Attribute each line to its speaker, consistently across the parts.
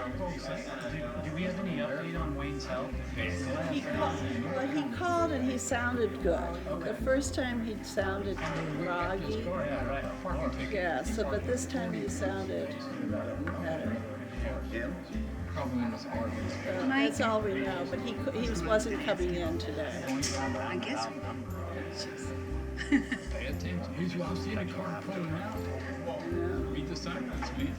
Speaker 1: Do we have any update on Wayne's health?
Speaker 2: He called and he sounded good. The first time he sounded groggy.
Speaker 1: Yeah, right. Parking ticket.
Speaker 2: Yeah, but this time he sounded better.
Speaker 1: Probably in his Harbour.
Speaker 2: That's all we know, but he wasn't coming in today.
Speaker 3: I guess.
Speaker 1: Pay attention. Who's you all seen a car pulling out? Read the signs, man.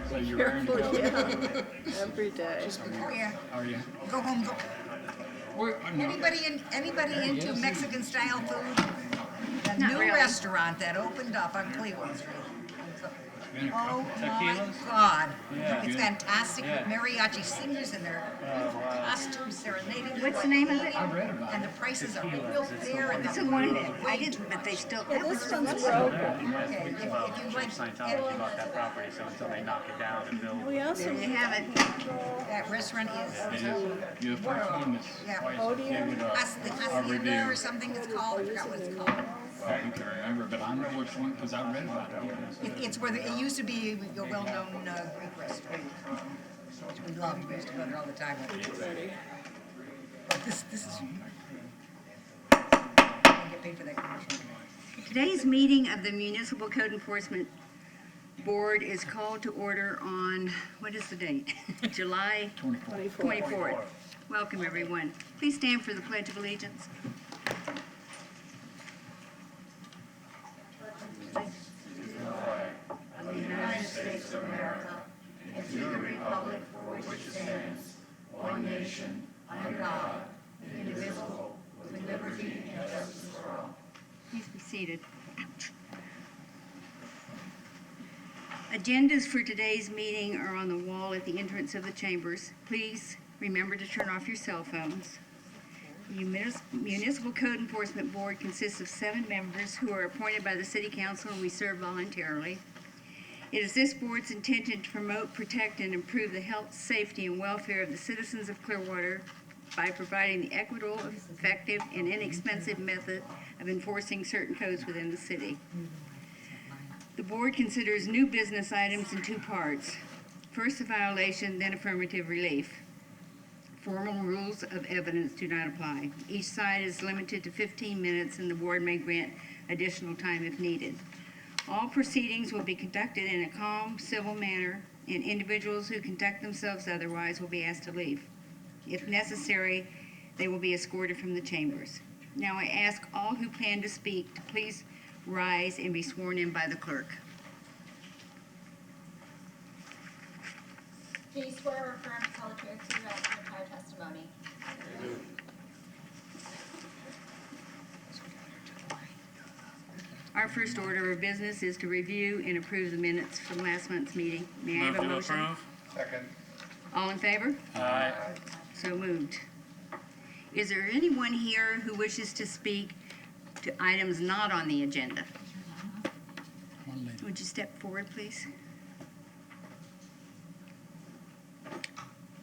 Speaker 1: So you're wearing the
Speaker 2: Careful,
Speaker 1: coat?
Speaker 2: yeah. Every day.
Speaker 3: Oh yeah.
Speaker 1: Are you?
Speaker 3: Go home. Go.
Speaker 1: I'm not.
Speaker 3: Anybody into
Speaker 1: Yes.
Speaker 3: Mexican style food? A
Speaker 4: Not
Speaker 3: new
Speaker 4: really.
Speaker 3: restaurant that opened up on Clearwater Street. Oh my
Speaker 1: Tequilas?
Speaker 3: God!
Speaker 1: Yeah.
Speaker 3: It's fantastic.
Speaker 1: Yeah.
Speaker 3: Mariachi singers in their costumes serenading.
Speaker 4: What's the name of it?
Speaker 1: I read about
Speaker 3: And
Speaker 1: it.
Speaker 3: the prices are real fair. And
Speaker 4: It's the one that I didn't, but they still have
Speaker 2: This
Speaker 4: it.
Speaker 2: one's broken.
Speaker 3: Okay, if you like
Speaker 5: Scientology bought that property, so until they knock it down and build.
Speaker 2: We also
Speaker 4: There you have it.
Speaker 3: that restaurant is
Speaker 1: You're the first one that's
Speaker 3: Yeah.
Speaker 1: twice
Speaker 2: Podium.
Speaker 1: given
Speaker 3: the
Speaker 1: a
Speaker 3: Hacienda
Speaker 1: review.
Speaker 3: or something it's called. I forgot what it's called.
Speaker 1: I can't remember, but I know which one because I read about it.
Speaker 3: It's where it used to be a well-known Greek restaurant, which we loved. We used to go there all the time. But this is. I get paid for that commercial.
Speaker 4: Today's meeting of the Municipal Code Enforcement Board is called to order on, what is the date? July 24th. Welcome, everyone. Please stand for the Pledge of Allegiance. Please be seated. Agendas for today's meeting are on the wall at the entrance of the chambers. Please remember to turn off your cell phones. The Municipal Code Enforcement Board consists of 7 members who are appointed by the City Council and we serve voluntarily. It is this board's intention to promote, protect, and improve the health, safety, and welfare of the citizens of Clearwater by providing the equitable, effective, and inexpensive method of enforcing certain codes within the city. The board considers new business items in 2 parts. First, a violation, then affirmative relief. Formal rules of evidence do not apply. Each side is limited to 15 minutes and the board may grant additional time if needed. All proceedings will be conducted in a calm, civil manner, and individuals who conduct themselves otherwise will be asked to leave. If necessary, they will be escorted from the chambers. Now I ask all who plan to speak to please rise and be sworn in by the clerk.
Speaker 6: Do you swear or affirm to tell the truth, to the rest, and entire testimony?
Speaker 4: Our first order of business is to review and approve the minutes from last month's meeting. May I have a motion?
Speaker 5: Second.
Speaker 4: All in favor?
Speaker 5: Aye.
Speaker 4: So moved. Is there anyone here who wishes to speak to items not on the agenda? Would you step forward, please?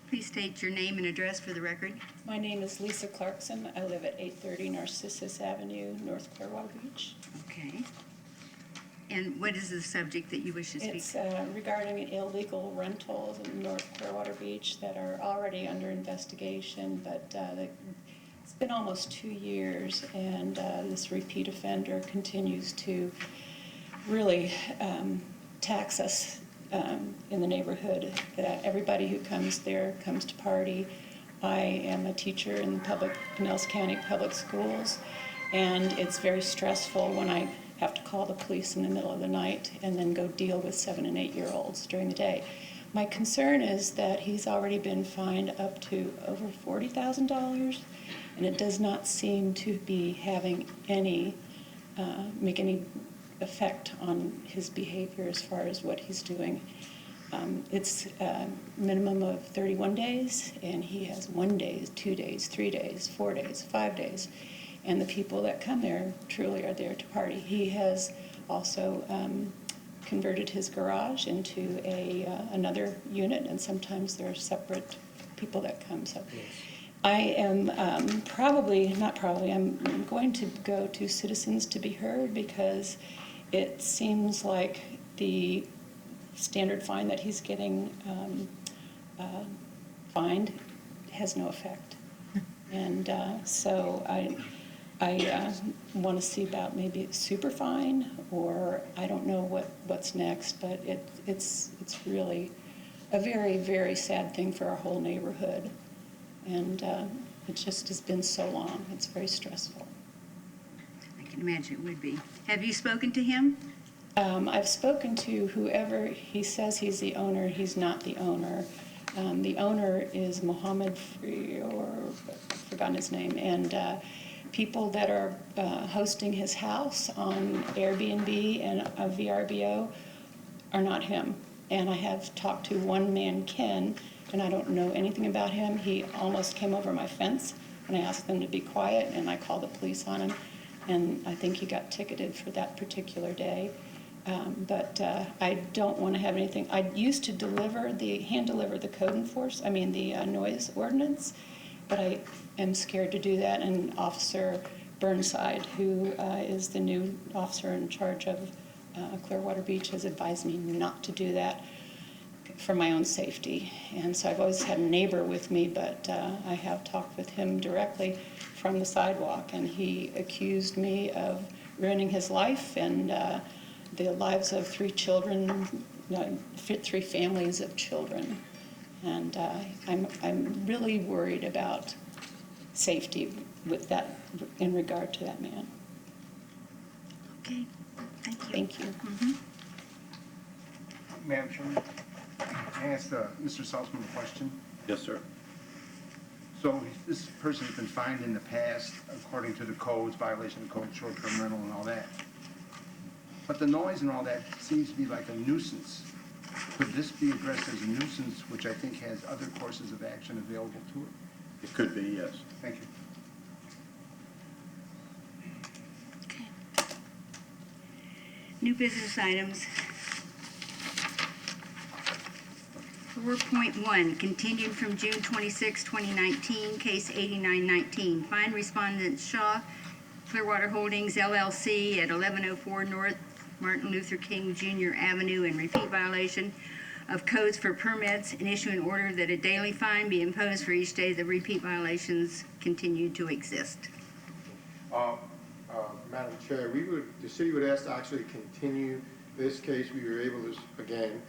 Speaker 4: Please state your name and address for the record.
Speaker 7: My name is Lisa Clarkson. I live at 830 Narcissus Avenue, North Clearwater Beach.
Speaker 4: Okay. And what is the subject that you wish to speak?
Speaker 7: It's regarding illegal rentals in North Clearwater Beach that are already under investigation, but it's been almost 2 years, and this repeat offender continues to really tax us in the neighborhood. That everybody who comes there comes to party. I am a teacher in Pinellas County Public Schools, and it's very stressful when I have to call the police in the middle of the night and then go deal with 7- and 8-year-olds during the day. My concern is that he's already been fined up to over $40,000, and it does not seem to be having any, make any effect on his behavior as far as what he's doing. It's a minimum of 31 days, and he has 1 day, 2 days, 3 days, 4 days, 5 days. And the people that come there truly are there to party. He has also converted his garage into another unit, and sometimes there are separate people that come. So I am I'm going to go to Citizens to be heard, because it seems like the standard fine that he's getting fined has no effect. And so I want to see about maybe super fine, or I don't know what's next, but it's really a very, very sad thing for our whole neighborhood. And it just has been so long. It's very stressful.
Speaker 4: I can imagine it would be. Have you spoken to him?
Speaker 7: I've spoken to whoever he says he's the owner. He's not the owner. The owner is Mohammed Free, or I've forgotten his name, and people that are hosting his house on Airbnb and VRBO are not him. And I have talked to one man, Ken, and I don't know anything about him. He almost came over my fence when I asked them to be quiet, and I called the police on him, and I think he got ticketed for that particular day. But I don't want to have anything. I used to hand deliver the code enforcement, the noise ordinance, but I am scared to do that. And Officer Burnside, who is the new officer in charge of Clearwater Beach, has advised me not to do that for my own safety. And so I've always had a neighbor with me, but I have talked with him directly from the sidewalk, and he accused me of ruining his life and the lives of 3 children, 3 families of children. And I'm really worried about safety with that, in regard to that man.
Speaker 4: Okay, thank you.
Speaker 7: Thank you.
Speaker 4: Mm-hmm.
Speaker 8: Madam Chairman, I asked Mr. Saltzman a question.
Speaker 9: Yes, sir.
Speaker 8: So this person has been fined in the past, according to the codes, violation of the code, short-term rental and all that. But the noise and all that seems to be like a nuisance. Could this be addressed as a nuisance, which I think has other courses of action available to it?
Speaker 9: It could be, yes.
Speaker 8: Thank you.
Speaker 4: Okay. New business items. 4.1, continued from June 26, 2019, case 8919. Fine Respondents Shaw, Clearwater Holdings LLC at 1104 North Martin Luther King Jr. Avenue in repeat violation of codes for permits, and issue an order that a daily fine be imposed for each day the repeat violations continue to exist.
Speaker 10: Madam Chair, the city would ask to actually continue this case. We were able to, again,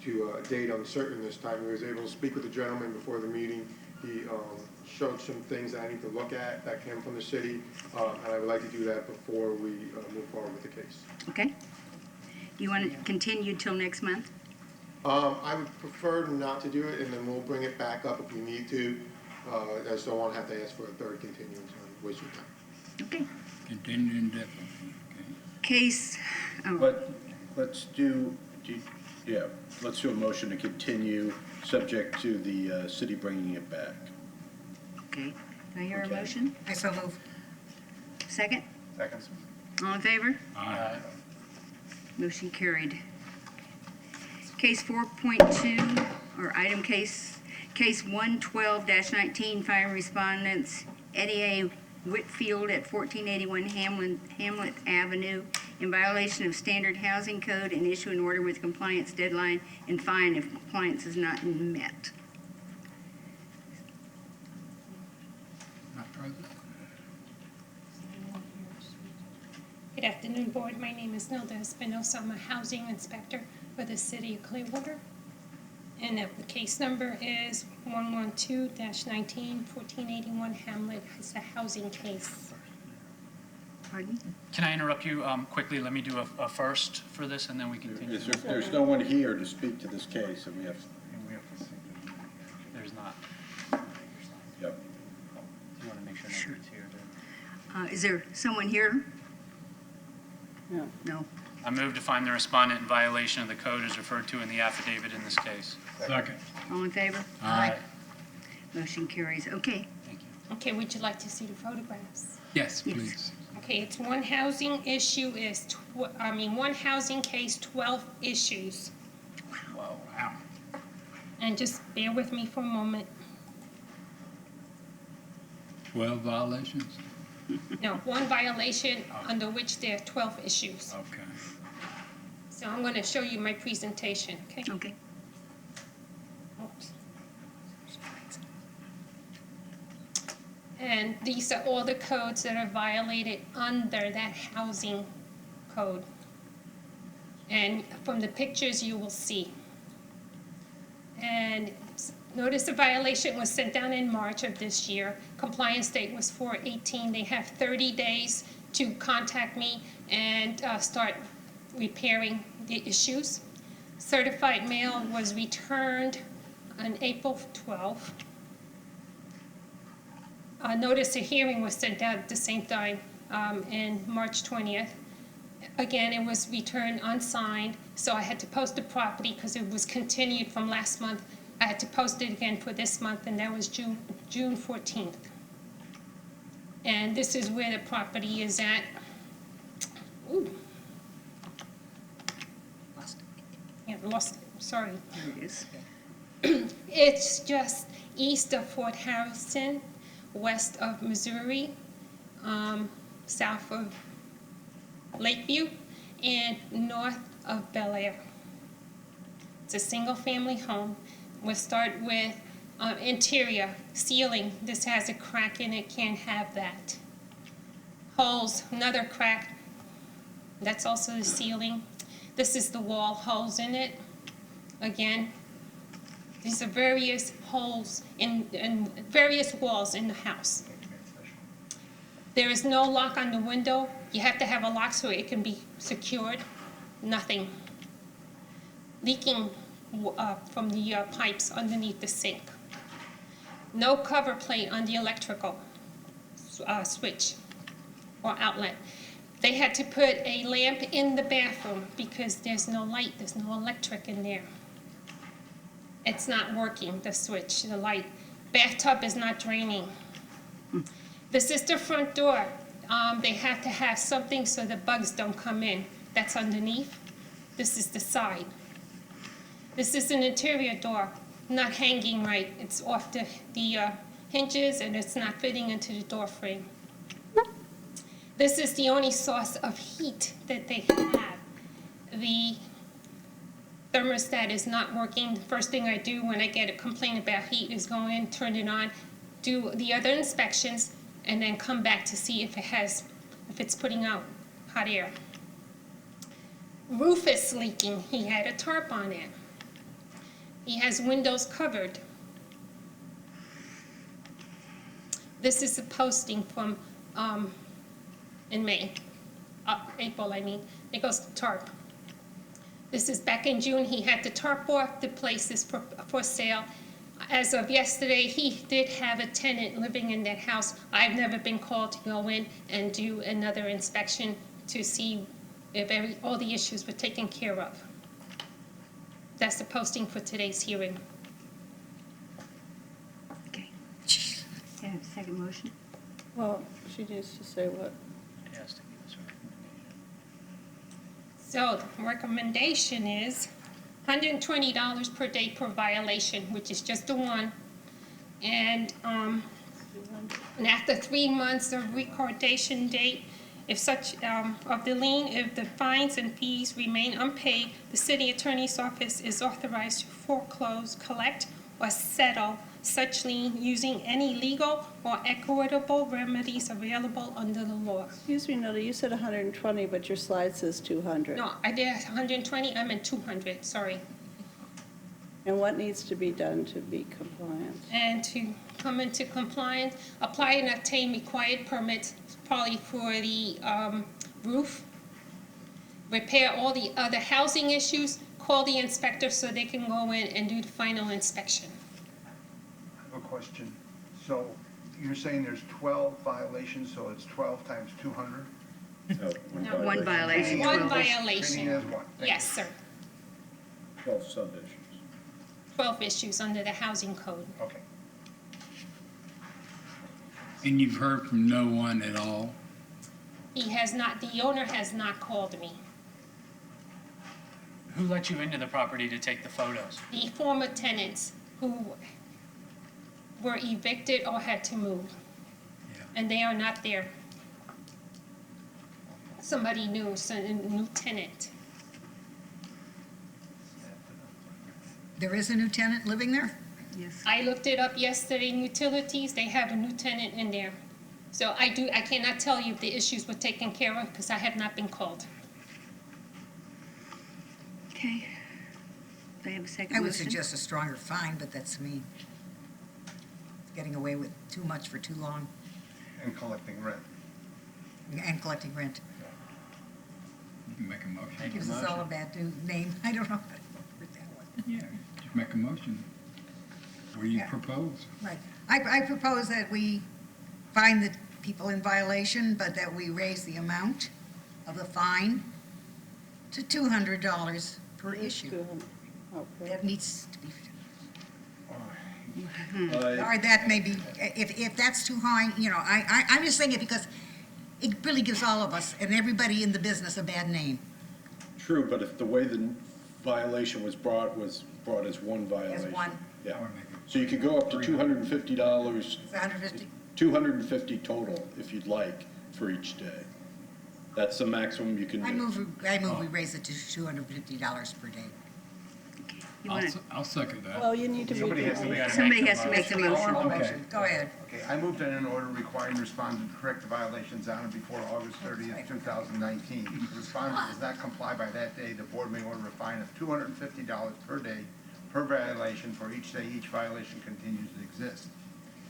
Speaker 10: to date uncertain this time. We was able to speak with the gentleman before the meeting. He showed some things that I need to look at that came from the city, and I would like to do that before we move forward with the case.
Speaker 4: Okay. Do you want to continue till next month?
Speaker 10: I would prefer not to do it, and then we'll bring it back up if we need to. I just don't want to have to ask for a third continuance and waste your time.
Speaker 4: Okay.
Speaker 1: Continue indefinitely, okay.
Speaker 4: Case,
Speaker 9: But let's do a motion to continue, subject to the city bringing it back.
Speaker 4: okay. Do I hear a
Speaker 9: Okay.
Speaker 4: motion?
Speaker 3: I so move.
Speaker 4: Second?
Speaker 5: Seconds.
Speaker 4: All in favor?
Speaker 1: Aye.
Speaker 4: Motion carried. Case 4.2, or item case 112-19, Fire Respondents Eddie A. Whitfield at 1481 Hamlet Avenue in violation of standard housing code, and issue an order with compliance deadline and fine if compliance is not met.
Speaker 1: Not present?
Speaker 11: Good afternoon, Board. My name is Nilda Espinosa. I'm a housing inspector for the city of Clearwater. And the case number is 112-19, 1481 Hamlet. It's a housing case.
Speaker 4: Pardon?
Speaker 5: Can I interrupt you quickly? Let me do a first for this, and then we continue.
Speaker 9: There's no one here to speak to this case, and we have,
Speaker 5: There's not.
Speaker 9: yep.
Speaker 5: Do you want to make sure nobody's here?
Speaker 4: Is there someone here?
Speaker 2: No.
Speaker 4: No.
Speaker 5: I move to find the respondent in violation of the code as referred to in the affidavit in this case.
Speaker 1: Second.
Speaker 4: All in favor?
Speaker 1: Aye.
Speaker 4: Motion carries. Okay.
Speaker 5: Thank you.
Speaker 11: Okay, would you like to see the photographs?
Speaker 1: Yes,
Speaker 4: Yes.
Speaker 1: please.
Speaker 11: Okay, it's one housing issue is, one housing case, 12 issues.
Speaker 1: Wow. Wow.
Speaker 11: And just bear with me for a moment.
Speaker 1: 12 violations?
Speaker 11: No, one violation under which there are 12 issues.
Speaker 1: Okay.
Speaker 11: So I'm going to show you my presentation, okay?
Speaker 3: Okay.
Speaker 11: Oops. And these are all the codes that are violated under that housing code. And from the pictures, you will see. And notice the violation was sent down in March of this year. Compliance date was 4/18. They have 30 days to contact me and start repairing the issues. Certified mail was returned on April 12th. Notice of hearing was sent out at the same time in March 20th. Again, it was returned unsigned, so I had to post the property because it was continued from last month. I had to post it again for this month, and that was June 14th. And this is where the property is at. Ooh.
Speaker 3: Lost it.
Speaker 11: Yeah, lost it, sorry.
Speaker 3: There it is.
Speaker 11: It's just east of Fort Harrison, west of Missouri, south of Lakeview, and north of Bel Air. It's a single-family home. We'll start with interior, ceiling. This has a crack in it, can't have that. Holes, another crack. That's also the ceiling. This is the wall, holes in it. Again, these are various holes in various walls in the house. There is no lock on the window. You have to have a lock so it can be secured. Nothing. Leaking from the pipes underneath the sink. No cover plate on the electrical switch or outlet. They had to put a lamp in the bathroom because there's no light, there's no electric in there. It's not working, the switch, the light. Bathtub is not draining. This is the front door. They have to have something so the bugs don't come in. That's underneath. This is the side. This is an interior door, not hanging right. It's off the hinges and it's not fitting into the door frame. This is the only source of heat that they have. The thermostat is not working. The first thing I do when I get a complaint about heat is go in, turn it on, do the other inspections, and then come back to see if it's putting out hot air. Roof is leaking. He had a tarp on it. He has windows covered. This is a posting from in May, April, I mean. It goes to tarp. This is back in June. He had the tarp off. The place is for sale. As of yesterday, he did have a tenant living in that house. I've never been called to go in and do another inspection to see if all the issues were taken care of. That's the posting for today's hearing.
Speaker 4: Okay. Can I have a second motion?
Speaker 2: Well, she needs to say what.
Speaker 5: It has to be this way.
Speaker 11: So the recommendation is $120 per day per violation, which is just the one. And after 3 months of recordation date, if such of the lien, if the fines and fees remain unpaid, the city attorney's office is authorized to foreclose, collect, or settle such lien using any legal or equitable remedies available under the law.
Speaker 2: Excuse me, Nilda, you said 120, but your slide says 200.
Speaker 11: No, I did 120, I meant 200, sorry.
Speaker 2: And what needs to be done to be compliant?
Speaker 11: And to come into compliance, apply and obtain required permits, probably for the roof, repair all the other housing issues, call the inspector so they can go in and do the final inspection.
Speaker 8: I have a question. So you're saying there's 12 violations, so it's 12 times 200?
Speaker 4: No, one violation.
Speaker 11: One
Speaker 8: Treating
Speaker 11: violation.
Speaker 8: it as one. Thank
Speaker 11: Yes, sir.
Speaker 9: 12 sub-issues.
Speaker 11: 12 issues under the housing code.
Speaker 8: you. Okay.
Speaker 1: And you've heard from no one at all?
Speaker 11: He has not, the owner has not called me.
Speaker 5: Who let you into the property to take the photos?
Speaker 11: The former tenants who were evicted or had to move.
Speaker 1: Yeah.
Speaker 11: And they are not there. Somebody new, a new tenant.
Speaker 3: There is a new tenant living there?
Speaker 4: Yes.
Speaker 11: I looked it up yesterday in utilities, they have a new tenant in there. So I cannot tell you if the issues were taken care of because I have not been called.
Speaker 4: Okay. Do I have a second
Speaker 3: I would
Speaker 4: motion?
Speaker 3: suggest a stronger fine, but that's me. Getting away with too much for too long
Speaker 8: And collecting rent.
Speaker 3: and collecting rent.
Speaker 1: You can make a motion.
Speaker 3: Gives us all a bad name. I don't know how to word that one.
Speaker 1: Yeah, just make a motion. What do you
Speaker 3: Yeah.
Speaker 1: propose?
Speaker 3: Right. I propose that we find the people in violation, but that we raise the amount of the fine to $200 per issue.
Speaker 2: Okay.
Speaker 3: That needs to be,
Speaker 9: Uh,
Speaker 3: or that may be, if that's too high, you know, I'm just saying it because it really gives all of us and everybody in the business a bad name.
Speaker 9: True, but if the way the violation was brought as one violation.
Speaker 3: As one.
Speaker 9: Yeah.
Speaker 1: Or make it
Speaker 9: So you could go up to $250,
Speaker 3: It's 150.
Speaker 9: 250 total, if you'd like, for each day. That's the maximum you can
Speaker 3: I
Speaker 9: do.
Speaker 3: move we raise it to $250 per day.
Speaker 4: You wanna-
Speaker 1: I'll second that.
Speaker 2: Well, you need to
Speaker 8: Somebody
Speaker 2: read
Speaker 8: has to make
Speaker 2: the
Speaker 4: Somebody has to make the motion.
Speaker 3: Oral
Speaker 1: Okay.
Speaker 3: motion. Go ahead.
Speaker 8: Okay, I moved in an order requiring the respondent to correct the violations on or before August 30th, 2019. If the respondent does not comply by that day, the board may order a fine of $250 per day per violation for each day each violation continues to exist.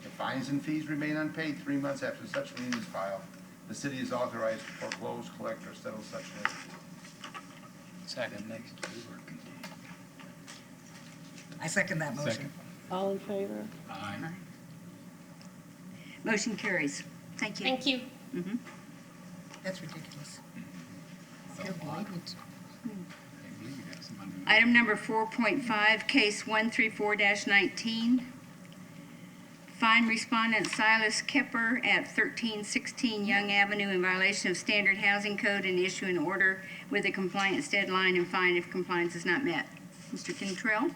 Speaker 8: If fines and fees remain unpaid 3 months after such lien is filed, the city is authorized to foreclose, collect, or settle such lien.
Speaker 5: Second.
Speaker 3: I second that motion.
Speaker 1: Second.
Speaker 2: All in favor?
Speaker 1: Aye.
Speaker 4: Motion carries. Thank you.
Speaker 11: Thank you.
Speaker 3: That's ridiculous.
Speaker 1: So
Speaker 3: Can't
Speaker 1: odd.
Speaker 3: believe it.
Speaker 1: Can't believe you got somebody who-
Speaker 4: Item number 4.5, case 134-19. Fine respondent Silas Kepper at 1316 Young Avenue in violation of standard housing code and issue an order with a compliance deadline and fine if compliance is not met. Mr. Cantrell?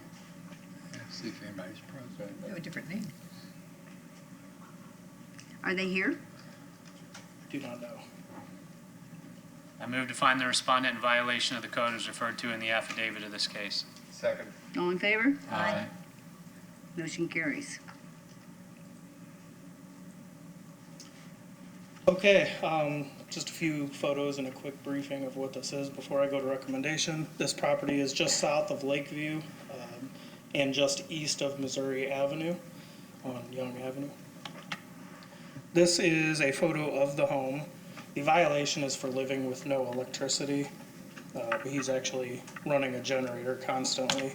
Speaker 1: See if anybody's present.
Speaker 3: They have a different name.
Speaker 4: Are they here?
Speaker 12: Do not know.
Speaker 5: I move to find the respondent in violation of the code as referred to in the affidavit of this case.
Speaker 8: Second.
Speaker 4: All in favor?
Speaker 1: Aye.
Speaker 4: Motion carries.
Speaker 12: Okay, just a few photos and a quick briefing of what this is before I go to recommendation. This property is just south of Lakeview and just east of Missouri Avenue on Young Avenue. This is a photo of the home. The violation is for living with no electricity. He's actually running a generator constantly.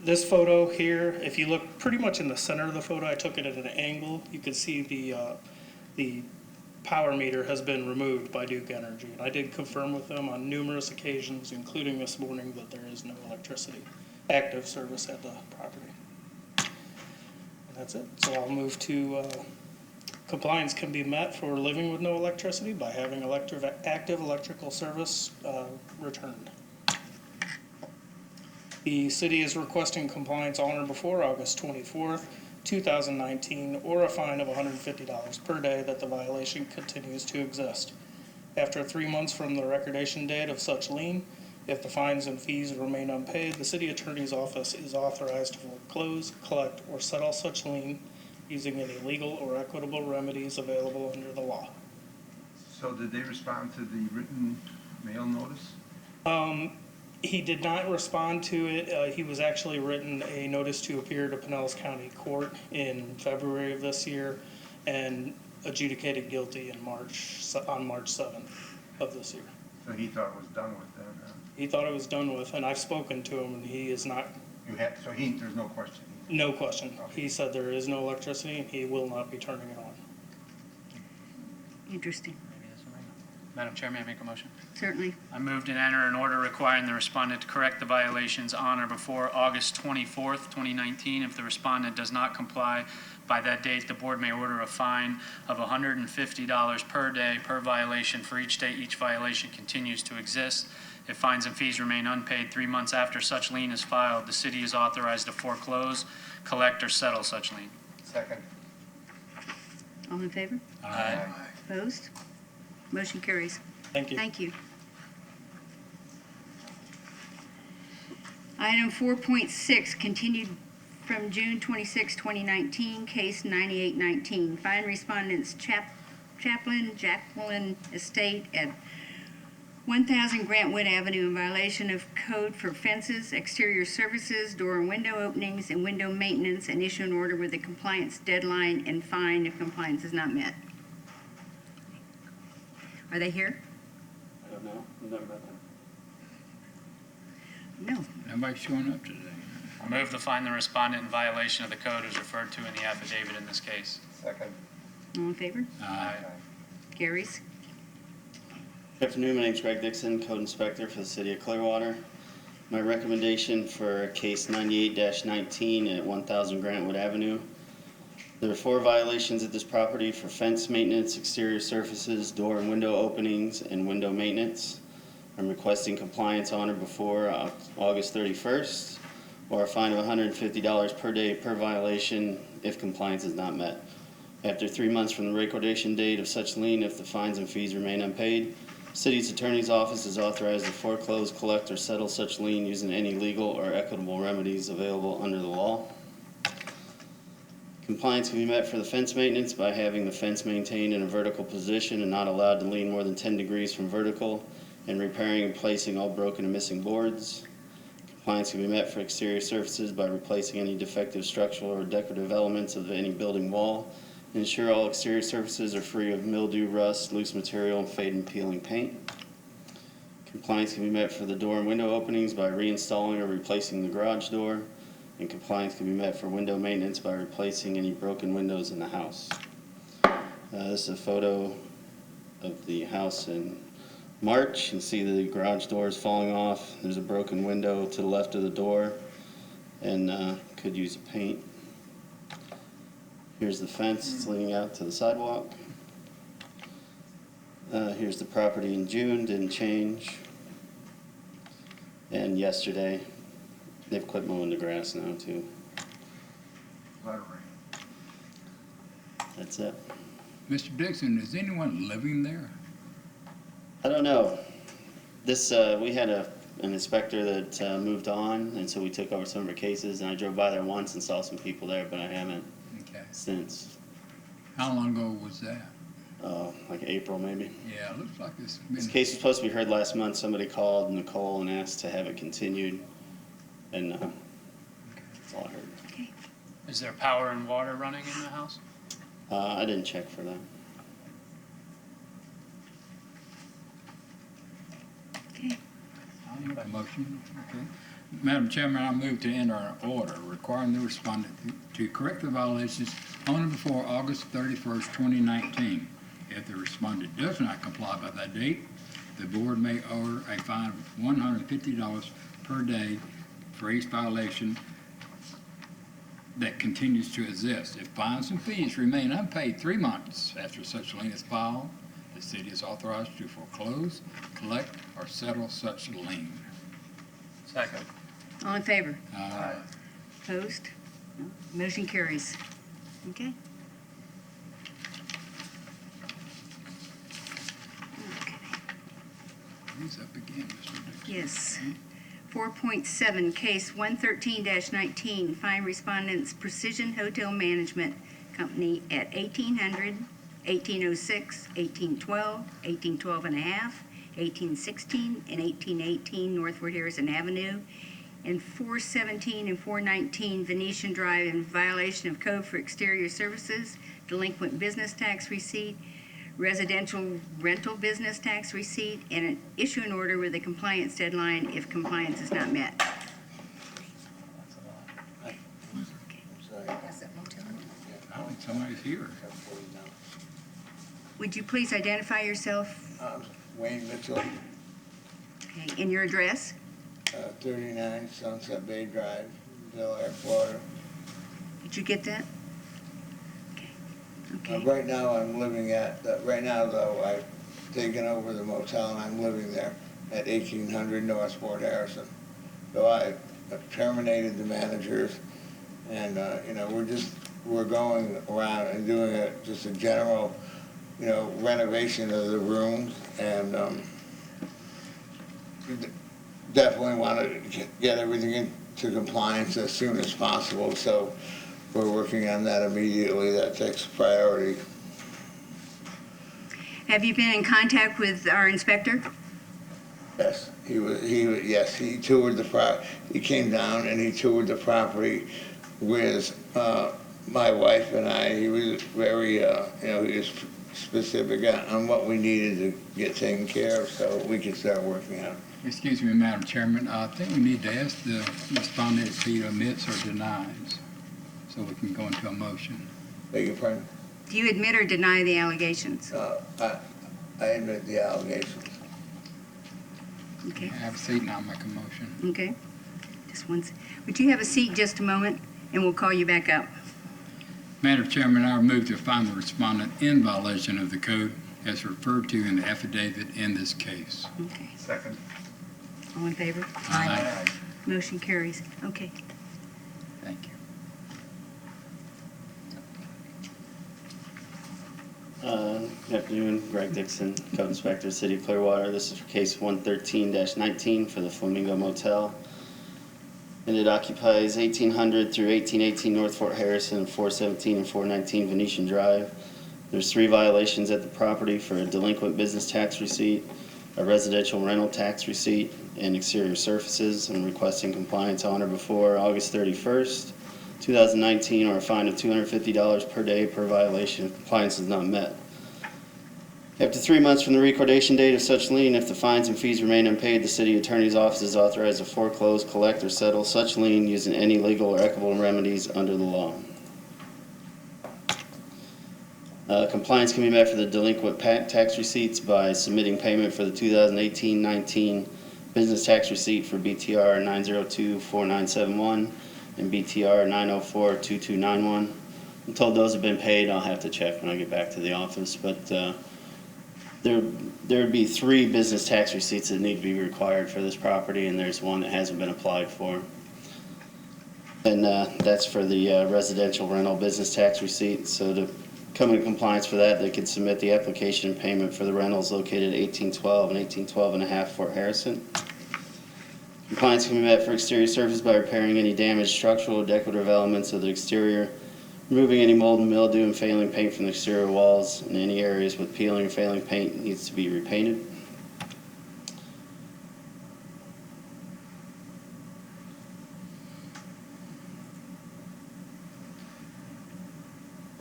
Speaker 12: This photo here, if you look pretty much in the center of the photo, I took it at an angle. You can see the power meter has been removed by Duke Energy. And I did confirm with them on numerous occasions, including this morning, that there is no electricity, active service at the property. And that's it. So I'll move to compliance can be met for living with no electricity by having active electrical service returned. The city is requesting compliance on or before August 24th, 2019, or a fine of $150 per day that the violation continues to exist. After 3 months from the recordation date of such lien, if the fines and fees remain unpaid, the city attorney's office is authorized to foreclose, collect, or settle such lien using any legal or equitable remedies available under the law.
Speaker 8: So did they respond to the written mail notice?
Speaker 12: He did not respond to it. He was actually written a notice to appear to Pinellas County Court in February of this year and adjudicated guilty on March 7th of this year.
Speaker 8: So he thought it was done with then, huh?
Speaker 12: He thought it was done with, and I've spoken to him, and he is not,
Speaker 8: There's no question.
Speaker 12: no question. He said there is no electricity, and he will not be turning it on.
Speaker 4: Interesting.
Speaker 5: Madam Chair, may I make a motion?
Speaker 4: Certainly.
Speaker 5: I moved and enter an order requiring the respondent to correct the violations on or before August 24th, 2019. If the respondent does not comply by that date, the board may order a fine of $150 per day per violation for each day each violation continues to exist. If fines and fees remain unpaid 3 months after such lien is filed, the city is authorized to foreclose, collect, or settle such lien.
Speaker 8: Second.
Speaker 4: All in favor?
Speaker 5: Aye.
Speaker 4: Opposed? Motion carries.
Speaker 12: Thank you.
Speaker 4: Thank you. Item 4.6, continued from June 26, 2019, case 9819. Find respondents Jacqueline Estate at 1000 Grantwood Avenue in violation of code for fences, exterior services, door and window openings, and window maintenance, and issue an order with a compliance deadline and fine if compliance is not met. Are they here?
Speaker 13: I don't know. I've never met them.
Speaker 4: No.
Speaker 1: Nobody's showing up today.
Speaker 5: I move to find the respondent in violation of the code as referred to in the affidavit in this case.
Speaker 9: Second.
Speaker 4: All in favor?
Speaker 1: Aye.
Speaker 4: Carries.
Speaker 13: Good afternoon, my name is Greg Dixon, Code Inspector for the City of Clearwater. My recommendation for case 98-19 at 1000 Grantwood Avenue. There are 4 violations at this property for fence maintenance, exterior surfaces, door and window openings, and window maintenance. I'm requesting compliance on or before August 31st, or a fine of $150 per day per violation if compliance is not met. After 3 months from the recordation date of such lien, if the fines and fees remain unpaid, City's Attorney's Office is authorized to foreclose, collect, or settle such lien using any legal or equitable remedies available under the law. Compliance can be met for the fence maintenance by having the fence maintained in a vertical position and not allowed to lean more than 10 degrees from vertical, and repairing and placing all broken and missing boards. Compliance can be met for exterior surfaces by replacing any defective structural or decorative elements of any building wall. Ensure all exterior surfaces are free of mildew, rust, loose material, and fade and peeling paint. Compliance can be met for the door and window openings by reinstalling or replacing the garage door. And compliance can be met for window maintenance by replacing any broken windows in the house. This is a photo of the house in March. You can see the garage door is falling off. There's a broken window to the left of the door, and could use a paint. Here's the fence. It's leading out to the sidewalk. Here's the property in June. Didn't change. And yesterday, they've quit mowing the grass now too. That's it.
Speaker 1: Mr. Dixon, is anyone living there?
Speaker 13: I don't know. This we had an inspector that moved on, and so we took over some of her cases. And I drove by there once and saw some people there, but I haven't since.
Speaker 1: How long ago was that?
Speaker 13: Like April maybe.
Speaker 1: Yeah, it looks like it's
Speaker 13: This case was supposed to be heard last month. Somebody called Nicole and asked to have it continued, and that's all I heard.
Speaker 4: Okay.
Speaker 5: Is there power and water running in the house?
Speaker 13: I didn't check for that.
Speaker 4: Okay.
Speaker 1: I'll make a motion. Okay. Madam Chairman, I move to enter an order requiring the respondent to correct the violations on or before August 31st, 2019. If the respondent does not comply by that date, the board may order a fine of $150 per day for each violation that continues to exist. If fines and fees remain unpaid 3 months after such lien is filed, the city is authorized to foreclose, collect, or settle such lien.
Speaker 5: Second.
Speaker 4: All in favor?
Speaker 1: Aye.
Speaker 4: Opposed? No. Motion carries. Okay. Okay.
Speaker 1: He's up again, Mr. Dixon.
Speaker 4: Yes. 4.7, case 113-19, find respondents Precision Hotel Management Company at 1800, 1806, 1812, 1812 and a half, 1816, and 1818 Northward Harrison Avenue, and 417 and 419 Venetian Drive in violation of code for exterior services, delinquent business tax receipt, residential rental business tax receipt, and issue an order with a compliance deadline if compliance is not met.
Speaker 1: I don't think somebody's here.
Speaker 4: Would you please identify yourself?
Speaker 14: Wayne Mitchell,
Speaker 4: Okay, and your address?
Speaker 14: 39 Sunset Bay Drive, Delaware, Florida.
Speaker 4: Did you get that? Okay.
Speaker 14: Right now, I'm living at, right now though, I've taken over the motel and I'm living there at 1800 North Fort Harrison. So I terminated the managers and, we're going around and doing just a general, renovation of the rooms and definitely want to get everything into compliance as soon as possible, so we're working on that immediately. That takes priority.
Speaker 4: Have you been in contact with our inspector?
Speaker 14: Yes, yes, he toured he came down and he toured the property with my wife and I. He was very, he was specific on what we needed to get taken care of so we could start working on it.
Speaker 1: Excuse me, Madam Chairman, I think we need to ask the respondent if he omits or denies, so we can go into a motion.
Speaker 14: Beg your pardon?
Speaker 4: Do you admit or deny the allegations?
Speaker 14: I admit the allegations.
Speaker 4: Okay.
Speaker 1: Have a seat and I'll make a motion.
Speaker 4: Okay. Just one. Would you have a seat just a moment, and we'll call you back up.
Speaker 1: Madam Chairman, I move to find the respondent in violation of the code as referred to in the affidavit in this case.
Speaker 4: Okay.
Speaker 8: Second.
Speaker 4: All in favor?
Speaker 1: Aye.
Speaker 4: Motion carries. Okay.
Speaker 1: Thank you.
Speaker 13: Good afternoon, Greg Dixon, Code Inspector, City of Clearwater. This is for case 113-19 for the Flamingo Motel. And it occupies 1800 through 1818 North Fort Harrison and 417 and 419 Venetian Drive. There's 3 violations at the property for a delinquent business tax receipt, a residential rental tax receipt, and exterior surfaces. I'm requesting compliance on or before August 31st, 2019, or a fine of $250 per day per violation if compliance is not met. After 3 months from the recordation date of such lien, if the fines and fees remain unpaid, the city attorney's office is authorized to foreclose, collect, or settle such lien using any legal or equitable remedies under the law. Compliance can be met for the delinquent tax receipts by submitting payment for the 2018-19 business tax receipt for BTR 902-4971 and BTR 904-2291. I'm told those have been paid. I'll have to check when I get back to the office, but there would be 3 business tax receipts that need to be required for this property, and there's one that hasn't been applied for. And that's for the residential rental business tax receipt. So to come in compliance for that, they could submit the application and payment for the rentals located at 1812 and 1812 and a half Fort Harrison. Compliance can be met for exterior surface by repairing any damaged structural or decorative elements of the exterior, removing any mold and mildew and failing paint from the exterior walls, and any areas with peeling or failing paint needs to be repainted.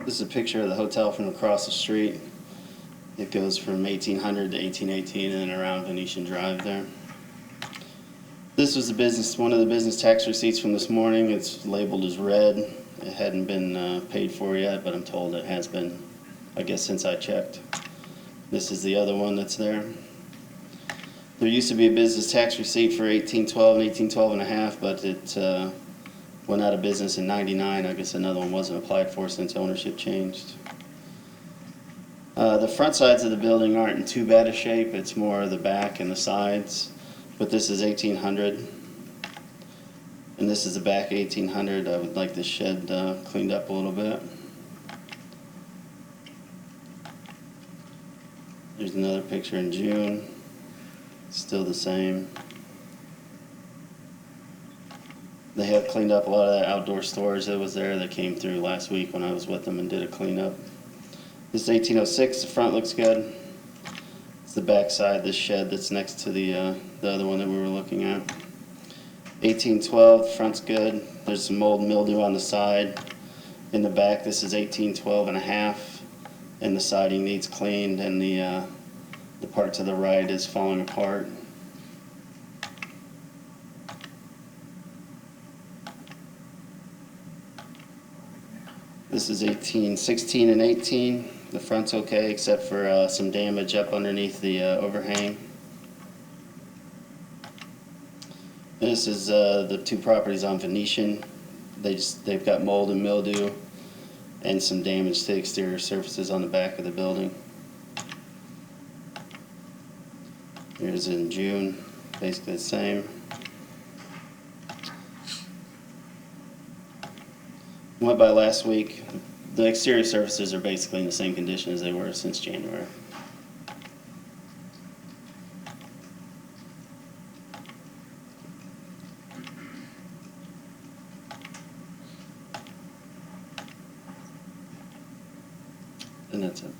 Speaker 13: This is a picture of the hotel from across the street. It goes from 1800 to 1818 and around Venetian Drive there. This was one of the business tax receipts from this morning. It's labeled as red. It hadn't been paid for yet, but I'm told it has been, I guess, since I checked. This is the other one that's there. There used to be a business tax receipt for 1812 and 1812 and a half, but it went out of business in '99. I guess another one wasn't applied for since ownership changed. The front sides of the building aren't in too bad a shape. It's more the back and the sides. But this is 1800. And this is the back 1800. I would like this shed cleaned up a little bit. There's another picture in June. Still the same. They have cleaned up a lot of that outdoor storage that was there that came through last week when I was with them and did a cleanup. This is 1806. The front looks good. It's the back side, this shed that's next to the other one that we were looking at. 1812, the front's good. There's some mold and mildew on the side. In the back, this is 1812 and a half, and the siding needs cleaned, and the part to the right is falling apart. This is 1816 and 18. The front's okay, except for some damage up underneath the overhang. This is the 2 properties on Venetian. They've got mold and mildew and some damage to exterior surfaces on the back of the building. Here's in June, basically the same. Went by last week. The exterior surfaces are basically in the same condition as they were since January. And that's it.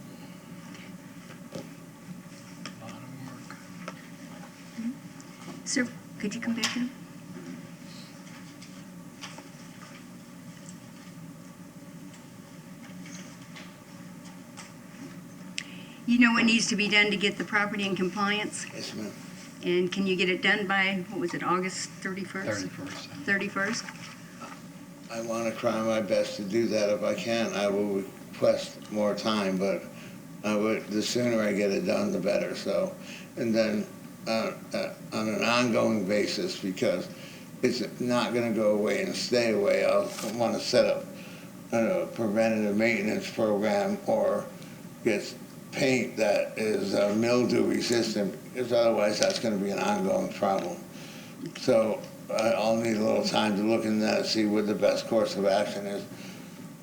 Speaker 1: A lot of work.
Speaker 4: Sir, could you come back in? You know what needs to be done to get the property in compliance?
Speaker 14: Yes, ma'am.
Speaker 4: And can you get it done by, what was it, August 31st?
Speaker 1: 31st.
Speaker 4: 31st?
Speaker 14: I want to try my best to do that if I can. I will request more time, but the sooner I get it done, the better. So, and then on an ongoing basis, because it's not going to go away and stay away, I want to set up a preventative maintenance program or get paint that is mildew resistant, because otherwise that's going to be an ongoing problem. So I'll need a little time to look into that and see what the best course of action is.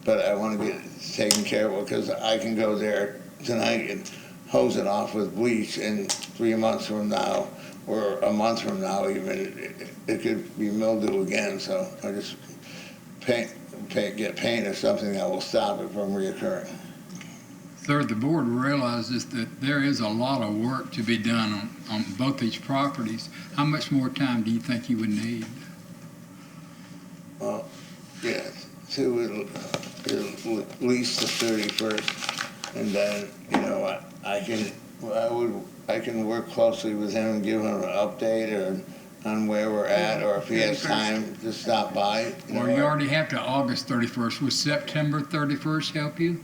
Speaker 14: But I want to get it taken care of because I can go there tonight and hose it off with bleach, and 3 months from now, or a month from now even, it could be mildew again. So I just get paint or something that will stop it from reoccurring.
Speaker 1: Third, the board realizes that there is a lot of work to be done on both these properties. How much more time do you think you would need?
Speaker 14: Well, yes, to at least the 31st, and then, you know, I can work closely with him and give him an update or on where we're at, or if he has time to stop by.
Speaker 1: Well, you already have to August 31st. Would September 31st help you?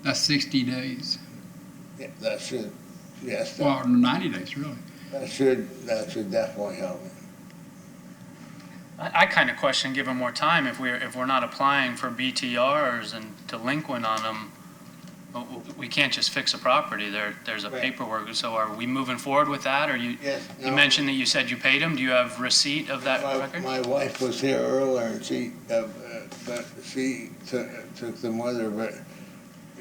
Speaker 1: That's 60 days.
Speaker 14: Yeah, that should, yes.
Speaker 1: Well, 90 days, really.
Speaker 14: That should definitely help me.
Speaker 5: I kind of question, given more time, if we're not applying for BTRs and delinquent on them, we can't just fix a property. There's a paperwork. So are we moving forward with that? Or you?
Speaker 14: Yes. No.
Speaker 5: You mentioned that you said you paid him. Do you have receipt of that record?
Speaker 14: My wife was here earlier, and she took them with her, but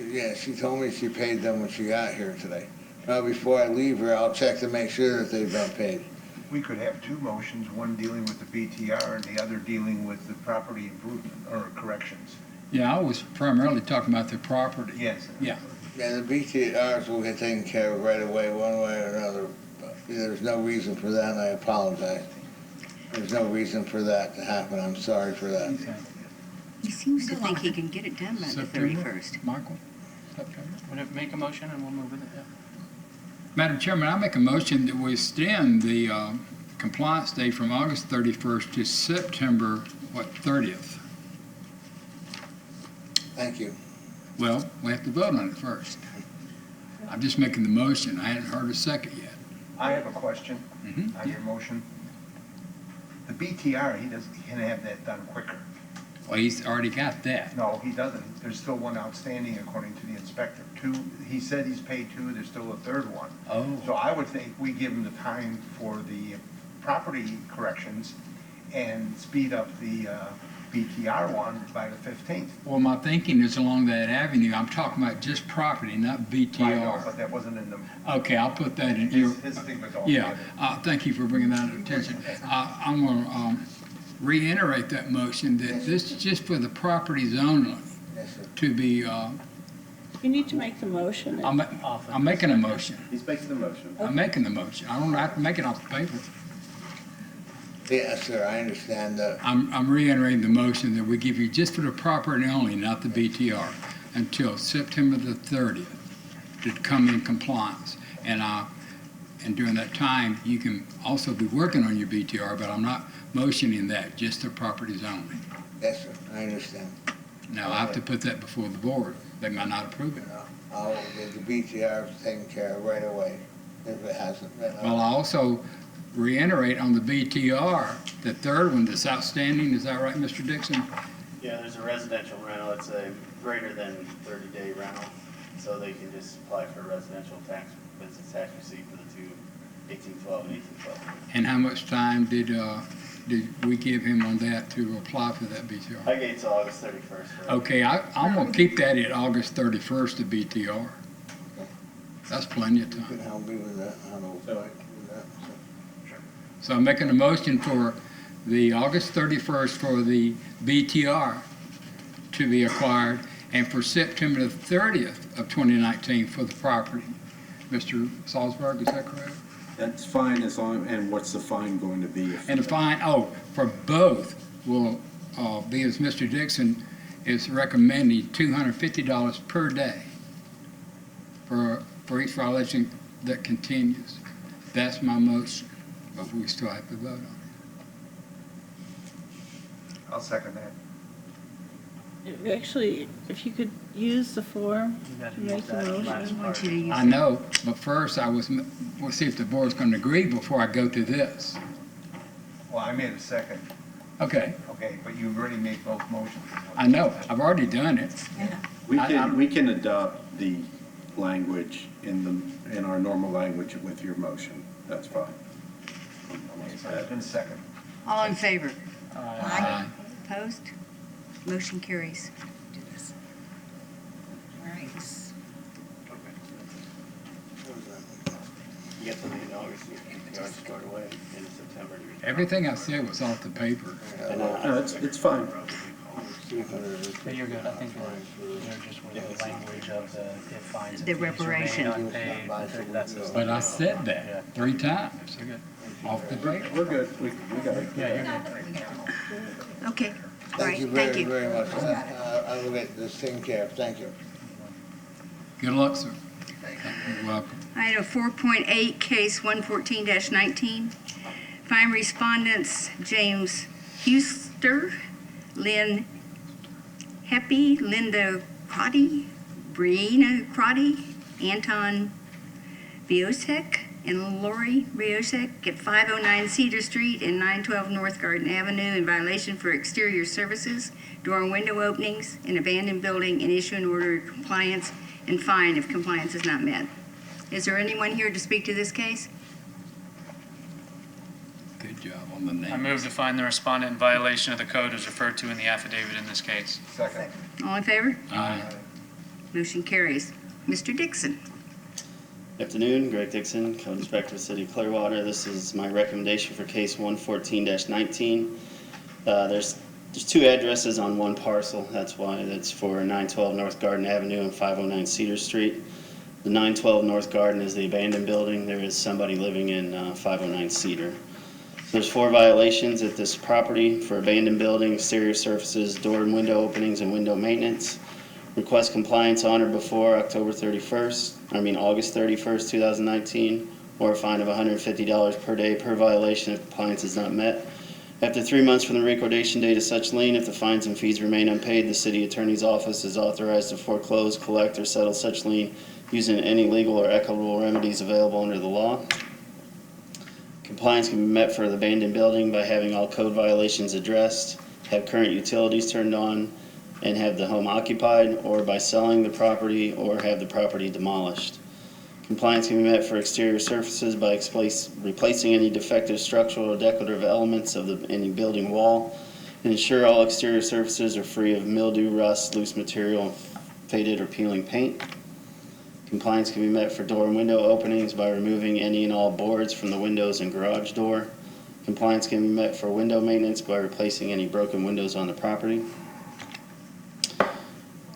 Speaker 14: yeah, she told me she paid them when she got here today. Now, before I leave here, I'll check to make sure that they've been paid.
Speaker 8: We could have two motions, one dealing with the BTR and the other dealing with the property improvement or corrections.
Speaker 1: Yeah, I was primarily talking about the property.
Speaker 8: Yes.
Speaker 1: Yeah.
Speaker 14: Yeah, the BTRs will get taken care of right away, one way or another. But there's no reason for that, and I apologize. There's no reason for that to happen. I'm sorry for that.
Speaker 4: He seems to think he can get it done by the 31st.
Speaker 1: Michael? September?
Speaker 5: Would it make a motion and we'll move it? Yeah.
Speaker 1: Madam Chairman, I make a motion that we extend the compliance date from August 31st to September, 30th?
Speaker 14: Thank you.
Speaker 1: Well, we have to vote on it first. I'm just making the motion. I hadn't heard a second yet.
Speaker 8: I have a question on your motion. The BTR, he can have that done quicker.
Speaker 1: Well, he's already got that.
Speaker 8: No, he doesn't. There's still one outstanding according to the inspector. Two, he said he's paid two, there's still a third one.
Speaker 1: Oh.
Speaker 8: So I would think we give him the time for the property corrections and speed up the BTR one by the 15th.
Speaker 1: Well, my thinking is along that avenue. I'm talking about just property, not BTR.
Speaker 8: I know, but that wasn't in the.
Speaker 1: Okay, I'll put that in here.
Speaker 8: His thing was all
Speaker 1: Yeah,
Speaker 8: together.
Speaker 1: thank you for bringing that to attention. I'm going to reiterate that motion that this is just for the properties only to be,
Speaker 2: You need to make the motion.
Speaker 1: I'm making a motion.
Speaker 9: He's making the motion.
Speaker 1: I'm making the motion. I don't have to make it off the paper.
Speaker 14: Yes, sir, I understand that.
Speaker 1: I'm reiterating the motion that we give you just for the property only, not the BTR, until September the 30th to come in compliance. And during that time, you can also be working on your BTR, but I'm not motioning that, just the properties only.
Speaker 14: Yes, sir, I understand.
Speaker 1: Now, I have to put that before the board. They might not approve it.
Speaker 14: I'll get the BTR taken care of right away if it hasn't been.
Speaker 1: Well, I also reiterate on the BTR, the third one that's outstanding. Is that right, Mr. Dixon?
Speaker 13: Yeah, there's a residential rental. It's a greater than 30-day rental, so they can just apply for a residential business tax receipt for the two, 1812 and 1812.
Speaker 1: And how much time did we give him on that to apply for that BTR?
Speaker 13: I gave till August 31st.
Speaker 1: Okay, I'm going to keep that at August 31st to BTR. That's plenty of
Speaker 14: You can
Speaker 1: time.
Speaker 14: help me with that. I don't know with that.
Speaker 1: So I'm making a motion for the August 31st for the BTR to be acquired, and for September the 30th of 2019 for the property. Mr. Salzberg, is that correct?
Speaker 9: That's fine as long, and what's the fine going to be?
Speaker 1: And the fine, for both will be, as Mr. Dixon is recommending, $250 per day for each violation that continues. That's my motion, but we still have to vote on
Speaker 14: I'll second that.
Speaker 2: it. Actually, if you could use the form to make the motion.
Speaker 1: it. I know, but first we'll see if the board's going to agree before I go to this.
Speaker 14: Well, I made a second.
Speaker 1: Okay,
Speaker 14: Okay, but you've already made both motions.
Speaker 1: I know, I've already done it.
Speaker 9: We
Speaker 1: I-
Speaker 9: can, we can adopt the language in our normal language with your motion. That's fine.
Speaker 14: It's been second.
Speaker 4: All in favor?
Speaker 1: Aye.
Speaker 4: Opposed? Motion carries.
Speaker 3: Do this. All right.
Speaker 13: You get something in August, you already start away in September.
Speaker 1: Everything I said was off the paper.
Speaker 9: No, it's fine.
Speaker 5: But you're good, I think you're just with the language of the, if fines and
Speaker 4: The
Speaker 5: fees
Speaker 4: reparation.
Speaker 5: remain unpaid, that's the.
Speaker 1: But I said that 3 times,
Speaker 5: You're good.
Speaker 1: off the paper.
Speaker 9: We're good. We got it.
Speaker 5: Yeah, you're good.
Speaker 4: Okay, all
Speaker 14: Thank
Speaker 4: right,
Speaker 14: you
Speaker 4: thank
Speaker 14: very,
Speaker 4: you.
Speaker 14: very much. I will get this taken care of. Thank you.
Speaker 1: Good luck, sir. You're welcome.
Speaker 4: Item 4.8, case 114-19. Fine respondents James Huster, Lynn Heppy, Linda Crotty, Brianna Crotty, Anton Viosek, and Lori Viosek at 509 Cedar Street and 912 North Garden Avenue in violation for exterior services, door and window openings, an abandoned building, and issue an order of compliance and fine if compliance is not met. Is there anyone here to speak to this case?
Speaker 1: Good job on the name.
Speaker 5: I move to find the respondent in violation of the code as referred to in the affidavit in this case.
Speaker 14: Second.
Speaker 4: All in favor?
Speaker 1: Aye.
Speaker 4: Motion carries. Mr. Dixon.
Speaker 13: Good afternoon, Greg Dixon, Code Inspector of the City of Clearwater. This is my recommendation for case 114-19. There's 2 addresses on one parcel. That's why that's for 912 North Garden Avenue and 509 Cedar Street. The 912 North Garden is the abandoned building. There is somebody living in 509 Cedar. So there's 4 violations at this property for abandoned building, exterior surfaces, door and window openings, and window maintenance. Request compliance on or before August 31st, 2019, or a fine of $150 per day per violation if compliance is not met. After 3 months from the recordation date of such lien, if the fines and fees remain unpaid, the city attorney's office is authorized to foreclose, collect, or settle such lien using any legal or equitable remedies available under the law. Compliance can be met for the abandoned building by having all code violations addressed, have current utilities turned on, and have the home occupied, or by selling the property or have the property demolished. Compliance can be met for exterior surfaces by replacing any defective structural or decorative elements of any building wall, and ensure all exterior surfaces are free of mildew, rust, loose material, faded or peeling paint. Compliance can be met for door and window openings by removing any and all boards from the windows and garage door. Compliance can be met for window maintenance by replacing any broken windows on the property.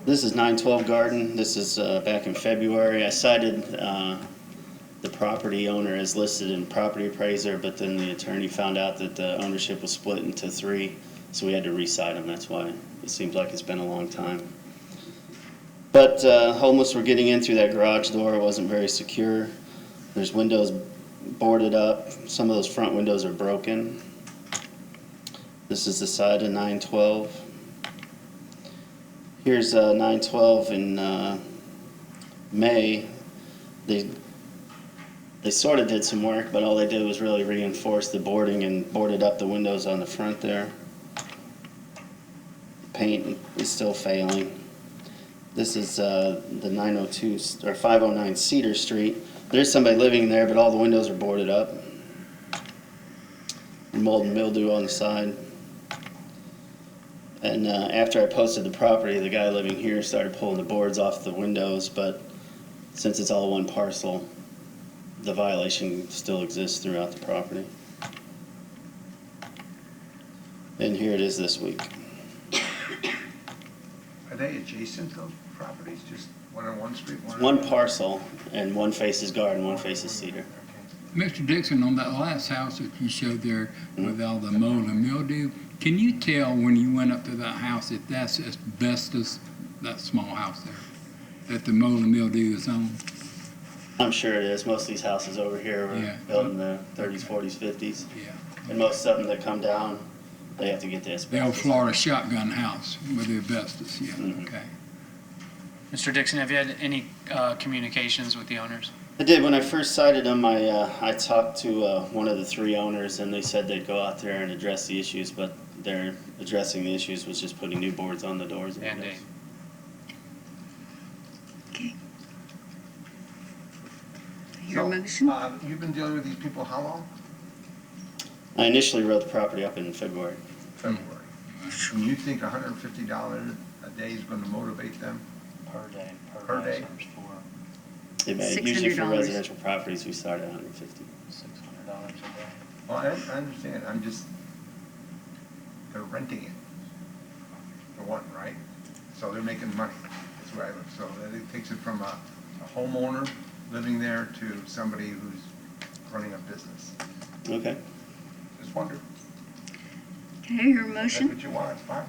Speaker 13: This is 912 Garden. This is back in February. I cited the property owner as listed in property appraiser, but then the attorney found out that the ownership was split into 3, so we had to recite him. That's why it seems like it's been a long time. But homeless were getting in through that garage door. It wasn't very secure. There's windows boarded up. Some of those front windows are broken. This is the side of 912. Here's 912 in May. They sort of did some work, but all they did was really reinforce the boarding and boarded up the windows on the front there. The paint is still failing. This is the 902 or 509 Cedar Street. There's somebody living there, but all the windows are boarded up. Mold and mildew on the side. And after I posted the property, the guy living here started pulling the boards off the windows, but since it's all one parcel, the violation still exists throughout the property. And here it is this week.
Speaker 14: I
Speaker 8: Are they adjacent, those properties, just one on one street?
Speaker 13: One parcel, and one faces Garden, one faces Cedar.
Speaker 1: Mr. Dixon, on that last house that you showed there with all the mold and mildew, can you tell when you went up to that house if that's asbestos, that small house there, that the mold and mildew is on?
Speaker 13: I'm sure it is. Most of these houses over here were
Speaker 1: Yeah.
Speaker 13: built in the 30s, 40s, 50s.
Speaker 1: Yeah.
Speaker 13: And most of them that come down, they have to get the asbestos.
Speaker 1: The old Florida shotgun house with the asbestos, yeah,
Speaker 13: Mhm.
Speaker 1: okay.
Speaker 5: Mr. Dixon, have you had any communications with the owners?
Speaker 13: I did. When I first sighted them, I talked to one of the three owners, and they said they'd go out there and address the issues, but they're addressing the issues was just putting new boards on the doors.
Speaker 5: And
Speaker 13: windows.
Speaker 4: Okay. Your motion?
Speaker 8: You've been dealing with these people how long?
Speaker 13: I initially wrote the property up in February.
Speaker 8: February. And you think $150 a day is going to motivate them?
Speaker 5: Per day.
Speaker 8: Per day?
Speaker 13: Usually for
Speaker 4: $600.
Speaker 13: residential properties, we start at $150.
Speaker 5: $600 a day.
Speaker 8: Well, I understand, I'm just, they're renting it, for one, right? So they're making money, that's where I live, so it takes it from a homeowner living there to somebody who's running a business.
Speaker 13: Okay.
Speaker 8: Just wonder,
Speaker 4: Okay, your
Speaker 8: if that's
Speaker 4: motion?
Speaker 8: what you want, it's fine.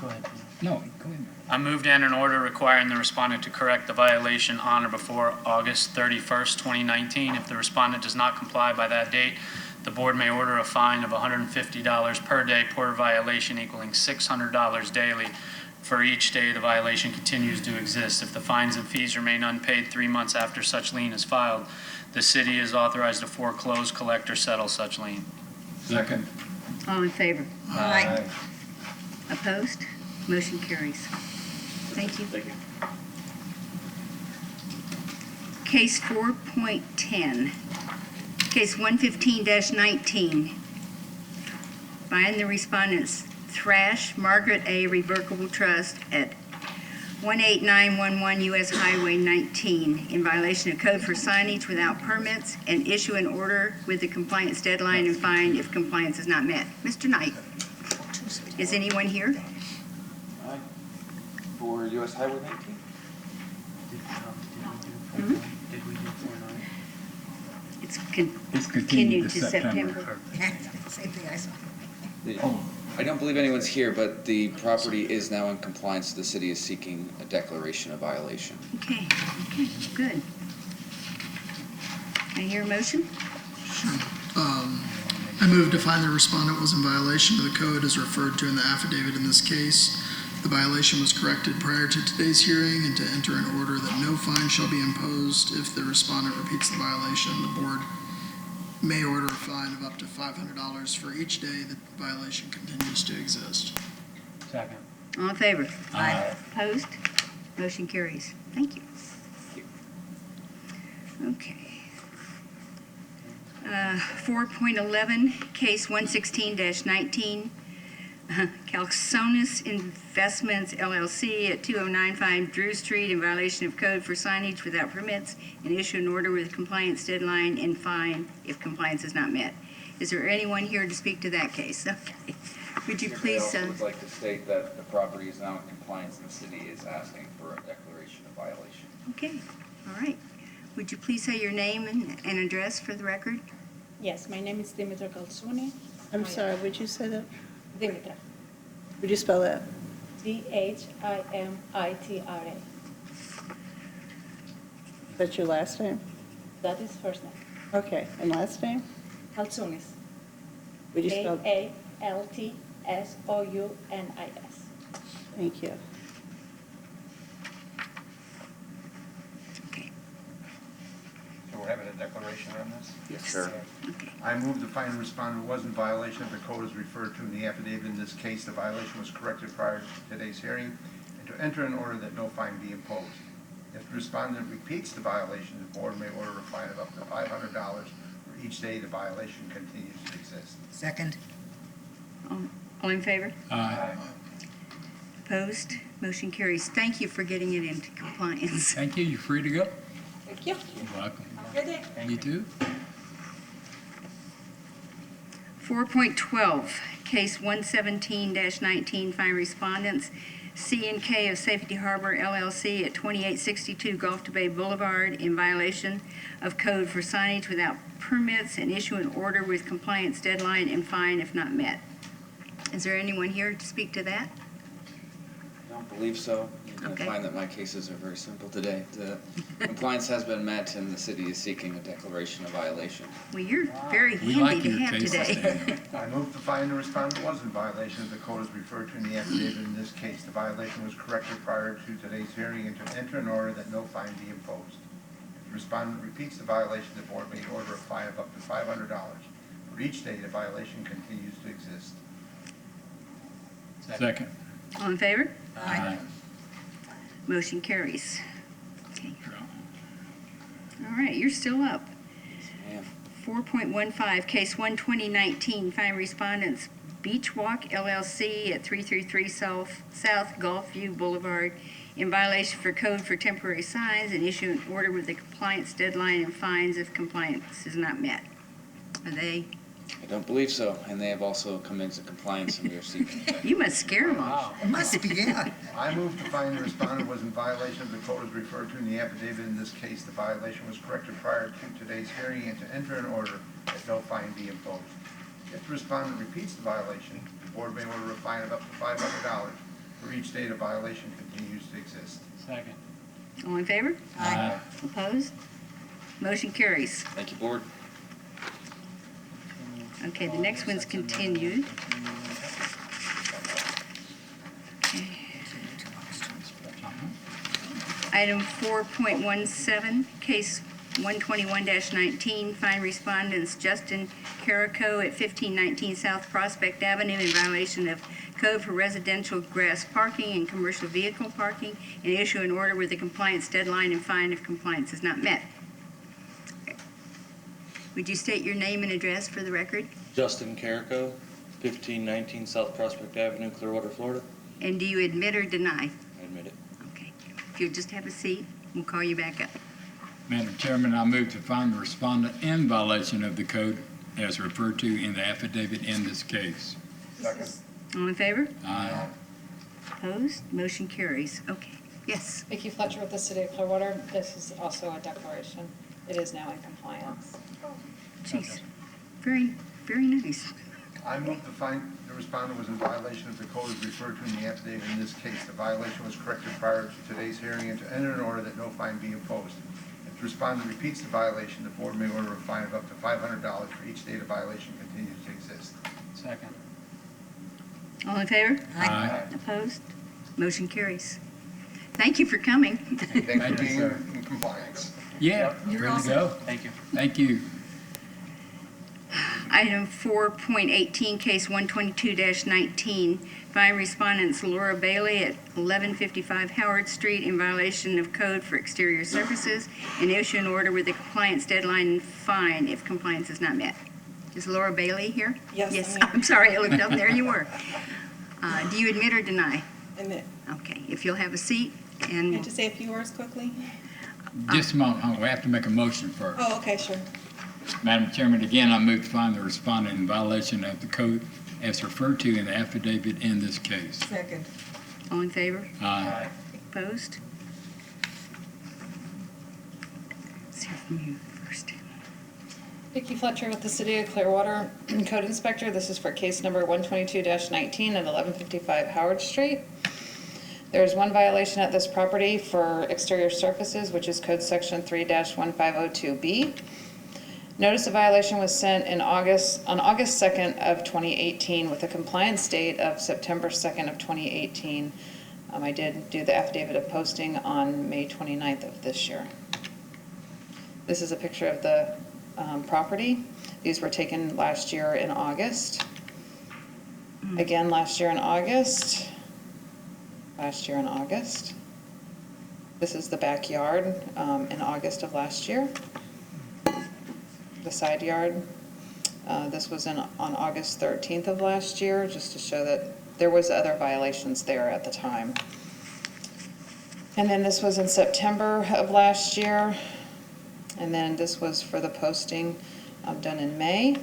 Speaker 1: Go ahead. No, go ahead.
Speaker 5: I move to enter an order requiring the respondent to correct the violation on or before August 31st, 2019. If the respondent does not comply by that date, the board may order a fine of $150 per day per violation equaling $600 daily for each day the violation continues to exist. If the fines and fees remain unpaid 3 months after such lien is filed, the city is authorized to foreclose, collect, or settle such lien.
Speaker 1: Second.
Speaker 4: All in favor?
Speaker 8: Aye.
Speaker 4: Opposed? Motion carries. Thank you.
Speaker 13: Thank you.
Speaker 4: Case 4.10, case 115-19. Find the respondents Thrash Margaret A. Revocable Trust at 18911 U.S. Highway 19 in violation of code for signage without permits and issue an order with the compliance deadline and fine if compliance is not met. Mr. Knight, is anyone here?
Speaker 15: For US Highway 19?
Speaker 5: Did we do 4-9?
Speaker 4: It's
Speaker 1: It's
Speaker 4: continued to September.
Speaker 3: Same thing I saw.
Speaker 15: I don't believe anyone's here, but the property is now in compliance. The city is seeking a declaration of violation.
Speaker 4: Okay, good. I hear a motion?
Speaker 16: I move to find the respondent was in violation of the code as referred to in the affidavit in this case. The violation was corrected prior to today's hearing, and to enter an order that no fine shall be imposed if the respondent repeats the violation. The board may order a fine of up to $500 for each day the violation continues to exist.
Speaker 5: Second.
Speaker 4: All in favor?
Speaker 3: Aye.
Speaker 4: Opposed? Motion carries. Thank you. Okay. 4.11, case 116-19, Calxonis Investments LLC at 2095 Drew Street in violation of code for signage without permits and issue an order with compliance deadline and fine if compliance is not met. Is there anyone here to speak to that case? Okay. Would you please?
Speaker 15: I also would like to state that the property is now in compliance and the city is asking for a declaration of violation.
Speaker 4: Okay, all right. Would you please say your name and address for the record?
Speaker 7: Yes, my name is Dimitra Kalsuni.
Speaker 2: I'm sorry, would you say that?
Speaker 7: Dimitra.
Speaker 2: Would you spell that?
Speaker 7: Dimitra.
Speaker 2: That's your last name?
Speaker 7: That is first name.
Speaker 2: Okay, and last name?
Speaker 7: Kalsunis.
Speaker 2: Would you spell?
Speaker 7: Altsounis.
Speaker 2: Thank you.
Speaker 8: So we're having a declaration on this?
Speaker 15: Yes, sir.
Speaker 8: I move to find the respondent was in violation of the code as referred to in the affidavit in this case. The violation was corrected prior to today's hearing, and to enter an order that no fine be imposed. If the respondent repeats the violation, the board may order a fine of up to $500 for each day the violation continues to exist.
Speaker 3: Second.
Speaker 4: All in favor?
Speaker 1: Aye.
Speaker 4: Opposed? Motion carries. Thank you for getting it into compliance.
Speaker 1: Thank you. You're free to go.
Speaker 7: Thank you.
Speaker 1: You're welcome.
Speaker 7: Good day.
Speaker 1: You too.
Speaker 4: 4.12, case 117-19, fine respondents, C&K of Safety Harbor LLC at 2862 Gulf to Bay Boulevard in violation of code for signage without permits and issue an order with compliance deadline and fine if not met. Is there anyone here to speak to that?
Speaker 15: I don't believe so. You're going to
Speaker 4: Okay.
Speaker 15: find that my cases are very simple today. The compliance has been met, and the city is seeking a declaration of violation.
Speaker 4: Well, you're very
Speaker 1: We
Speaker 4: handy
Speaker 1: like
Speaker 4: to
Speaker 1: your
Speaker 4: have
Speaker 1: cases,
Speaker 4: today.
Speaker 1: Dan.
Speaker 8: I move to find the respondent was in violation of the code as referred to in the affidavit in this case. The violation was corrected prior to today's hearing and to enter an order that no fine be imposed. If the respondent repeats the violation, the board may order a fine of up to $500 for each day the violation continues to exist.
Speaker 1: Second.
Speaker 4: All in favor?
Speaker 1: Aye.
Speaker 4: Motion carries. Okay. All right, you're still up.
Speaker 15: Ma'am.
Speaker 4: 4.15, case 12019, fine respondents, Beach Walk LLC at 333 South Gulfview Boulevard in violation for code for temporary signs and issue an order with a compliance deadline and fines if compliance is not met. Are they?
Speaker 15: I don't believe so, and they have also come into compliance, and we are seeking.
Speaker 4: You must scare them off.
Speaker 3: It must be, yeah.
Speaker 8: I move to find the respondent was in violation of the code as referred to in the affidavit in this case. The violation was corrected prior to today's hearing and to enter an order that no fine be imposed. If the respondent repeats the violation, the board may order a fine of up to $500 for each day the violation continues to exist.
Speaker 5: Second.
Speaker 4: All in favor?
Speaker 1: Aye.
Speaker 4: Opposed? Motion carries.
Speaker 15: Thank you, board.
Speaker 4: Okay, the next one's continued. Item 4.17, case 121-19, fine respondents Justin Carrico at 1519 South Prospect Avenue in violation of code for residential grass parking and commercial vehicle parking, and issue an order with a compliance deadline and fine if compliance is not met. Would you state your name and address for the record?
Speaker 17: Justin Carrico, 1519 South Prospect Avenue, Clearwater, Florida.
Speaker 4: And do you admit or deny?
Speaker 17: I admit it.
Speaker 4: Okay. If you'll just have a seat, we'll call you back up.
Speaker 1: Madam Chairman, I move to find the respondent in violation of the code as referred to in the affidavit in this case.
Speaker 8: Second.
Speaker 4: All in favor?
Speaker 1: Aye.
Speaker 4: Opposed? Motion carries. Okay. Yes.
Speaker 18: Vicky Fletcher with the City of Clearwater. This is also a declaration. It is now in compliance.
Speaker 4: Jeez. Very, very nice.
Speaker 8: I move to find the respondent was in violation of the code as referred to in the affidavit in this case. The violation was corrected prior to today's hearing and to enter an order that no fine be imposed. If the respondent repeats the violation, the board may order a fine of up to $500 for each day the violation continues to exist.
Speaker 5: Second.
Speaker 4: All in favor?
Speaker 1: Aye.
Speaker 4: Opposed? Motion carries. Thank you for coming.
Speaker 8: Thanks for
Speaker 1: you,
Speaker 8: being
Speaker 1: sir.
Speaker 8: in compliance.
Speaker 1: Yeah, ready to go.
Speaker 5: Thank you.
Speaker 1: Thank you.
Speaker 4: Item 4.18, case 122-19, fine respondents Laura Bailey at 1155 Howard Street in violation of code for exterior surfaces and issue an order with a compliance deadline and fine if compliance is not met. Is Laura Bailey here?
Speaker 18: Yes,
Speaker 4: Yes,
Speaker 18: I'm here.
Speaker 4: I'm sorry, I looked up, there you were. Do you admit or deny?
Speaker 18: Admit.
Speaker 4: Okay, if you'll have a seat and,
Speaker 18: And to say a few words quickly?
Speaker 1: Just a moment, we have to make a motion first.
Speaker 18: Oh, okay, sure.
Speaker 1: Madam Chairman, again, I move to find the respondent in violation of the code as referred to in the affidavit in this case.
Speaker 3: Second.
Speaker 4: all in favor?
Speaker 1: Aye.
Speaker 4: Opposed? Let's hear from you first.
Speaker 18: Vicky Fletcher with the City of Clearwater, Code Inspector. This is for case number 122-19 at 1155 Howard Street. There's one violation at this property for exterior surfaces, which is code section 3-1502B. Notice of violation was sent on August 2nd of 2018 with a compliance date of September 2nd of 2018. I did do the affidavit of posting on May 29th of this year. This is a picture of the property. These were taken last year in August. Again, last year in August. Last year in August. This is the backyard in August of last year. The side yard. This was on August 13th of last year, just to show that there was other violations there at the time. And then this was in September of last year. And then this was for the posting done in May.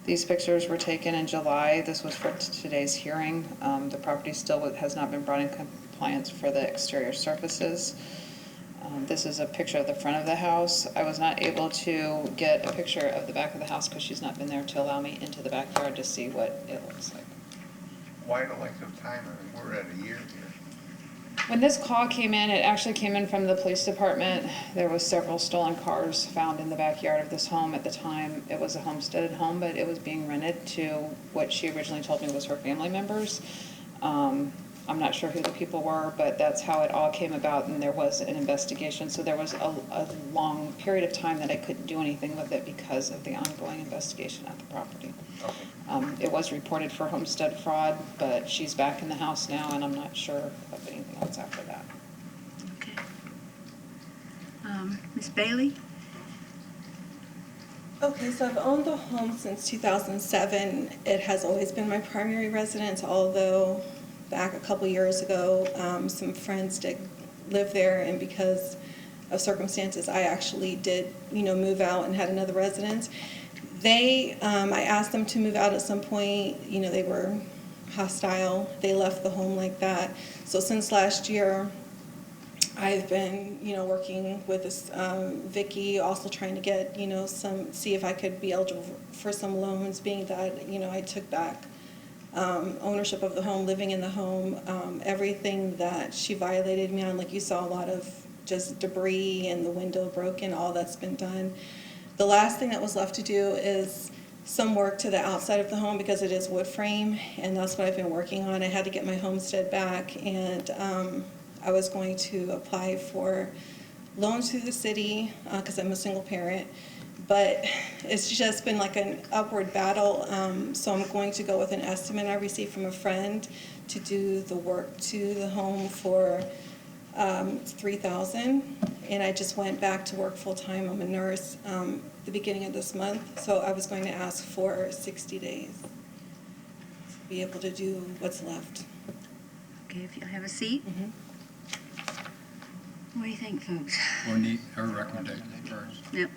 Speaker 18: These pictures were taken in July. This was for today's hearing. The property still has not been brought in compliance for the exterior surfaces. This is a picture of the front of the house. I was not able to get a picture of the back of the house because she's not been there to allow me into the backyard to see what it looks like.
Speaker 14: Why the length of time? I mean, we're at a year here.
Speaker 18: When this call came in, it actually came in from the police department. There was several stolen cars found in the backyard of this home. At the time, it was a homesteaded home, but it was being rented to what she originally told me was her family members. I'm not sure who the people were, but that's how it all came about, and there was an investigation. So there was a long period of time that I couldn't do anything with it because of the ongoing investigation at the property. It was reported for homestead fraud, but she's back in the house now, and I'm not sure of anything else after that.
Speaker 4: Okay. Ms. Bailey?
Speaker 6: Okay, so I've owned the home since 2007. It has always been my primary residence, although back a couple years ago, some friends did live there, and because of circumstances, I actually did, move out and had another residence. I asked them to move out at some point. They were hostile. They left the home like that. So since last year, I've been, working with this Vicky, also trying to get, see if I could be eligible for some loans, being that, I took back ownership of the home, living in the home. Everything that she violated me on, like you saw, a lot of just debris and the window broken, all that's been done. The last thing that was left to do is some work to the outside of the home because it is wood frame, and that's what I've been working on. I had to get my homestead back, and I was going to apply for loans through the city because I'm a single parent. But it's just been like an upward battle, so I'm going to go with an estimate I received from a friend to do the work to the home for $3,000, and I just went back to work full-time. I'm a nurse the beginning of this month, so I was going to ask for 60 days to be able to do what's left.
Speaker 4: Okay, if you'll have a seat. What do you think, folks?
Speaker 1: We'll need her recommendation first.
Speaker 4: Yep.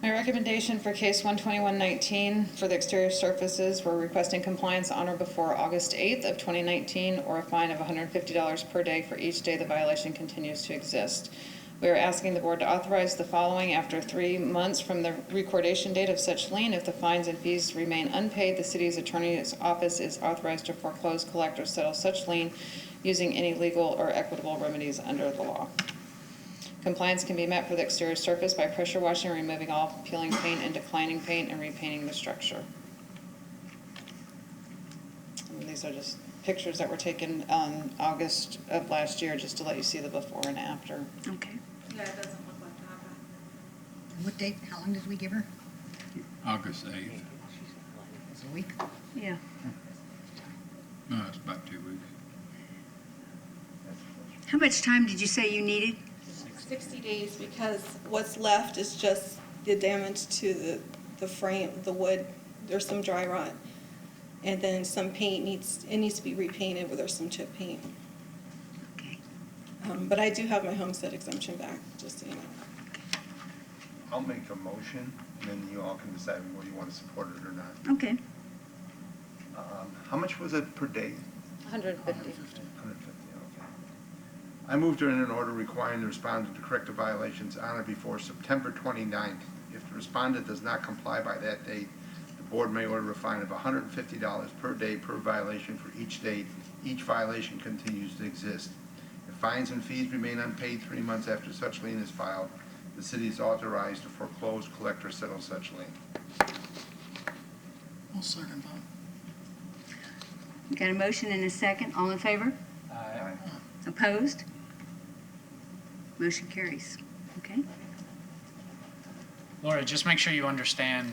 Speaker 18: My recommendation for case 12119 for the exterior surfaces, we're requesting compliance on or before August 8th of 2019 or a fine of $150 per day for each day the violation continues to exist. We are asking the board to authorize the following after 3 months from the recordation date of such lien. If the fines and fees remain unpaid, the city's attorney's office is authorized to foreclose, collect, or settle such lien using any legal or equitable remedies under the law. Compliance can be met for the exterior surface by pressure washing, removing all peeling paint and declining paint, and repainting the structure. And these are just pictures that were taken on August of last year, just to let you see the before and after.
Speaker 4: Okay.
Speaker 6: Yeah, it doesn't look like that.
Speaker 3: What date, how long did we give her?
Speaker 1: August 8th.
Speaker 3: It's a week?
Speaker 4: Yeah.
Speaker 1: No, it's about 2 weeks.
Speaker 4: How much time did you say you needed?
Speaker 6: 60 days, because what's left is just the damage to the frame, the wood. There's some dry rot. And then some paint needs to be repainted where there's some chip paint.
Speaker 4: Okay.
Speaker 3: But I do have my homestead exemption back, just so you know.
Speaker 8: I'll make a motion, and then you all can decide whether you want to support it or not.
Speaker 4: Okay.
Speaker 8: How much was it per day?
Speaker 18: 150.
Speaker 8: 150, okay. I move to enter an order requiring the respondent to correct the violations on or before September 29th. If the respondent does not comply by that date, the board may order a fine of $150 per day per violation for each day each violation continues to exist. If fines and fees remain unpaid 3 months after such lien is filed, the city is authorized to foreclose, collect, or settle such lien.
Speaker 16: I'll second that.
Speaker 4: Got a motion and a second. All in favor?
Speaker 8: Aye.
Speaker 4: Opposed? Motion carries. Okay.
Speaker 5: Laura, just make sure you understand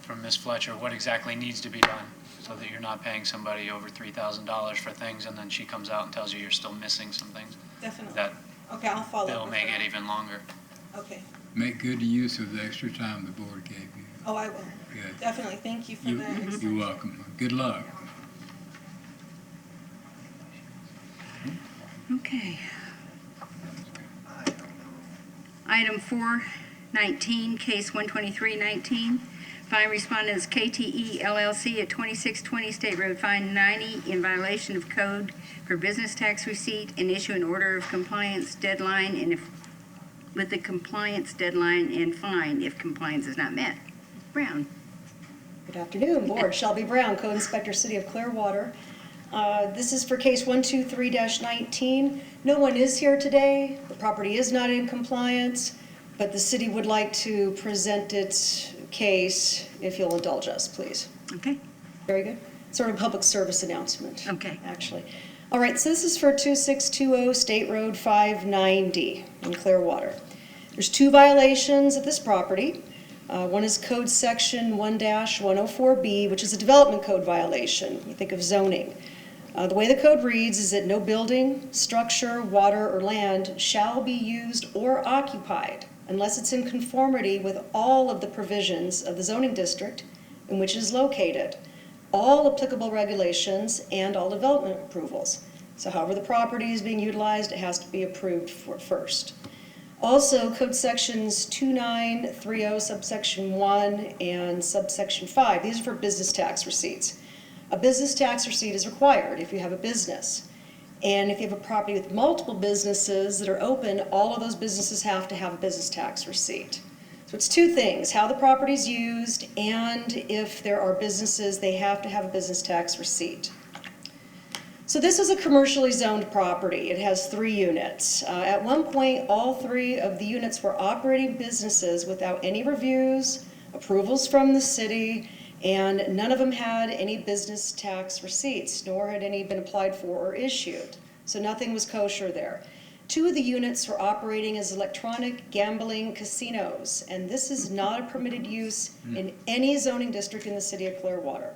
Speaker 5: from Ms. Fletcher what exactly needs to be done so that you're not paying somebody over $3,000 for things and then she comes out and tells you you're still missing some things.
Speaker 6: Definitely.
Speaker 5: That
Speaker 6: Okay, I'll follow up
Speaker 5: bill
Speaker 6: with
Speaker 5: may
Speaker 6: her.
Speaker 5: get even longer.
Speaker 6: Okay.
Speaker 1: Make good use of the extra time the board gave you.
Speaker 6: Oh, I will.
Speaker 1: Good.
Speaker 6: Definitely. Thank you for that.
Speaker 1: You're welcome. Good luck.
Speaker 4: Okay. Item 4 19, case 12319. Fine respondents KTE LLC at 2620 State Road, fine 90 in violation of code for business tax receipt, and issue an order of compliance deadline with the compliance deadline and fine if compliance is not met. Brown.
Speaker 19: Good afternoon, Board. Shelby Brown, Code Inspector, City of Clearwater. This is for case 123-19. No one is here today. The property is not in compliance, but the city would like to present its case, if you'll indulge us, please.
Speaker 4: Okay.
Speaker 19: Very good. Sort of public service announcement.
Speaker 4: Okay.
Speaker 19: Actually. All right, so this is for 2620 State Road 590 in Clearwater. There's 2 violations at this property. One is code section 1-104B, which is a development code violation. You think of zoning. The way the code reads is that no building, structure, water, or land shall be used or occupied unless it's in conformity with all of the provisions of the zoning district in which it is located, all applicable regulations, and all development approvals. So however the property is being utilized, it has to be approved first. Also, code sections 2930 subsection 1 and subsection 5, these are for business tax receipts. A business tax receipt is required if you have a business. And if you have a property with multiple businesses that are open, all of those businesses have to have a business tax receipt. So it's 2 things, how the property is used, and if there are businesses, they have to have a business tax receipt. So this is a commercially zoned property. It has 3 units. At one point, all 3 of the units were operating businesses without any reviews, approvals from the city, and none of them had any business tax receipts, nor had any been applied for or issued. So nothing was kosher there. 2 of the units were operating as electronic gambling casinos, and this is not a permitted use in any zoning district in the city of Clearwater.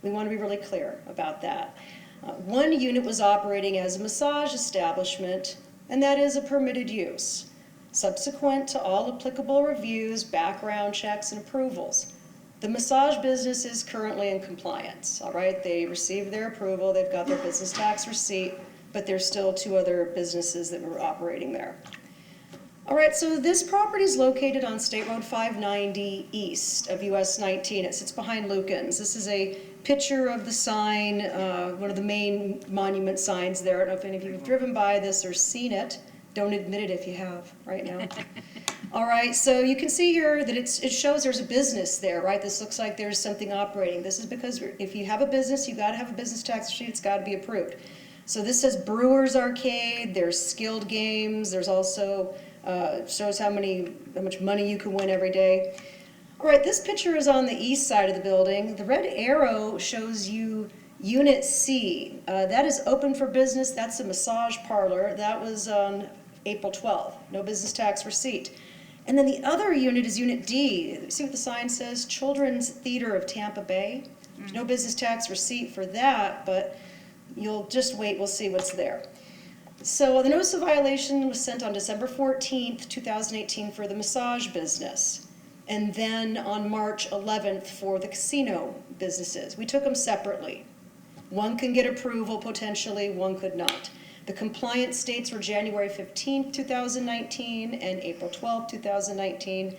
Speaker 19: We want to be really clear about that. 1 unit was operating as a massage establishment, and that is a permitted use, subsequent to all applicable reviews, background checks, and approvals. The massage business is currently in compliance, all right? They received their approval, they've got their business tax receipt, but there's still 2 other businesses that were operating there. All right, so this property is located on State Road 590 east of US 19. It sits behind Lucan's. This is a picture of the sign, one of the main monument signs there. I don't know if any of you have driven by this or seen it. Don't admit it if you have right now. All right, so you can see here that it shows there's a business there, right? This looks like there's something operating. This is because if you have a business, you gotta have a business tax receipt, it's gotta be approved. So this says Brewers Arcade, there's Skilled Games, there's also, shows how much money you can win every day. All right, this picture is on the east side of the building. The red arrow shows you Unit C. That is open for business, that's a massage parlor. That was on April 12th, no business tax receipt. And then the other unit is Unit D. See what the sign says? Children's Theater of Tampa Bay. There's no business tax receipt for that, but you'll just wait, we'll see what's there. So the notice of violation was sent on December 14th, 2018 for the massage business, and then on March 11th for the casino businesses. We took them separately. One can get approval potentially, one could not. The compliance dates were January 15th, 2019 and April 12th, 2019.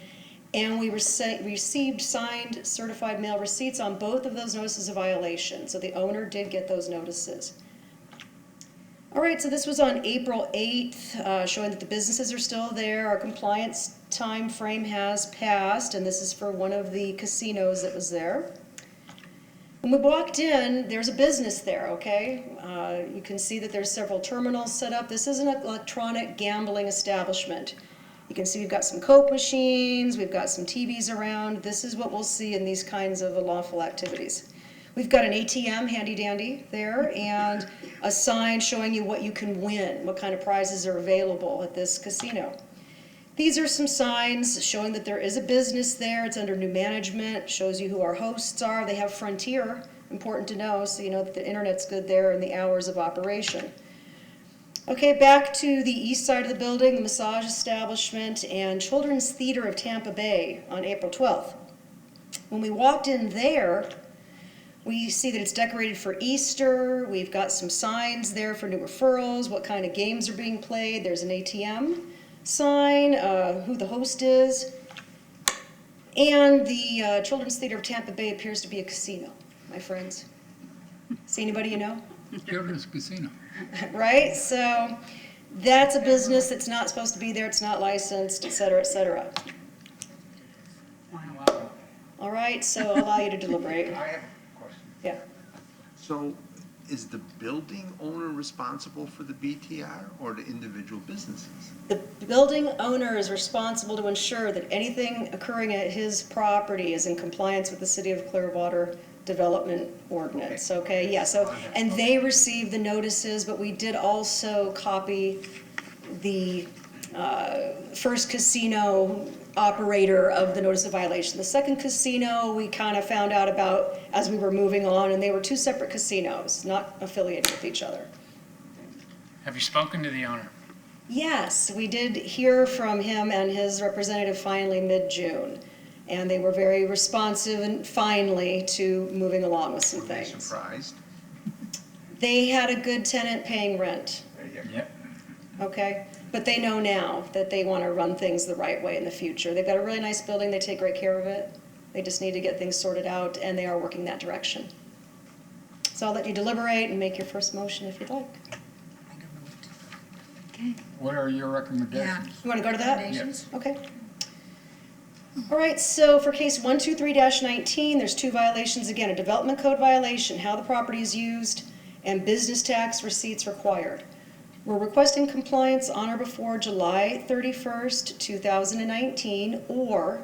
Speaker 19: And we received signed certified mail receipts on both of those notices of violation. So the owner did get those notices. All right, so this was on April 8th, showing that the businesses are still there. Our compliance time frame has passed, and this is for one of the casinos that was there. When we walked in, there's a business there, okay? You can see that there's several terminals set up. This is an electronic gambling establishment. You can see we've got some Coke machines, we've got some TVs around. This is what we'll see in these kinds of unlawful activities. We've got an ATM handy dandy there and a sign showing you what you can win, what kind of prizes are available at this casino. These are some signs showing that there is a business there. It's under new management, shows you who our hosts are. They have Frontier, important to know, so you know that the internet's good there and the hours of operation. Okay, back to the east side of the building, the massage establishment and Children's Theater of Tampa Bay on April 12th. When we walked in there, we see that it's decorated for Easter. We've got some signs there for new referrals, what kind of games are being played. There's an ATM sign, who the host is, And the Children's Theater of Tampa Bay appears to be a casino, my friends. See anybody you know?
Speaker 1: Children's Casino.
Speaker 19: Right? So that's a business that's not supposed to be there, it's not licensed, et cetera, et cetera. All right, so I'll allow you to deliberate.
Speaker 8: I have a question.
Speaker 19: Yeah.
Speaker 8: So is the building owner responsible for the BTR or the individual businesses?
Speaker 19: The building owner is responsible to ensure that anything occurring at his property is in compliance with the City of Clearwater Development Ordinance, okay? Yeah, so, and they receive the notices, but we did also copy the first casino operator of the notice of violation. The second casino, we kind of found out about as we were moving on, and they were two separate casinos, not affiliated with each other.
Speaker 5: Have you spoken to the owner?
Speaker 19: Yes, we did hear from him and his representative finally mid-June, and they were very responsive and finally to moving along with some
Speaker 8: Were they
Speaker 19: things.
Speaker 8: surprised?
Speaker 19: They had a good tenant paying rent,
Speaker 1: Yep.
Speaker 19: okay? But they know now that they want to run things the right way in the future. They've got a really nice building, they take great care of it. They just need to get things sorted out, and they are working that direction. So I'll let you deliberate and make your first motion if you'd like.
Speaker 4: Okay.
Speaker 1: What are your recommendations?
Speaker 19: You want to go to that?
Speaker 3: Recommendations?
Speaker 19: Okay. All right, so for case 123-19, there's two violations. Again, a development code violation, how the property is used, and business tax receipts required. We're requesting compliance on or before July 31st, 2019, or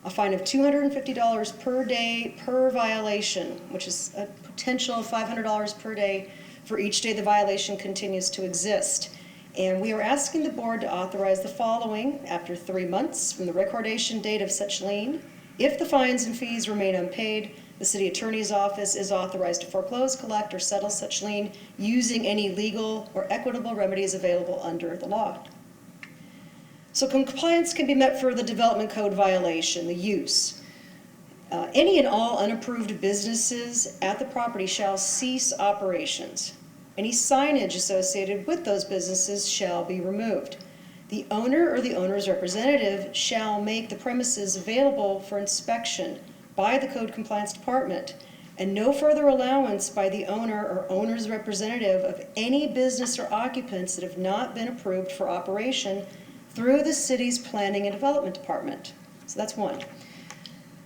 Speaker 19: a fine of $250 per day per violation, which is a potential of $500 per day for each day the violation continues to exist. And we are asking the board to authorize the following after 3 months from the recordation date of such lien. If the fines and fees remain unpaid, the city attorney's office is authorized to foreclose, collect, or settle such lien using any legal or equitable remedies available under the law. So compliance can be met for the development code violation, the use. Any and all unapproved businesses at the property shall cease operations. Any signage associated with those businesses shall be removed. The owner or the owner's representative shall make the premises available for inspection by the Code Compliance Department, and no further allowance by the owner or owner's representative of any business or occupants that have not been approved for operation through the city's Planning and Development Department. So that's one.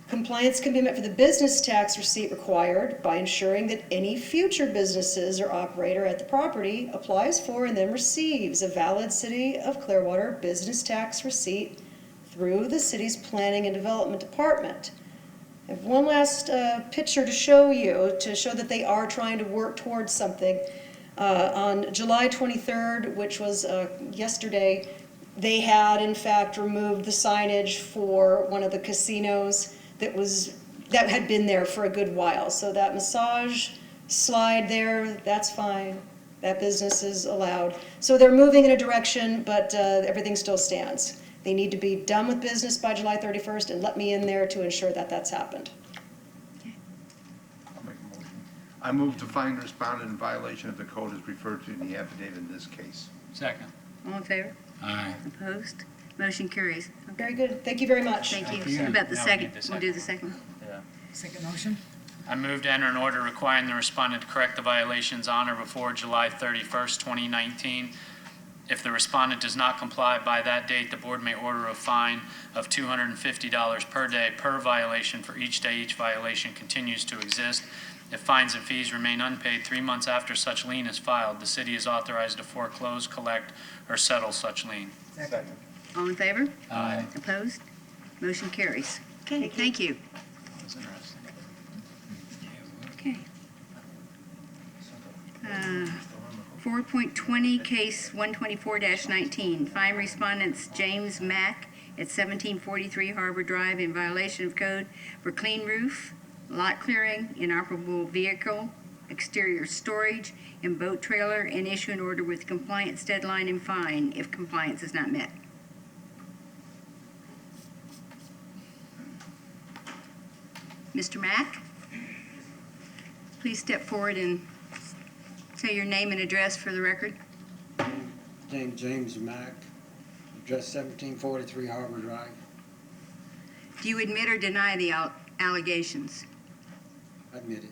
Speaker 19: Compliance can be met for the business tax receipt required by ensuring that any future businesses or operator at the property applies for and then receives a valid City of Clearwater business tax receipt through the city's Planning and Development Department. I have one last picture to show you, to show that they are trying to work towards something. On July 23rd, which was yesterday, they had in fact removed the signage for one of the casinos that had been there for a good while. So that massage slide there, that's fine. That business is allowed. So they're moving in a direction, but everything still stands. They need to be done with business by July 31st and let me in there to ensure that that's happened.
Speaker 8: I'll make a motion. I move to find the respondent in violation of the code as referred to in the affidavit in this case.
Speaker 1: Second.
Speaker 4: All in favor?
Speaker 1: Aye.
Speaker 4: Opposed? Motion carries.
Speaker 19: Very good. Thank you very much.
Speaker 4: Thank you.
Speaker 1: Thank you.
Speaker 4: What about the
Speaker 5: Now we
Speaker 4: second?
Speaker 5: need the
Speaker 4: We'll do the second.
Speaker 5: Yeah.
Speaker 3: Second motion?
Speaker 5: I move to enter an order requiring the respondent to correct the violations on or before July 31st, 2019. If the respondent does not comply by that date, the board may order a fine of $250 per day per violation for each day each violation continues to exist. If fines and fees remain unpaid 3 months after such lien is filed, the city is authorized to foreclose, collect, or settle such lien.
Speaker 8: Second.
Speaker 4: All in favor?
Speaker 1: Aye.
Speaker 4: Opposed? Motion carries. Okay, thank you.
Speaker 5: That's interesting.
Speaker 4: Okay. 4.20, case 124-19, fine respondents James Mack at 1743 Harbour Drive in violation of code for clean roof, lot clearing, inoperable vehicle, exterior storage, and boat trailer, and issue an order with compliance deadline and fine if compliance is not met. Mr. Mack, please step forward and say your name and address for the record.
Speaker 20: Named James Mack, address 1743 Harbour Drive.
Speaker 4: Do you admit or deny the allegations?
Speaker 20: Admitted.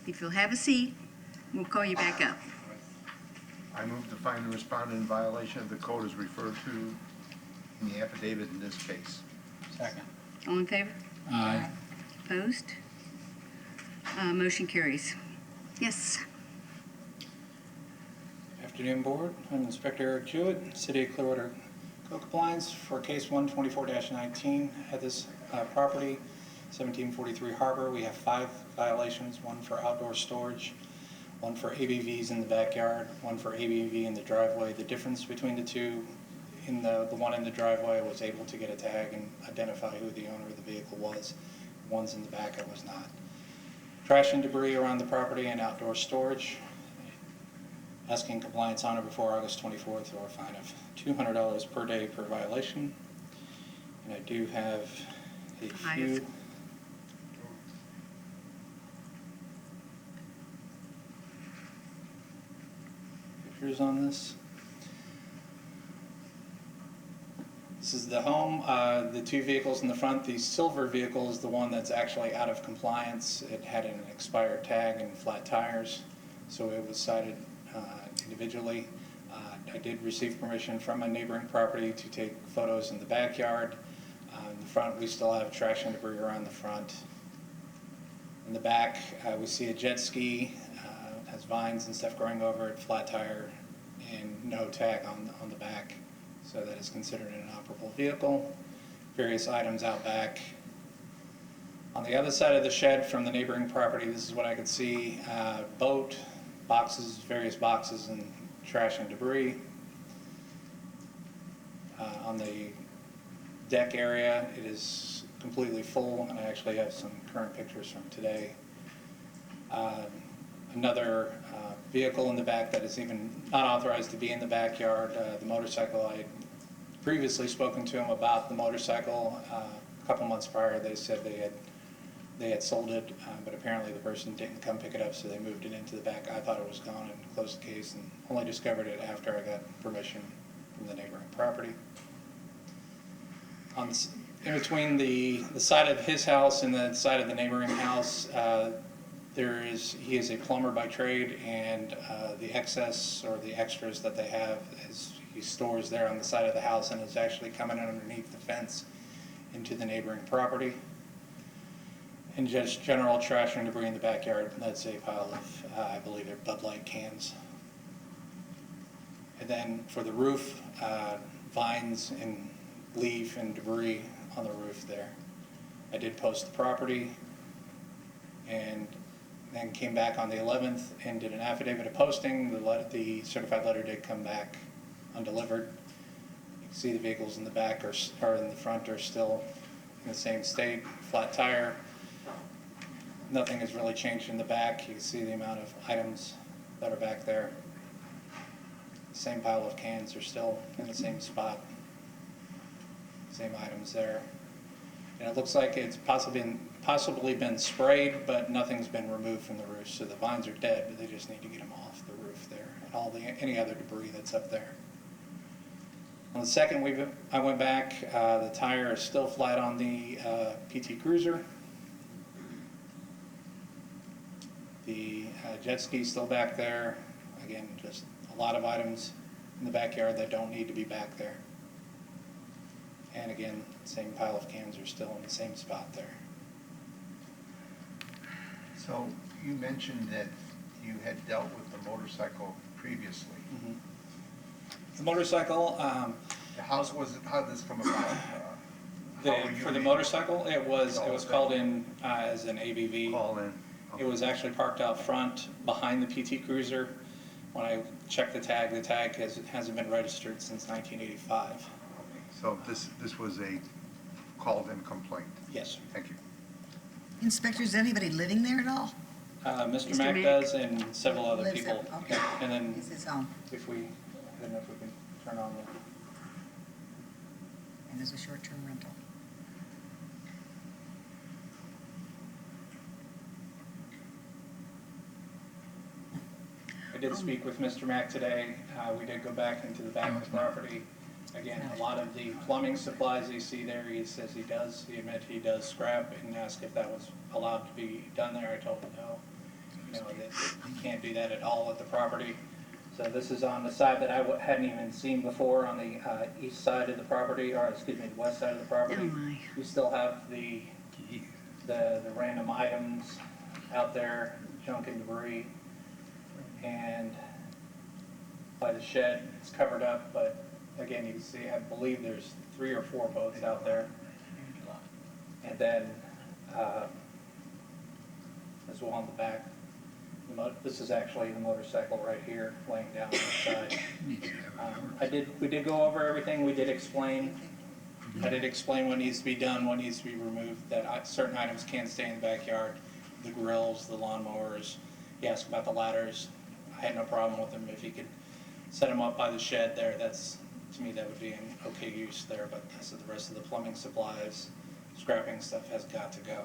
Speaker 4: If you'll have a seat, we'll call you back up.
Speaker 8: I move to find the respondent in violation of the code as referred to in the affidavit in this case.
Speaker 1: Second.
Speaker 4: All in favor?
Speaker 1: Aye.
Speaker 4: Opposed? Motion carries. Yes.
Speaker 21: Afternoon, Board. I'm Inspector Eric Jewett, City of Clearwater Code Compliance for case 124-19 at this property, 1743 Harbour. We have 5 violations, one for outdoor storage, one for ABVs in the backyard, one for ABV in the driveway. The difference between the two, in the one in the driveway, I was able to get a tag and identify who the owner of the vehicle was. The ones in the back, I was not. Trash and debris around the property and outdoor storage. Asking compliance on or before August 24th or a fine of $200 per day per violation. And I do have a few pictures on this. This is the home, the 2 vehicles in the front. The silver vehicle is the one that's actually out of compliance. It had an expired tag and flat tires, so it was cited individually. I did receive permission from a neighboring property to take photos in the backyard. In the front, we still have trash and debris around the front. In the back, we see a jet ski, has vines and stuff growing over it, flat tire, and no tag on the back. So that is considered an inoperable vehicle. Various items out back. On the other side of the shed from the neighboring property, this is what I could see. Boat, boxes, various boxes and trash and debris. On the deck area, it is completely full, and I actually have some current pictures from today. Another vehicle in the back that is even not authorized to be in the backyard. The motorcycle, I had previously spoken to him about the motorcycle. A couple months prior, they said they had sold it, but apparently the person didn't come pick it up, so they moved it into the back. I thought it was gone and closed the case, and only discovered it after I got permission from the neighboring property. In between the side of his house and the side of the neighboring house, he is a plumber by trade, and the excess or the extras that they have he stores there on the side of the house, and is actually coming underneath the fence into the neighboring property. And just general trash and debris in the backyard. That's a pile of, I believe they're Bud Light cans. And then for the roof, vines and leaf and debris on the roof there. I did post the property, and then came back on the 11th and did an affidavit of posting. The certified letter did come back undelivered. You can see the vehicles in the back or in the front are still in the same state. Flat tire. Nothing has really changed in the back. You can see the amount of items that are back there. Same pile of cans are still in the same spot. Same items there. And it looks like it's possibly been sprayed, but nothing's been removed from the roof. So the vines are dead, but they just need to get them off the roof there and any other debris that's up there. On the second, I went back. The tire is still flat on the PT Cruiser. The jet ski is still back there. Again, just a lot of items in the backyard that don't need to be back there. And again, same pile of cans are still in the same spot there.
Speaker 8: So you mentioned that you had dealt with the motorcycle previously.
Speaker 21: Mm-hmm. The motorcycle.
Speaker 8: How did this come about?
Speaker 21: For the motorcycle, it was called in as an ABV.
Speaker 8: Call in.
Speaker 21: Okay. It was actually parked out front behind the PT Cruiser. When I checked the tag hasn't been registered since 1985.
Speaker 8: So this was a called-in complaint?
Speaker 21: Yes.
Speaker 8: Thank you.
Speaker 3: Inspector, is anybody living there at all?
Speaker 21: Mr. Mack does, and several other
Speaker 3: Lives
Speaker 21: people.
Speaker 3: there, okay.
Speaker 21: And then
Speaker 3: It's his own.
Speaker 21: I don't know if we can turn on the.
Speaker 3: And there's a short-term rental.
Speaker 21: I did speak with Mr. Mack today. We did go back into the back of the property Again, a lot of the plumbing supplies you see there, he says he admits he does scrap, and asked if that was allowed to be done there. I told him no. You know, that you can't do that at all at the property. So this is on the side that I hadn't even seen before, on the east side of the property, or excuse me, the west side of the property.
Speaker 4: Oh my.
Speaker 21: We still have the random items out there, junk and debris, and by the shed, it's covered up, but again, you can see, I believe there's 3 or 4 boats out there. And then, as well on the back, this is actually the motorcycle right here, laying down on the side. We did go over everything, we did explain. I did explain what needs to be done, what needs to be removed, that certain items can't stay in the backyard, the grills, the lawnmowers. He asked about the ladders. I had no problem with them if he could set them up by the shed there. That's, to me, that would be an okay use there, but the rest of the plumbing supplies, scrapping stuff has got to go.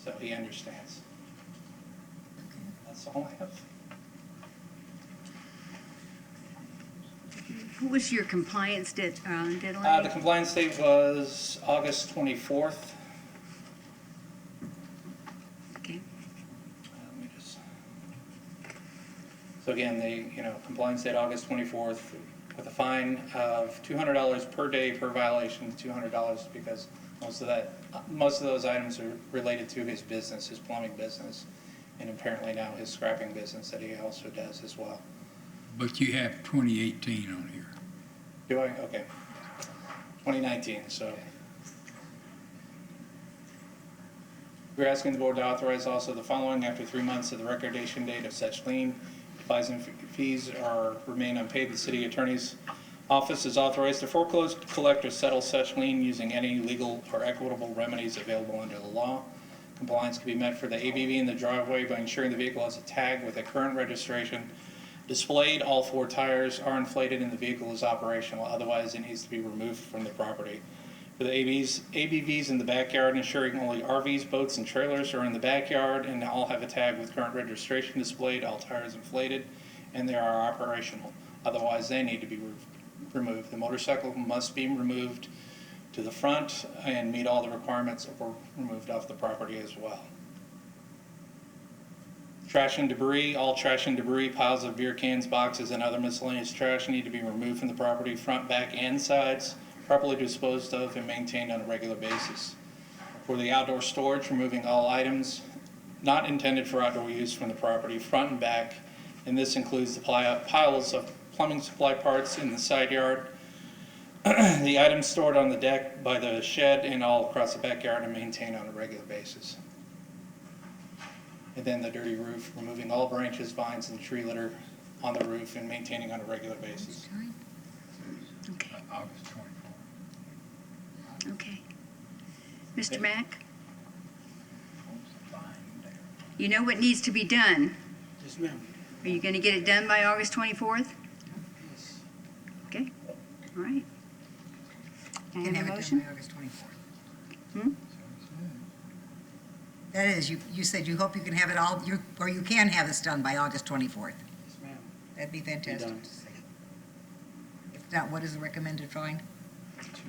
Speaker 21: So he understands. That's all I have.
Speaker 4: What was your compliance deadline?
Speaker 21: The compliance date was August 24th.
Speaker 4: Okay.
Speaker 21: So again, compliance date August 24th with a fine of $200 per day per violation, $200 because most of those items are related to his business, his plumbing business, and apparently now his scrapping business that he also does as well.
Speaker 1: But you have 2018 on here.
Speaker 21: Do I? Okay. 2019, so. We're asking the board to authorize also the following: after 3 months of the recordation date of such lien, fines and fees remain unpaid, the city attorney's office is authorized to foreclose, collect, or settle such lien using any legal or equitable remedies available under the law. Compliance can be met for the ABV in the driveway by ensuring the vehicle has a tag with a current registration displayed, all 4 tires are inflated, and the vehicle is operational. Otherwise, it needs to be removed from the property. For the ABVs in the backyard, ensuring only RVs, boats, and trailers are in the backyard and all have a tag with current registration displayed, all tires inflated, and they are operational. Otherwise, they need to be removed. The motorcycle must be removed to the front and meet all the requirements or removed off the property as well. Trash and debris, all trash and debris, piles of beer cans, boxes, and other miscellaneous trash need to be removed from the property, front, back, and sides, properly disposed of and maintained on a regular basis. For the outdoor storage, removing all items not intended for outdoor use from the property, front and back, and this includes the piles of plumbing supply parts in the side yard, the items stored on the deck by the shed, and all across the backyard and maintained on a regular basis. And then the dirty roof, removing all branches, vines, and tree litter on the roof and maintaining on a regular basis.
Speaker 4: Okay.
Speaker 1: August 24th.
Speaker 4: Okay. Mr. Mack? You know what needs to be done.
Speaker 21: Yes, ma'am.
Speaker 4: Are you going to get it done by August 24th? Okay. All right. Can I
Speaker 3: Can
Speaker 4: have
Speaker 3: have
Speaker 4: a
Speaker 3: it
Speaker 4: motion?
Speaker 3: done by August 24th. That is, you said you hope you can have it all, or you can have this done by August 24th.
Speaker 21: Yes, ma'am.
Speaker 3: That'd be fantastic.
Speaker 21: Done.
Speaker 3: If not, what is the recommended fine?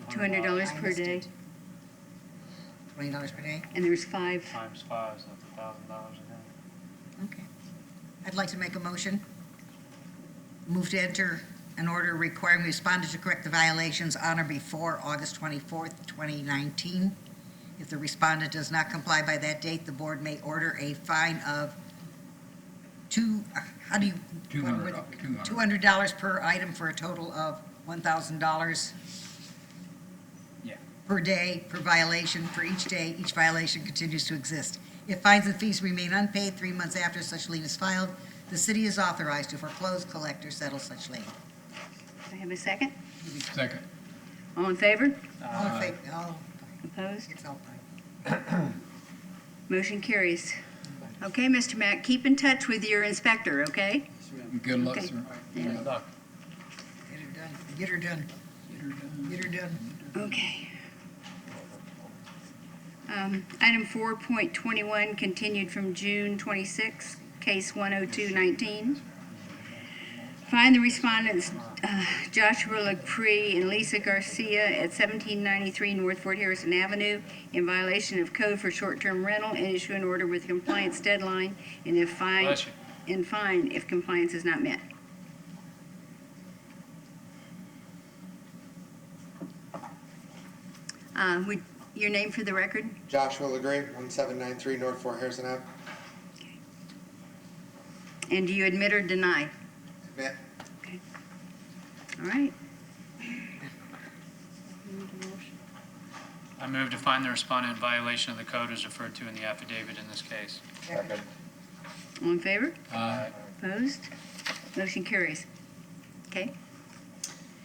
Speaker 4: $200 per day,
Speaker 3: $20 per day?
Speaker 4: and there's 5.
Speaker 17: Times 5, so that's $1,000 a day.
Speaker 3: Okay. I'd like to make a motion. Move to enter an order requiring respondent to correct the violations on or before August 24th, 2019. If the respondent does not comply by that date, the board may order a fine of $200 per item for a total of $1,000 per day, per violation. For each day, each violation continues to exist. If fines and fees remain unpaid 3 months after such lien is filed, the city is authorized to foreclose, collect, or settle such lien.
Speaker 4: Do I have a second?
Speaker 1: Second.
Speaker 4: All in favor?
Speaker 3: All in favor? All
Speaker 4: Opposed?
Speaker 3: it's all fine.
Speaker 4: Motion carries. Okay, Mr. Mack, keep in touch with your inspector, okay?
Speaker 1: Good luck,
Speaker 4: Okay.
Speaker 1: sir.
Speaker 4: Yeah.
Speaker 1: Good luck.
Speaker 3: Get her done. Get her done.
Speaker 4: Okay. Item 4.21 continued from June 26, case 10219. Find the respondents, Joshua LaCree and Lisa Garcia at 1793 North Fort Harrison Avenue in violation of code for short-term rental, and issue an order with compliance deadline and
Speaker 5: Bless you.
Speaker 4: fine if compliance is not met. Your name for the record?
Speaker 20: Joshua LaGree, 1793 North Fort Harrison Ave.
Speaker 4: And do you admit or deny?
Speaker 20: Admit.
Speaker 4: Okay. All right.
Speaker 5: I move to find the respondent in violation of the code as referred to in the affidavit in this case.
Speaker 20: Second.
Speaker 4: All in favor?
Speaker 1: Aye.
Speaker 4: Opposed? Motion carries. Okay.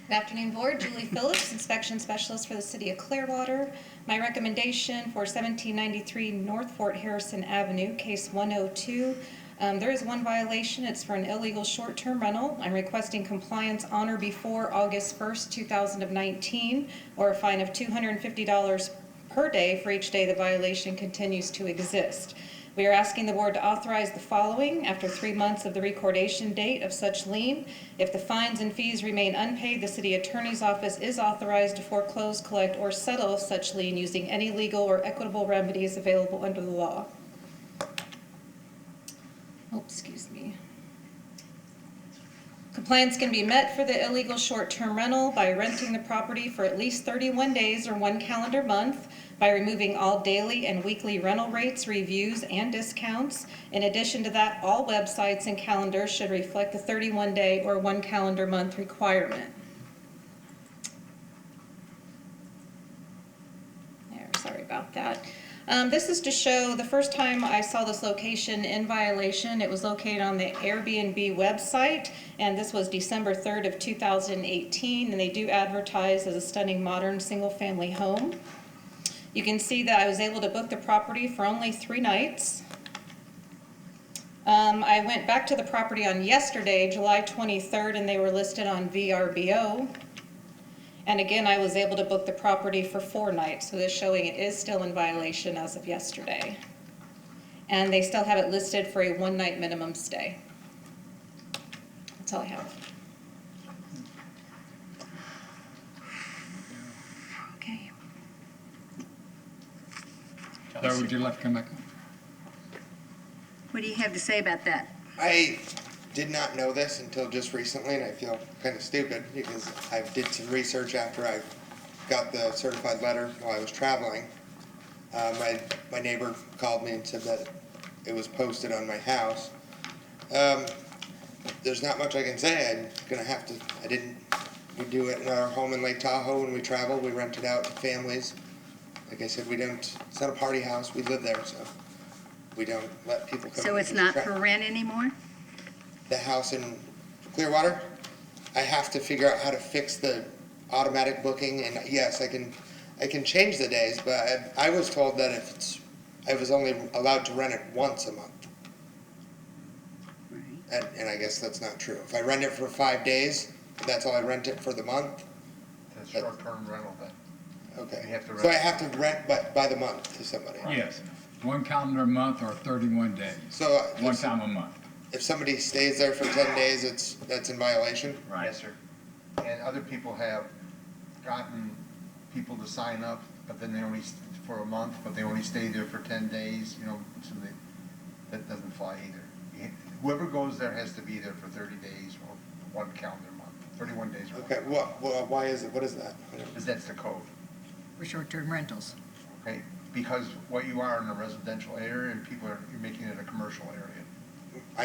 Speaker 18: Good afternoon, Board. Julie Phillips, Inspection Specialist for the City of Clearwater. My recommendation for 1793 North Fort Harrison Avenue, Case 102. There is one violation. It's for an illegal short-term rental. I'm requesting compliance on or before August 1st, 2019, or a fine of $250 per day for each day the violation continues to exist. We are asking the board to authorize the following after 3 months of the recordation date of such lien. If the fines and fees remain unpaid, the city attorney's office is authorized to foreclose, collect, or settle such lien using any legal or equitable remedies available under the law. Oh, excuse me. Compliance can be met for the illegal short-term rental by renting the property for at least 31 days or 1 calendar month, by removing all daily and weekly rental rates, reviews, and discounts. In addition to that, all websites and calendars should reflect the 31-day or 1 calendar month requirement. There, sorry about that. This is to show the first time I saw this location in violation. It was located on the Airbnb website, and this was December 3rd of 2018, and they do advertise as a stunning modern single-family home. You can see that I was able to book the property for only 3 nights. I went back to the property on yesterday, July 23rd, and they were listed on VRBO. And again, I was able to book the property for 4 nights, so this showing it is still in violation as of yesterday. And they still have it listed for a 1-night minimum stay. That's all I have.
Speaker 4: Okay.
Speaker 1: Sir, would you like to come back?
Speaker 4: What do you have to say about that?
Speaker 20: I did not know this until just recently, and I feel kind of stupid because I did some research after I got the certified letter while I was traveling. My neighbor called me and said that it was posted on my house. There's not much I can say. I'm gonna have to. We do it in our home in Lake Tahoe when we travel. We rent it out to families. Like I said, it's not a party house. We live there, so we don't let people come.
Speaker 4: So it's not for rent anymore?
Speaker 20: The house in Clearwater, I have to figure out how to fix the automatic booking, and yes, I can change the days, but I was told that I was only allowed to rent it once a month.
Speaker 4: Right.
Speaker 20: And I guess that's not true. If I rent it for 5 days, that's all I rent it for the month.
Speaker 8: That's short-term rental then.
Speaker 20: Okay.
Speaker 8: You have to
Speaker 20: So I
Speaker 8: rent-
Speaker 20: have to rent by the month to somebody.
Speaker 1: Yes, 1 calendar month or 31 days.
Speaker 20: So
Speaker 1: One time a month.
Speaker 20: if somebody stays there for 10 days, that's in violation?
Speaker 1: Right.
Speaker 8: Yes, sir. And other people have gotten people to sign up, but then they only, for a month, but they only stay there for 10 days, so that doesn't fly either. Whoever goes there has to be there for 30 days or 1 calendar month, 31 days.
Speaker 20: Okay, why is it, what is that?
Speaker 8: Because that's the code,
Speaker 3: For short-term rentals.
Speaker 8: okay? Because what you are in a residential area and you're making it a commercial area.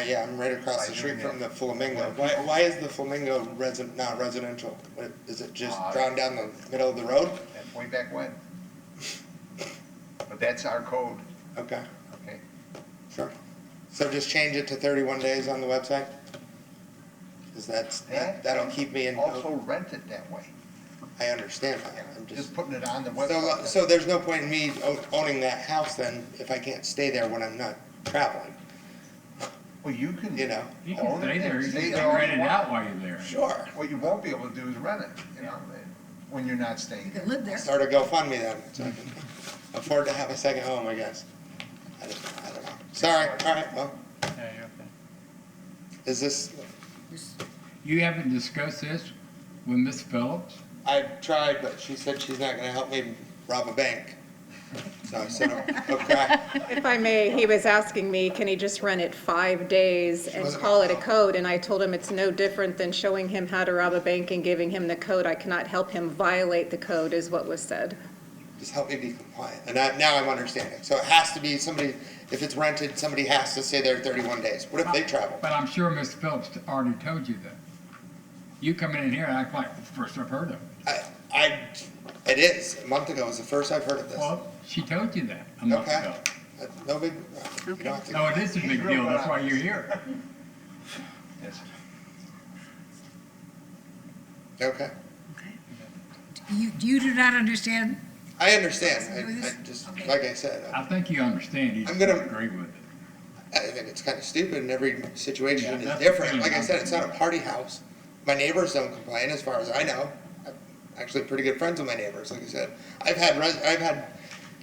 Speaker 20: Yeah, I'm right across the street from the Flamingo. Why is the Flamingo not residential? Is it just drawn down the middle of the road?
Speaker 8: That's way back when. But that's our code.
Speaker 20: Okay.
Speaker 8: Okay.
Speaker 20: Sure. So just change it to 31 days on the website? Because that'll keep me in.
Speaker 8: Also rent it that way.
Speaker 20: I understand that. I'm
Speaker 8: Just putting it on the website.
Speaker 20: So there's no point in me owning that house then if I can't stay there when I'm not traveling.
Speaker 8: Well, you can.
Speaker 1: You can
Speaker 8: own
Speaker 1: stay
Speaker 8: it
Speaker 1: there,
Speaker 8: and
Speaker 1: you
Speaker 8: stay
Speaker 1: can
Speaker 8: there all
Speaker 1: rent
Speaker 8: you
Speaker 1: it
Speaker 8: want.
Speaker 1: out while you're there.
Speaker 20: Sure.
Speaker 8: What you won't be able to do is rent it, when you're not staying.
Speaker 3: You can live there.
Speaker 20: Start a GoFundMe then, so I can afford to have a second home, I guess. I don't know. Sorry, all right, well.
Speaker 5: Yeah, you're okay.
Speaker 20: Is this,
Speaker 1: You haven't discussed this with Ms. Phillips?
Speaker 20: I've tried, but she said she's not gonna help me rob a bank. So I said, okay.
Speaker 18: If I may, he was asking me, can he just rent it 5 days and
Speaker 20: wasn't
Speaker 18: call it a code? And I told him it's no different than showing him how to rob a bank and giving him the code. I cannot help him violate the code, is what was said.
Speaker 20: Just help me be compliant. And now I'm understanding. So it has to be somebody, if it's rented, somebody has to stay there 31 days. What if they travel?
Speaker 1: But I'm sure Ms. Phillips already told you that. You come in here and act like the first I've heard of it.
Speaker 20: It is. A month ago was the first I've heard of this.
Speaker 1: Well, she told you that a month ago.
Speaker 20: No big, you don't have to.
Speaker 1: No, it is a big deal. That's why you're here.
Speaker 8: Yes.
Speaker 20: Okay.
Speaker 3: You do not understand?
Speaker 20: I understand. I just, like I said,
Speaker 1: I think you understand. You
Speaker 20: I'm
Speaker 1: just
Speaker 20: gonna-
Speaker 1: don't agree with it.
Speaker 20: I think it's kind of stupid and every situation is
Speaker 1: that's
Speaker 20: different.
Speaker 1: the
Speaker 20: Like I
Speaker 1: feeling
Speaker 20: said,
Speaker 1: I'm
Speaker 20: it's not a party house. My neighbors don't complain as far as I know. I'm actually pretty good friends with my neighbors, like I said. I've had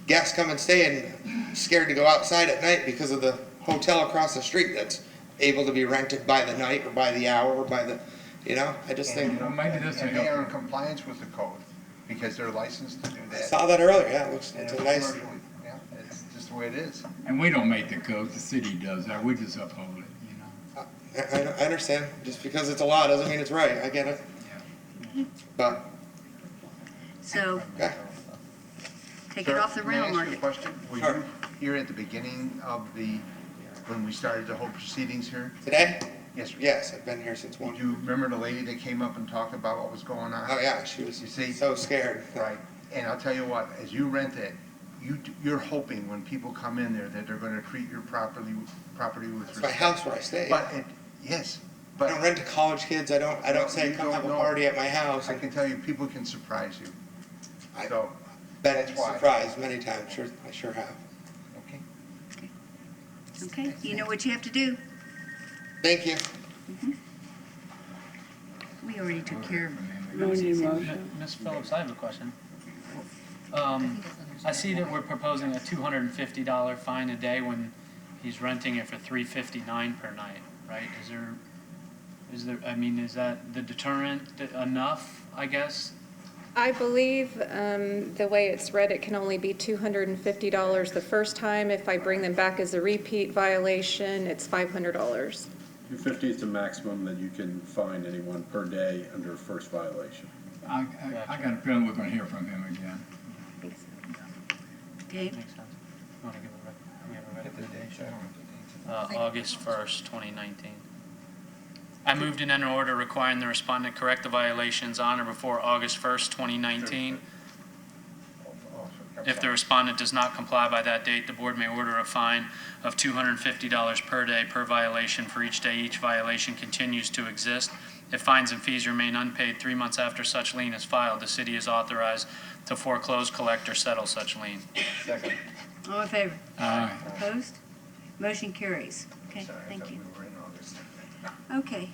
Speaker 20: guests come and stay and scared to go outside at night because of the hotel across the street that's able to be rented by the night or by the hour or by the, I just think.
Speaker 1: Well, maybe this will
Speaker 8: And they
Speaker 1: help.
Speaker 8: are in compliance with the code because they're licensed to do
Speaker 20: I
Speaker 8: that.
Speaker 20: saw that earlier, yeah, it's
Speaker 8: And
Speaker 20: a nice,
Speaker 8: Yeah, it's just the way it is.
Speaker 1: And we don't make the code. The city does that. We just uphold it,
Speaker 20: I understand. Just because it's a law doesn't mean it's right. I get it. But,
Speaker 4: So,
Speaker 20: okay.
Speaker 4: take it off the rental
Speaker 8: May I ask you a
Speaker 4: market.
Speaker 8: question? Were you here at the beginning of when we started the whole proceedings here?
Speaker 20: Today?
Speaker 8: Yes, sir.
Speaker 20: Yes, I've been here since
Speaker 8: Did
Speaker 20: 1.
Speaker 8: you remember the lady that came up and talked about what was going on?
Speaker 20: Oh, yeah, she was
Speaker 8: You see?
Speaker 20: so scared.
Speaker 8: Right. And I'll tell you what, as you rent it, you're hoping when people come in there that they're gonna treat your property with
Speaker 20: It's my
Speaker 8: respect.
Speaker 20: house where I stay.
Speaker 8: But yes,
Speaker 20: I don't rent to college kids. I don't say
Speaker 8: you
Speaker 20: come
Speaker 8: don't
Speaker 20: have a
Speaker 8: know.
Speaker 20: party at my house.
Speaker 8: I can tell you, people can surprise you. So,
Speaker 20: Been
Speaker 8: that's why.
Speaker 20: surprised many times. I sure have.
Speaker 8: Okay.
Speaker 4: Okay, you know what you have to do.
Speaker 20: Thank you.
Speaker 4: We already took care of
Speaker 2: No need motion.
Speaker 5: Ms. Phillips, I have a question. I see that we're proposing a $250 fine a day when he's renting it for $359 per night, right? Is that the deterrent enough, I guess?
Speaker 18: I believe the way it's read, it can only be $250 the first time. If I bring them back as a repeat violation, it's $500.
Speaker 9: 250 is the maximum that you can fine anyone per day under a first violation.
Speaker 1: I got a feeling we're gonna hear from him again.
Speaker 4: Okay,
Speaker 5: Makes sense. You want to give a August 1st, 2019. I moved in an order requiring the respondent correct the violations on or before August 1st, 2019. If the respondent does not comply by that date, the board may order a fine of $250 per day per violation for each day each violation continues to exist. If fines and fees remain unpaid 3 months after such lien is filed, the city is authorized to foreclose, collect, or settle such lien.
Speaker 8: Second.
Speaker 4: all in favor?
Speaker 1: Aye.
Speaker 4: Opposed? Motion carries. Okay, thank you. Okay.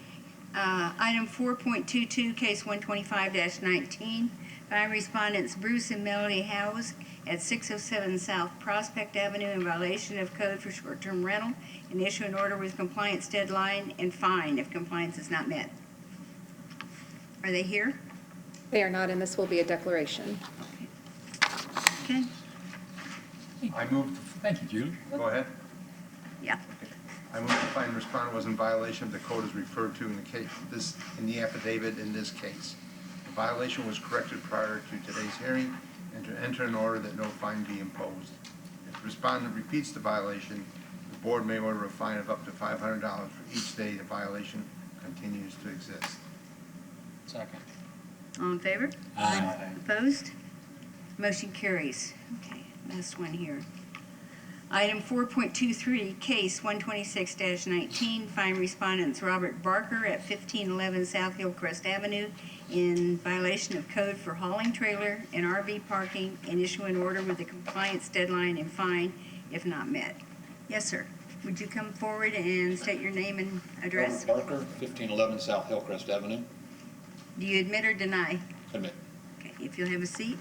Speaker 4: Item 4.22, case 125-19, by respondents Bruce and Melody Howes at 607 South Prospect Avenue in violation of code for short-term rental, and issue an order with compliance deadline and fine if compliance is not met. Are they here?
Speaker 18: They are not, and this will be a declaration.
Speaker 4: Okay.
Speaker 8: I moved,
Speaker 1: Thank you, Julie.
Speaker 8: go ahead.
Speaker 4: Yeah.
Speaker 8: I moved to find the respondent was in violation of the code as referred to in the case, in the affidavit in this case. The violation was corrected prior to today's hearing, and to enter an order that no fine be imposed. If the respondent repeats the violation, the board may order a fine of up to $500 for each day the violation continues to exist.
Speaker 5: Second.
Speaker 4: All in favor?
Speaker 1: Aye.
Speaker 4: Opposed? Motion carries. Okay, last one here. Item 4.23, case 126-19, fine respondents Robert Barker at 1511 South Hillcrest Avenue in violation of code for hauling trailer and RV parking, and issue an order with a compliance deadline and fine if not met. Yes, sir. Would you come forward and state your name and address?
Speaker 10: Robert Barker, 1511 South Hillcrest Avenue.
Speaker 4: Do you admit or deny?
Speaker 10: Admit.
Speaker 4: Okay, if you'll have a seat.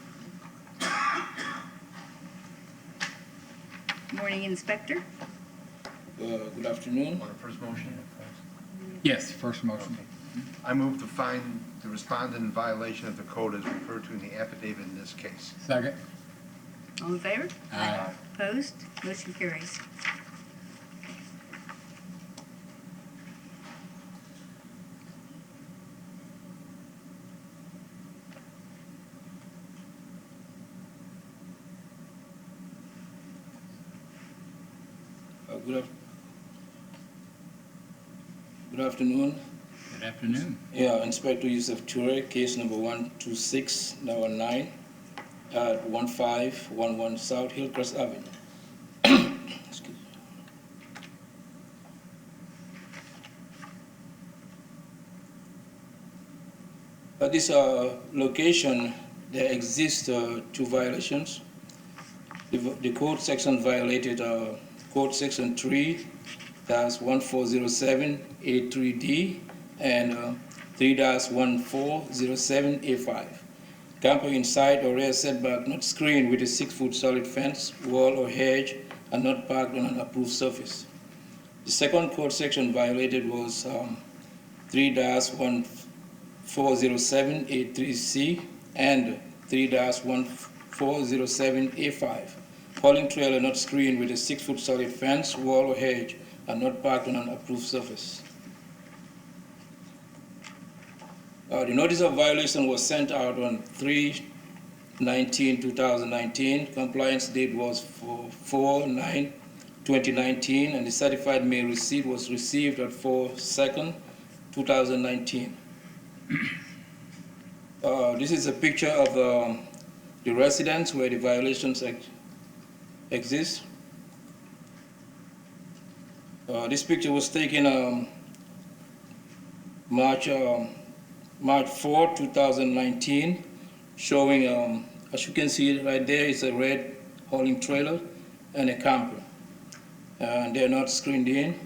Speaker 4: Morning, Inspector.
Speaker 10: Good afternoon.
Speaker 8: On the first motion?
Speaker 1: Yes, first motion.
Speaker 8: I move to find the respondent in violation of the code as referred to in the affidavit in this case.
Speaker 1: Second.
Speaker 4: All in favor?
Speaker 1: Aye.
Speaker 4: Opposed? Motion carries.
Speaker 11: Good afternoon.
Speaker 1: Good afternoon.
Speaker 11: Yeah, Inspector Yusuf Toure, case number 126-9 at 1511 South Hillcrest Avenue. Excuse me. At this location, there exist two violations. The code section violated code section 3, that's 1407A3D, and 3-1407A5. Camper inside or rear setback not screened with a 6-foot solid fence, wall, or hedge, and not parked on an approved surface. The second code section violated was 3-1407A3C and 3-1407A5. Hauling trailer not screened with a 6-foot solid fence, wall, or hedge, and not parked on an approved surface. The notice of violation was sent out on 3/19/2019. Compliance date was for 4/9/2019, and the certified mail receipt was received at 4/2/2019. This is a picture of the residence where the violations exist. This picture was taken March 4, 2019, showing, as you can see right there, is a red hauling trailer and a camper. They're not screened in.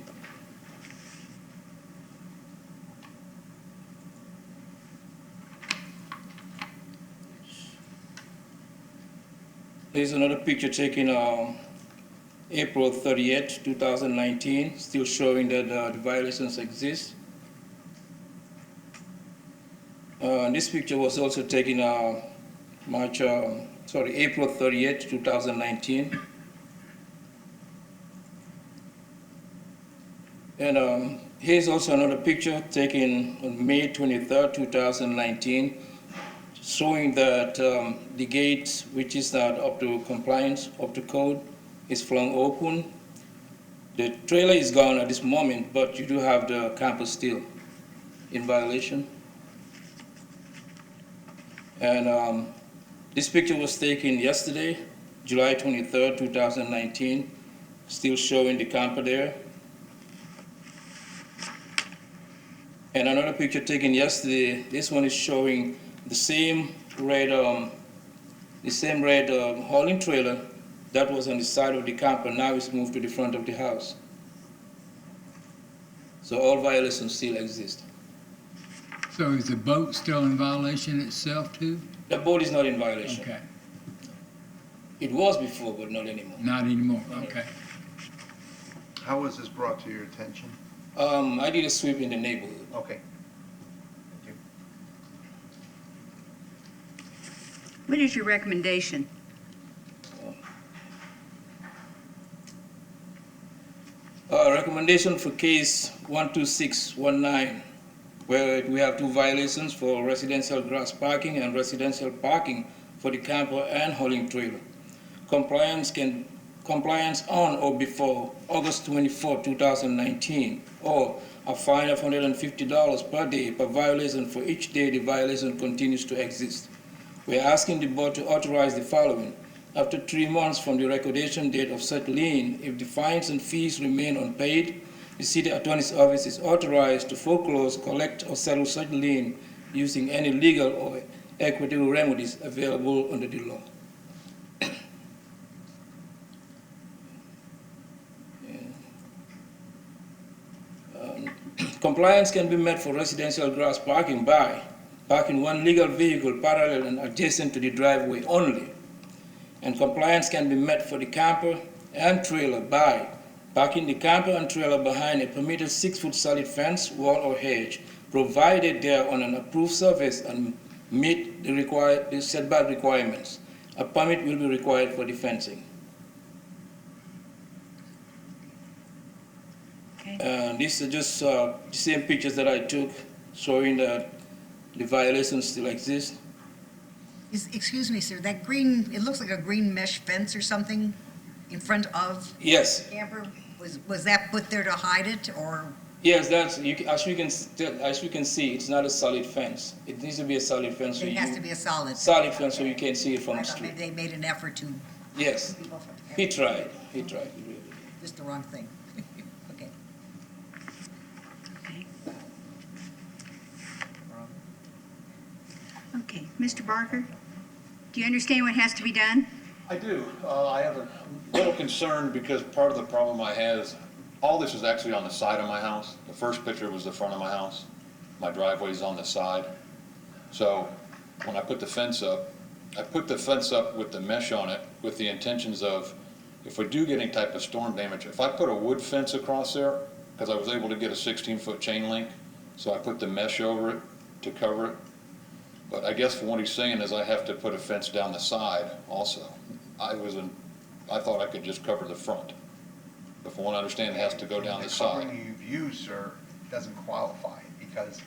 Speaker 11: Here's another picture taken April 30th, 2019, still showing that the violations exist. This picture was also taken April 30th, 2019. And here's also another picture taken on May 23rd, 2019, showing that the gate, which is not up to compliance, up to code, is flung open. The trailer is gone at this moment, but you do have the camper still in violation. And this picture was taken yesterday, July 23rd, 2019, still showing the camper there. And another picture taken yesterday, this one is showing the same red hauling trailer that was on the side of the camper. Now it's moved to the front of the house. So all violations still exist.
Speaker 1: So is the boat still in violation itself too?
Speaker 11: The boat is not in violation.
Speaker 1: Okay.
Speaker 11: It was before, but not anymore.
Speaker 1: Not anymore, okay.
Speaker 8: How was this brought to your attention?
Speaker 11: I did a sweep in the neighborhood.
Speaker 8: Okay.
Speaker 4: What is your recommendation?
Speaker 11: Recommendation for case 12619, where we have two violations for residential grass parking and residential parking for the camper and hauling trailer. Compliance on or before August 24, 2019, or a fine of $150 per day per violation for each day the violation continues to exist. We are asking the board to authorize the following. After 3 months from the recordation date of such lien, if the fines and fees remain unpaid, the city attorney's office is authorized to foreclose, collect, or settle such lien using any legal or equitable remedies available under the law. Compliance can be met for residential grass parking by parking one legal vehicle parallel and adjacent to the driveway only. And compliance can be met for the camper and trailer by parking the camper and trailer behind a permitted 6-foot solid fence, wall, or hedge, provided they are on an approved surface and meet the setback requirements. A permit will be required for the fencing. These are just the same pictures that I took showing that the violations still exist.
Speaker 3: Excuse me, sir, that green, it looks like a green mesh fence or something in front of
Speaker 11: Yes.
Speaker 3: the camper? Was that put there to hide it, or?
Speaker 11: Yes, as you can see, it's not a solid fence. It needs to be a solid fence.
Speaker 3: It has to be a solid.
Speaker 11: Solid fence so you can see it from
Speaker 3: I
Speaker 11: the
Speaker 3: thought
Speaker 11: street.
Speaker 3: maybe they made an effort to.
Speaker 11: Yes, he tried.
Speaker 3: Just the wrong thing. Okay.
Speaker 4: Okay, Mr. Barker, do you understand what has to be done?
Speaker 10: I do. I have a little concern because part of the problem I have is all this is actually on the side of my house. The first picture was the front of my house. My driveway's on the side. So when I put the fence up, I put the fence up with the mesh on it with the intentions of if we do get any type of storm damage, if I put a wood fence across there, because I was able to get a 16-foot chain link, so I put the mesh over it to cover it. But I guess what he's saying is I have to put a fence down the side also. I thought I could just cover the front. But from what I understand, it has to go down the side.
Speaker 8: The covering you've used, sir, doesn't qualify because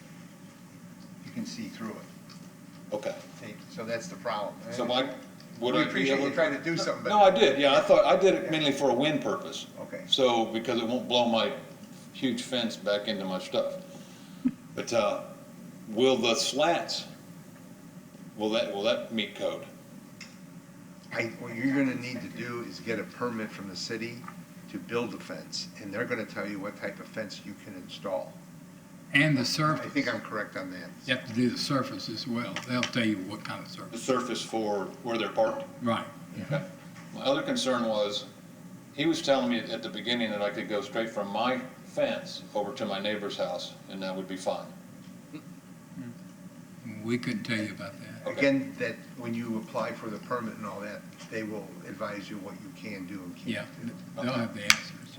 Speaker 8: you can see through it.
Speaker 10: Okay.
Speaker 8: So that's the problem.
Speaker 10: So would
Speaker 8: We
Speaker 10: I be
Speaker 8: appreciate
Speaker 10: able
Speaker 8: you trying to do something, but.
Speaker 10: No, I did, yeah, I thought, I did it mainly for a wind purpose.
Speaker 8: Okay.
Speaker 10: So, because it won't blow my huge fence back into my stuff. But, will the slats, will that meet code?
Speaker 8: What you're gonna need to do is get a permit from the city to build a fence, and they're gonna tell you what type of fence you can install.
Speaker 1: And the surface.
Speaker 8: I think I'm correct on that.
Speaker 1: You have to do the surface as well. They'll tell you what kind of
Speaker 10: The
Speaker 1: surface.
Speaker 10: surface for where they're parked?
Speaker 1: Right.
Speaker 10: Okay. My other concern was, he was telling me at the beginning that I could go straight from my fence over to my neighbor's house, and that would be fine.
Speaker 1: We couldn't tell you about that.
Speaker 8: Again, that when you apply for the permit and all that, they will advise you what you can do and can't
Speaker 1: Yeah,
Speaker 8: do.
Speaker 1: they'll have the answers.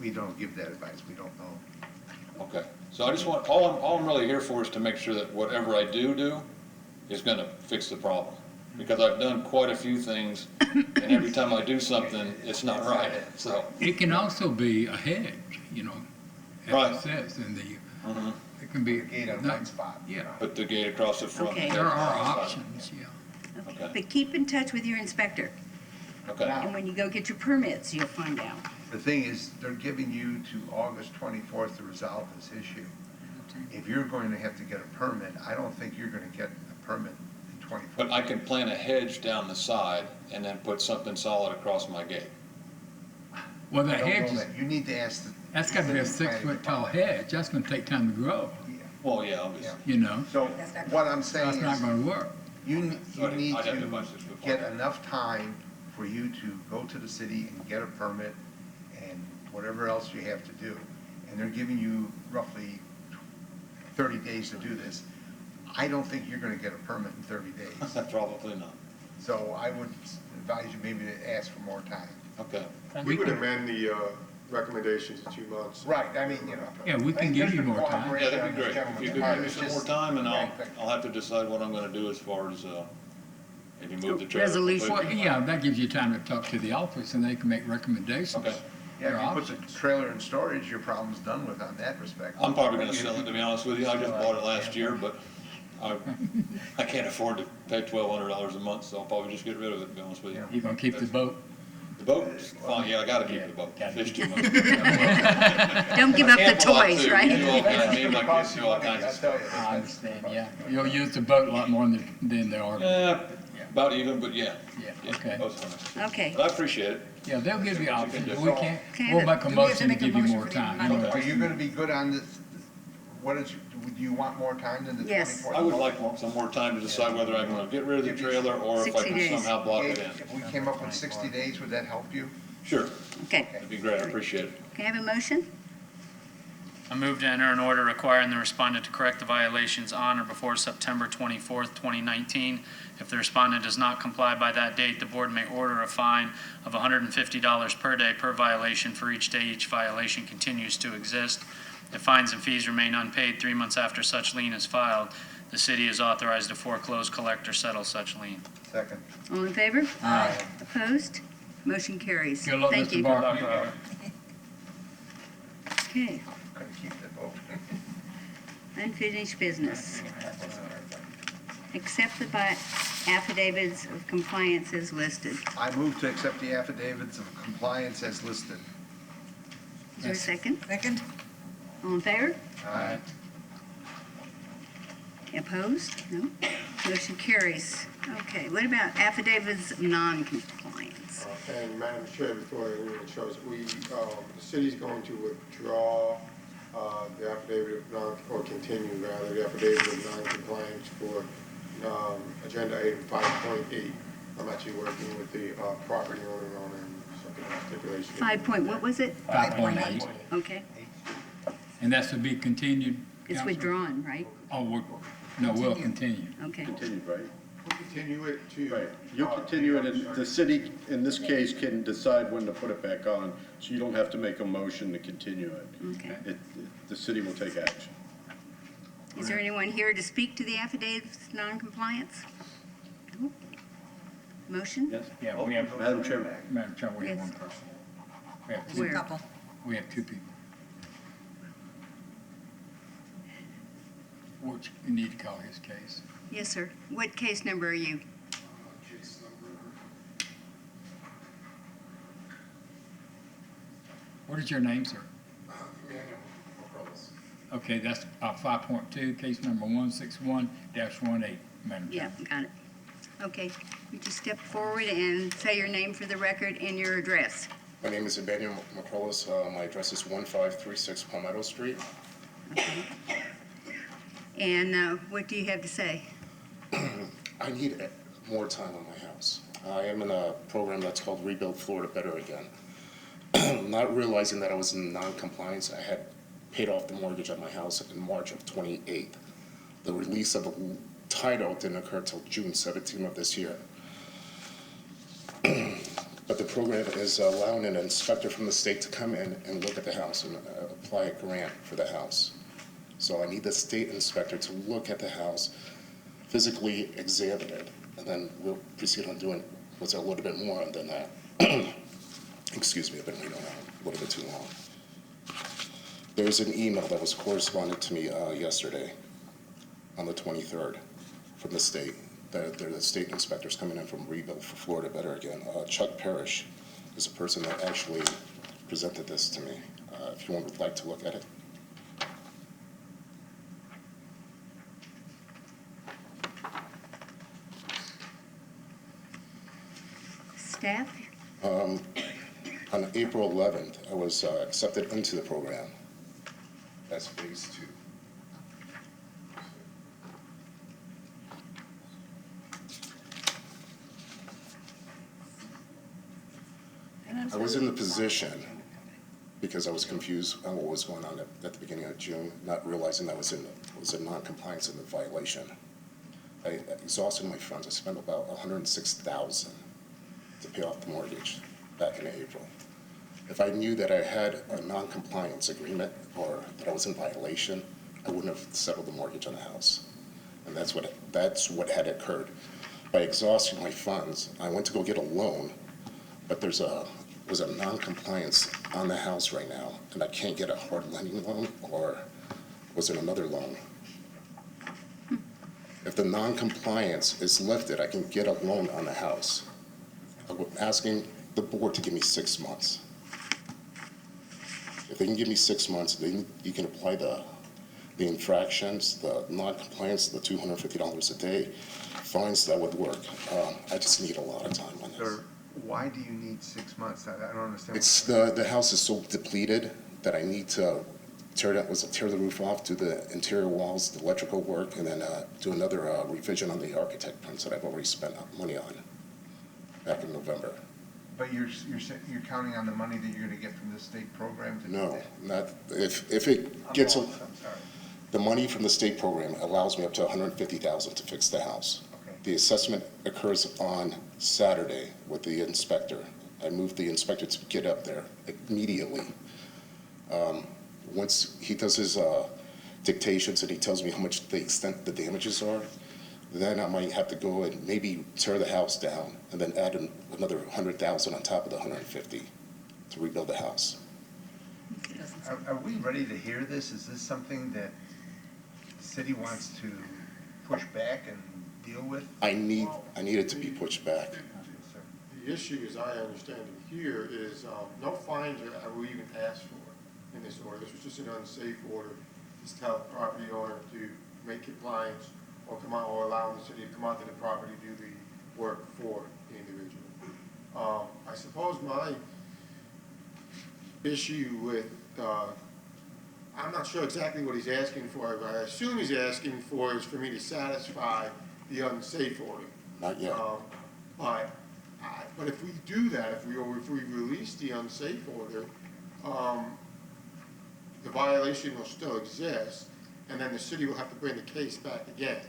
Speaker 8: We don't give that advice, we don't know.
Speaker 10: Okay, so I just want, all I'm really here for is to make sure that whatever I do is gonna fix the problem. Because I've done quite a few things, and every time I do something, it's not right, so.
Speaker 1: It can also be a hedge, you know, as
Speaker 10: Right.
Speaker 1: it says in the,
Speaker 10: Mhm.
Speaker 1: it can be.
Speaker 8: Gate on one spot.
Speaker 1: Yeah.
Speaker 10: Put the gate across the front.
Speaker 4: Okay.
Speaker 1: There are options, yeah.
Speaker 10: Okay.
Speaker 4: But keep in touch with your inspector,
Speaker 10: Okay.
Speaker 4: and when you go get your permits, you'll find out.
Speaker 8: The thing is, they're giving you to August 24th to resolve this issue. If you're going to have to get a permit, I don't think you're gonna get a permit in 24.
Speaker 10: But I can plant a hedge down the side and then put something solid across my gate.
Speaker 1: Well,
Speaker 8: I
Speaker 1: that
Speaker 8: don't know
Speaker 1: hedge is,
Speaker 8: that. You need to ask the.
Speaker 1: that's gotta be a
Speaker 8: city planning
Speaker 1: 6-foot tall hedge. That's gonna take time to grow,
Speaker 10: Well, yeah, obviously.
Speaker 1: you know?
Speaker 8: So what I'm
Speaker 1: So
Speaker 8: saying
Speaker 1: it's not
Speaker 8: is,
Speaker 1: gonna work.
Speaker 8: you need
Speaker 10: I'd have to
Speaker 8: to
Speaker 10: bunch this before.
Speaker 8: get enough time for you to go to the city and get a permit and whatever else you have to do. And they're giving you roughly 30 days to do this. I don't think you're gonna get a permit in 30 days.
Speaker 10: Probably not.
Speaker 8: So I would advise you maybe to ask for more time.
Speaker 10: Okay.
Speaker 12: We would amend the recommendations to 2 months.
Speaker 8: Right, I mean, you know.
Speaker 1: Yeah, we can give you more time.
Speaker 10: Yeah, that'd be great. If you could give me some more time, and
Speaker 8: Right.
Speaker 10: I'll have to decide what I'm gonna do as far as, maybe move the trailer.
Speaker 4: Resolution.
Speaker 1: Well, yeah, that gives you time to talk to the office and they can make recommendations.
Speaker 10: Okay.
Speaker 8: Yeah,
Speaker 1: There
Speaker 8: if
Speaker 1: are
Speaker 8: you put the trailer in storage, your problem's done with on that respect.
Speaker 10: I'm probably gonna sell it, to be honest with you. I just bought it last year, but I can't afford to pay $1,200 a month, so I'll probably just get rid of it, to be honest with you.
Speaker 1: You gonna keep the boat?
Speaker 10: The boat, fine, yeah, I gotta keep the boat. Fish too much.
Speaker 4: Don't give up the
Speaker 10: Gamble a lot,
Speaker 4: toys,
Speaker 10: too.
Speaker 4: right?
Speaker 10: You do all kinds of things like this, do all kinds of stuff.
Speaker 1: I understand, yeah. You'll use the boat a lot more than there are.
Speaker 10: Yeah, about even, but yeah.
Speaker 1: Yeah, okay.
Speaker 10: Both ways.
Speaker 4: Okay.
Speaker 10: But I appreciate it.
Speaker 1: Yeah, they'll give you options, but we can't,
Speaker 4: Okay,
Speaker 1: we'll make a
Speaker 3: Do we have to
Speaker 1: motion to
Speaker 3: make a
Speaker 1: give you
Speaker 3: motion
Speaker 1: more
Speaker 3: for the
Speaker 1: time.
Speaker 3: amount of
Speaker 8: Are you gonna be good on this? Do you want more time than the 24th?
Speaker 4: Yes.
Speaker 10: I would like some more time to decide whether I'm gonna get rid of the trailer or if I
Speaker 4: 60
Speaker 10: can
Speaker 4: days.
Speaker 10: somehow block it in.
Speaker 8: If we came up with 60 days, would that help you?
Speaker 10: Sure,
Speaker 4: Okay.
Speaker 10: that'd be great, I appreciate it.
Speaker 4: Can I have a motion?
Speaker 5: I move to enter an order requiring the respondent to correct the violations on or before September 24th, 2019. If the respondent does not comply by that date, the board may order a fine of $150 per day per violation for each day each violation continues to exist. If fines and fees remain unpaid 3 months after such lien is filed, the city is authorized to foreclose, collect, or settle such lien.
Speaker 8: Second.
Speaker 4: All in favor?
Speaker 1: Aye.
Speaker 4: Opposed? Motion carries.
Speaker 1: Good luck,
Speaker 4: Thank
Speaker 1: Mr.
Speaker 4: you.
Speaker 1: Barker.
Speaker 4: Okay,
Speaker 8: Couldn't keep that vote.
Speaker 4: unfinished business. Accept the affidavits of compliance as listed.
Speaker 8: I move to accept the affidavits of compliance as listed.
Speaker 4: Is there a second?
Speaker 3: Second?
Speaker 4: All in favor?
Speaker 8: Aye.
Speaker 4: Opposed? No. Motion carries. Okay, what about affidavits of non-compliance?
Speaker 12: And Madam Chair, before anyone shows, the city's going to withdraw the affidavit of or continue rather, the affidavit of non-compliance for agenda item 5.8. I'm actually working with the property owner on something stipulation.
Speaker 4: 5 point, what was it?
Speaker 1: 5.8.
Speaker 4: Okay,
Speaker 1: And that's to be continued?
Speaker 4: it's
Speaker 1: Counselor?
Speaker 4: withdrawn, right?
Speaker 1: Oh, we'll continue.
Speaker 4: Okay.
Speaker 9: Continued, right?
Speaker 12: We'll continue it to.
Speaker 9: Right. You'll continue it, and the city, in this case, can decide when to put it back on, so you don't have to make a motion to continue it.
Speaker 4: Okay.
Speaker 9: The city will take action.
Speaker 4: Is there anyone here to speak to the affidavits of non-compliance? No? Motion?
Speaker 9: Yes?
Speaker 1: Yeah, we have,
Speaker 9: Madam Chairman.
Speaker 1: Madam Chair, we have
Speaker 4: Yes.
Speaker 1: one person. We have
Speaker 3: There's
Speaker 1: two.
Speaker 3: a couple.
Speaker 1: We have two people. Which, you need to call his case.
Speaker 4: Yes, sir. What case number are you?
Speaker 1: What is your name, sir? Okay, that's 5.2, case number 161-18, Madam Chair.
Speaker 4: Yeah, got it. Okay, you just step forward and say your name for the record and your address.
Speaker 13: My name is Emmanuel McCrollis. My address is 1536 Palmetto Street.
Speaker 4: Okay. And what do you have to say?
Speaker 13: I need more time on my house. I am in a program that's called Rebuild Florida Better Again. Not realizing that I was in non-compliance, I had paid off the mortgage on my house in March of 28. The release of the title didn't occur till June 17 of this year. But the program is allowing an inspector from the state to come in and look at the house and apply a grant for the house. So I need the state inspector to look at the house, physically examine it, and then we'll proceed on doing what's a little bit more than that. Excuse me, I've been reading on a little bit too long. There's an email that was corresponded to me yesterday on the 23rd from the state. They're the state inspectors coming in from Rebuild for Florida Better Again. Chuck Parrish is a person that actually presented this to me. If you would like to look at it.
Speaker 4: Staff?
Speaker 13: On April 11th, I was accepted into the program. That's phase 2. I was in the position because I was confused on what was going on at the beginning of June, not realizing that was in non-compliance and a violation. I exhausted my funds. I spent about $106,000 to pay off the mortgage back in April. If I knew that I had a non-compliance agreement or that I was in violation, I wouldn't have settled the mortgage on the house. And that's what had occurred. By exhausting my funds, I went to go get a loan, but was a non-compliance on the house right now, and I can't get a hard lending loan, or was it another loan? If the non-compliance is lifted, I can get a loan on the house. I'm asking the board to give me 6 months. If they can give me 6 months, then you can apply the infractions, the non-compliance, the $250 a day, fines that would work. I just need a lot of time on this.
Speaker 8: Sir, why do you need 6 months? I don't understand.
Speaker 13: It's the house is so depleted that I need to tear the roof off, do the interior walls, the electrical work, and then do another revision on the architect prints that I've already spent money on back in November.
Speaker 8: But you're counting on the money that you're gonna get from this state program to do
Speaker 13: No,
Speaker 8: that?
Speaker 13: not, if it gets,
Speaker 8: I'm sorry.
Speaker 13: the money from the state program allows me up to $150,000 to fix the house.
Speaker 8: Okay.
Speaker 13: The assessment occurs on Saturday with the inspector. I moved the inspector to get up there immediately. Once he does his dictations and he tells me how much the extent the damages are, then I might have to go and maybe tear the house down and then add another $100,000 on top of the $150 to rebuild the house.
Speaker 8: Are we ready to hear this? Is this something that the city wants to push back and deal with?
Speaker 13: I need it to be pushed back.
Speaker 12: The issue, as I understand it here, is no fines are even asked for in this order. This was just an unsafe order. Just tell the property owner to make compliance or come out, or allow the city to come onto the property to do the work for the individual. I suppose my issue with, I'm not sure exactly what he's asking for, but I assume he's asking for is for me to satisfy the unsafe order.
Speaker 13: Not yet.
Speaker 12: But if we do that, if we release the unsafe order, the violation will still exist, and then the city will have to bring the case back again.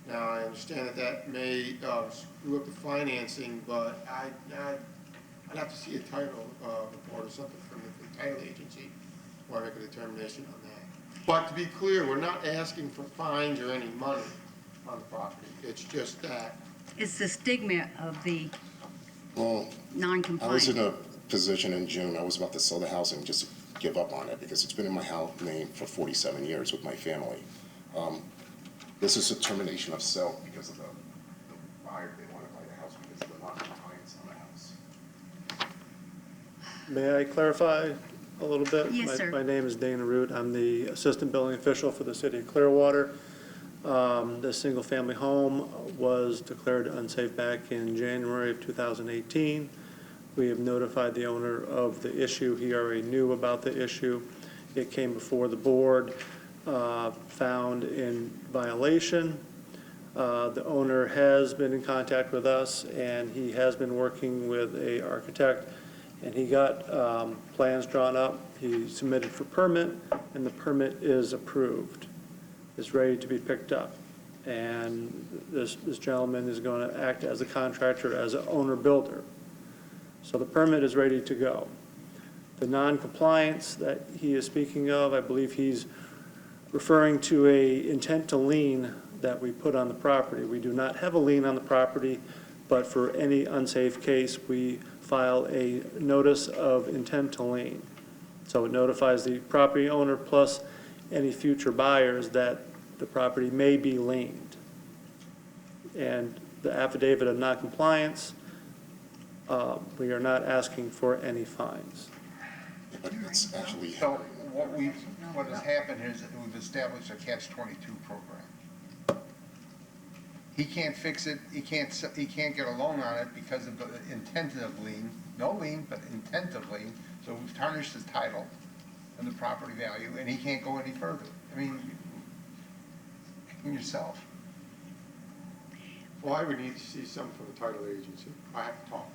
Speaker 12: Now, I understand that may screw up the financing, but I'd have to see a title report or something from the title agency before I make a determination on that. But to be clear, we're not asking for fines or any money on the property. It's just that.
Speaker 4: It's the stigma of the
Speaker 13: Well,
Speaker 4: non-compliant.
Speaker 13: I was in a position in June, I was about to sell the house and just give up on it because it's been in my house name for 47 years with my family. This is a termination of sale because of the buyer, they want to buy the house because of the non-compliance on the house.
Speaker 7: May I clarify a little bit?
Speaker 4: Yes, sir.
Speaker 7: My name is Dana Root. I'm the Assistant Building Official for the City of Clearwater. The single-family home was declared unsafe back in January of 2018. We have notified the owner of the issue. He already knew about the issue. It came before the board, found in violation. The owner has been in contact with us, and he has been working with an architect, and he got plans drawn up. He submitted for permit, and the permit is approved. It's ready to be picked up. And this gentleman is going to act as a contractor, as an owner-builder. So the permit is ready to go. The non-compliance that he is speaking of, I believe he's referring to a intent to lien that we put on the property. We do not have a lien on the property, but for any unsafe case, we file a notice of intent to lien. So it notifies the property owner plus any future buyers that the property may be liened. And the affidavit of non-compliance, we are not asking for any fines.
Speaker 13: But it's actually.
Speaker 8: So what has happened is that we've established a catch-22 program. He can't fix it, he can't get a loan on it because of the intent of lien, no lien, but intent of lien, so we've tarnished his title and the property value, and he can't go any further. I mean, yourself.
Speaker 12: Well, I would need to see something from the title agency. I have to talk.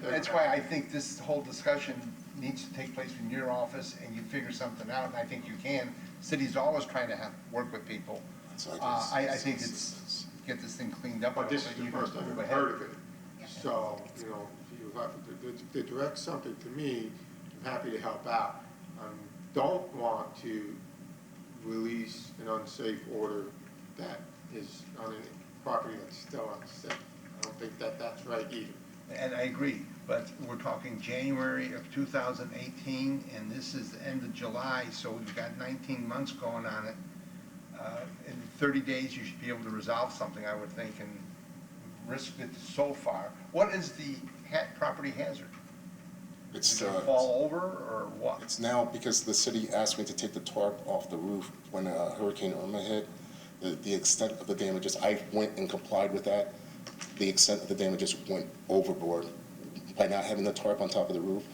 Speaker 8: That's why I think this whole discussion needs to take place in your office and you figure something out, and I think you can. City's always trying to work with people. I think it's, get this thing cleaned up.
Speaker 12: But this is the first time I've heard of it. So, you know, if you have to direct something to me, I'm happy to help out. Don't want to release an unsafe order that is on a property that's still unsafe. I don't think that's right either.
Speaker 8: And I agree, but we're talking January of 2018, and this is the end of July, so we've got 19 months going on it. In 30 days, you should be able to resolve something, I would think, and risked it so far. What is the property hazard?
Speaker 13: It's
Speaker 8: fall over or what?
Speaker 13: It's now because the city asked me to take the tarp off the roof when Hurricane Irma hit. The extent of the damages, I went and complied with that. The extent of the damages went overboard. By not having the tarp on top of the roof,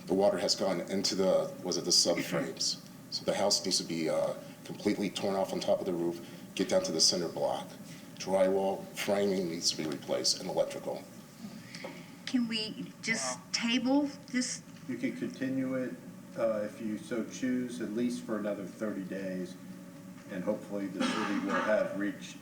Speaker 13: the water has gone into the subframes. So the house needs to be completely torn off on top of the roof, get down to the center block. Drywall, framing needs to be replaced, and electrical.
Speaker 4: Can we just table this?
Speaker 9: You can continue it if you so choose, at least for another 30 days, and hopefully the city will have reached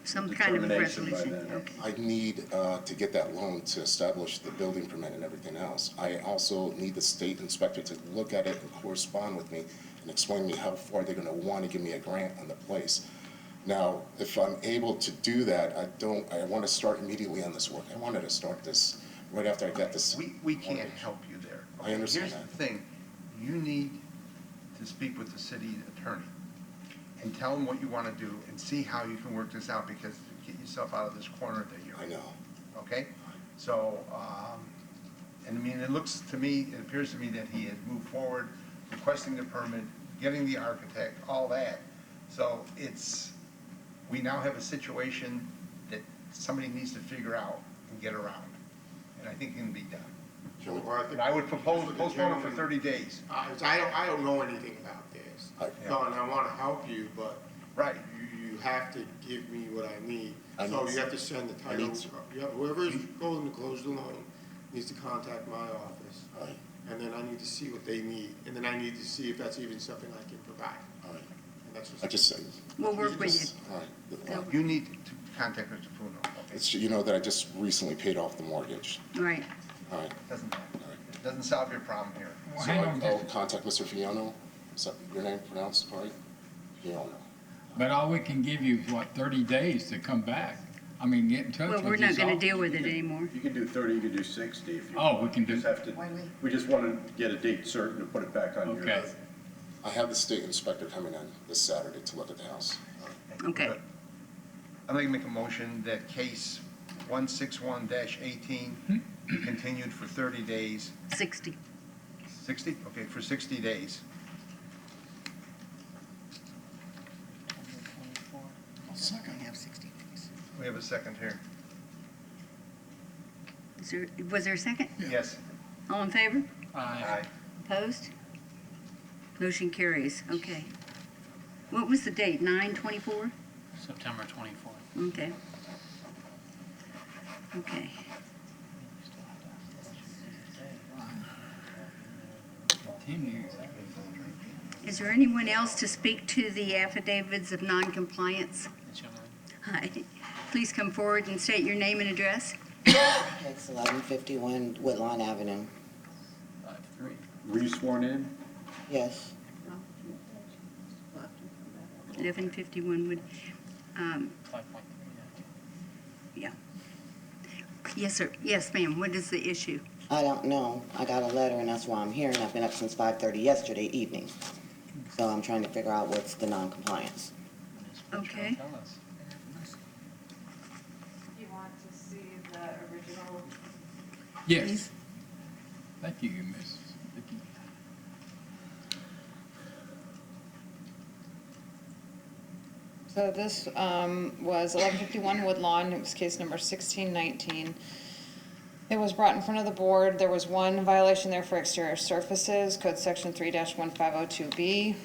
Speaker 4: Some kind of
Speaker 9: determination by
Speaker 4: resolution.
Speaker 9: then.
Speaker 4: Okay.
Speaker 13: I need to get that loan to establish the building permit and everything else. I also need the state inspector to look at it and correspond with me and explain to me how far they're gonna wanna give me a grant on the place. Now, if I'm able to do that, I wanna start immediately on this work. I wanted to start this right after I get this.
Speaker 8: We can't help you there.
Speaker 13: I understand
Speaker 8: Here's
Speaker 13: that.
Speaker 8: the thing, you need to speak with the city attorney and tell him what you want to do and see how you can work this out, because get yourself out of this corner that you're in.
Speaker 13: I know.
Speaker 8: Okay? So, and I mean, it looks to me, it appears to me that he had moved forward, requesting the permit, getting the architect, all that. So we now have a situation that somebody needs to figure out and get around. And I think it can be done. And I would propose postpone it for 30 days.
Speaker 12: I don't know anything about this. No, and I want to help you, but
Speaker 8: right,
Speaker 12: you have to give me what I need.
Speaker 13: I
Speaker 12: So
Speaker 13: need
Speaker 12: you have to send the
Speaker 13: I
Speaker 12: title.
Speaker 13: need to-
Speaker 12: Whoever's going to close the loan needs to contact my office.
Speaker 13: Right.
Speaker 12: And then I need to see what they need, and then I need to see if that's even something I can provide.
Speaker 13: All right.
Speaker 12: And that's just.
Speaker 13: I just say.
Speaker 4: We'll work with you.
Speaker 13: All right.
Speaker 8: You need to contact Mr. Puno. Okay?
Speaker 13: It's, you know that I just recently paid off the mortgage.
Speaker 4: Right.
Speaker 13: All right.
Speaker 8: Doesn't matter. It doesn't solve your problem here.
Speaker 13: So I'll contact Mr. Fiona. Is that your name pronounced right? Fiona.
Speaker 1: But all we can give you is, what, 30 days to come back? I mean, get in touch with
Speaker 4: Well, we're not
Speaker 1: his
Speaker 4: going to
Speaker 1: office.
Speaker 4: deal with it anymore.
Speaker 9: You can do 30, you can do 60 if you.
Speaker 1: Oh, we can do-
Speaker 9: just have to. We just want to get a date certain to put it back on your.
Speaker 1: Okay.
Speaker 13: I have the state inspector coming in this Saturday to look at the house.
Speaker 4: Okay.
Speaker 8: I'd like to make a motion that case 161-18 be continued for 30 days.
Speaker 4: 60.
Speaker 8: 60? Okay, for 60 days.
Speaker 16: Second.
Speaker 3: We have 60 days.
Speaker 8: We have a second here.
Speaker 4: Was there a second?
Speaker 8: Yes.
Speaker 4: All in favor?
Speaker 8: Aye.
Speaker 4: Opposed? Motion carries. Okay. What was the date? 9/24?
Speaker 5: September 24th.
Speaker 4: Okay. Okay.
Speaker 1: Continue.
Speaker 4: Is there anyone else to speak to the affidavits of noncompliance? Hi. Please come forward and state your name and address.
Speaker 15: It's 1151 Woodlawn Avenue.
Speaker 9: Were you sworn in?
Speaker 15: Yes.
Speaker 4: 1151 Wood. Yeah. Yes, sir. Yes, ma'am. What is the issue?
Speaker 15: I don't know. I got a letter and that's why I'm here, and I've been up since 5:30 yesterday evening. So I'm trying to figure out what's the non-compliance.
Speaker 4: Okay.
Speaker 18: You want to see the original?
Speaker 1: Yes. Thank you, Miss Vicki.
Speaker 18: So this was 1151 Woodlawn. It was case number 1619. It was brought in front of the board. There was one violation there for exterior surfaces, code section 3-1502B.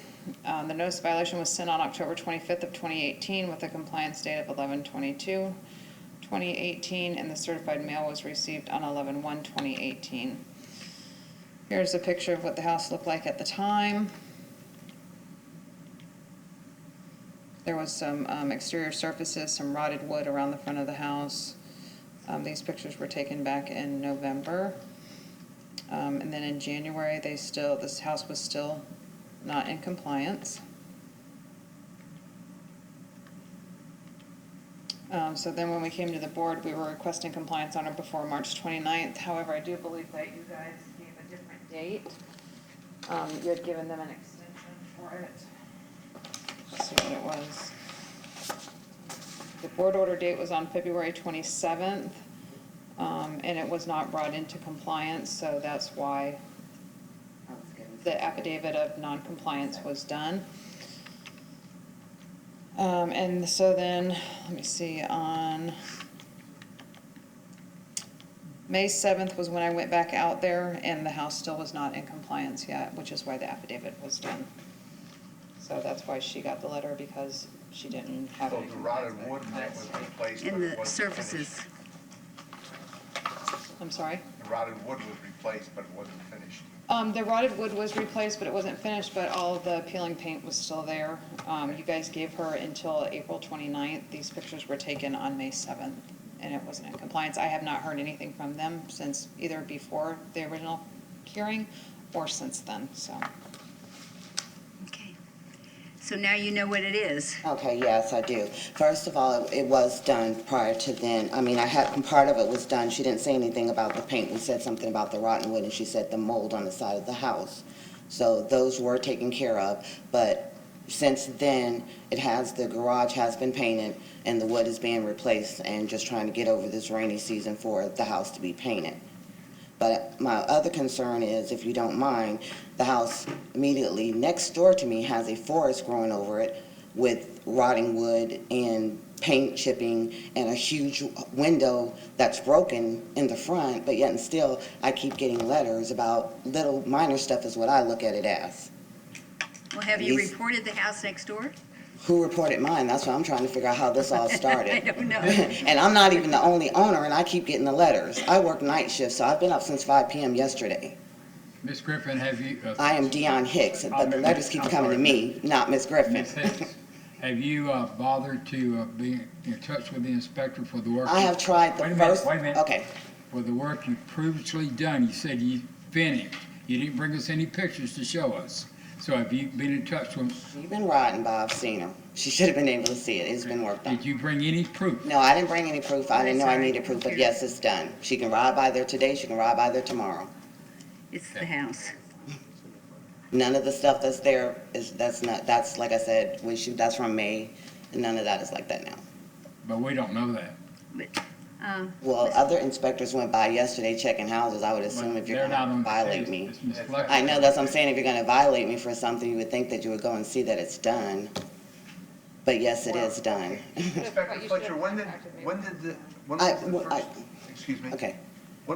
Speaker 18: The notice of violation was sent on October 25th of 2018 with a compliance date of 11/22/2018, and the certified mail was received on 11/1/2018. Here's a picture of what the house looked like at the time. There was some exterior surfaces, some rotted wood around the front of the house. These pictures were taken back in November. And then in January, this house was still not in compliance. So then when we came to the board, we were requesting compliance on or before March 29th. However, I do believe that you guys gave a different date. You had given them an extension for it. Let's see what it was. The board order date was on February 27th, and it was not brought into compliance, so that's why the affidavit of non-compliance was done. And so then, let me see, on May 7th was when I went back out there, and the house still was not in compliance yet, which is why the affidavit was done. So that's why she got the letter, because she didn't have it.
Speaker 8: So the rotted wood that was replaced.
Speaker 4: And the surfaces.
Speaker 18: Let I'm sorry?
Speaker 8: The rotted wood was replaced, but it wasn't finished.
Speaker 18: The rotted wood was replaced, but it wasn't finished, but all of the peeling paint was still there. You guys gave her until April 29th. These pictures were taken on May 7th, and it wasn't in compliance. I have not heard anything from them since either before the original hearing or since then, so.
Speaker 4: Okay. So now you know what it is.
Speaker 15: Okay, yes, I do. First of all, it was done prior to then. I mean, part of it was done. She didn't say anything about the paint. We said something about the rotten wood, and she said the mold on the side of the house. So those were taken care of, but since then, the garage has been painted, and the wood is being replaced, and just trying to get over this rainy season for the house to be painted. But my other concern is, if you don't mind, the house immediately next door to me has a forest growing over it with rotting wood and paint chipping and a huge window that's broken in the front, but yet and still, I keep getting letters about little minor stuff is what I look at it as.
Speaker 4: Well, have you reported the house next door?
Speaker 15: Who reported mine? That's what I'm trying to figure out how this all started.
Speaker 4: I don't know.
Speaker 15: And I'm not even the only owner, and I keep getting the letters. I work night shift, so I've been up since 5 p.m. yesterday.
Speaker 1: Ms. Griffin, have you?
Speaker 15: I am Dion Hicks, but the letters keep coming to me, not Miss Griffin.
Speaker 1: Ms. Hicks, have you bothered to be in touch with the inspector for the work?
Speaker 15: I have tried
Speaker 1: Wait a minute.
Speaker 15: Okay.
Speaker 1: For the work you've previously done, you said you finished. You didn't bring us any pictures to show us. So have you been in touch with?
Speaker 15: She's been rotten, but I've seen her. She should have been able to see it. It's been worked on.
Speaker 1: Did you bring any proof?
Speaker 15: No, I didn't bring any proof. I didn't know I needed proof, but yes, it's done. She can ride by there today. She can ride by there tomorrow.
Speaker 4: It's the house.
Speaker 15: None of the stuff that's there that's like I said, that's from May, and none of that is like that now.
Speaker 1: But we don't know that.
Speaker 15: Well, other inspectors went by yesterday checking houses. I would assume if you're going to violate me. I know, that's what I'm saying. If you're going to violate me for something, you would think that you would go and see that it's done. But yes, it is done.
Speaker 8: Inspector Fletcher, when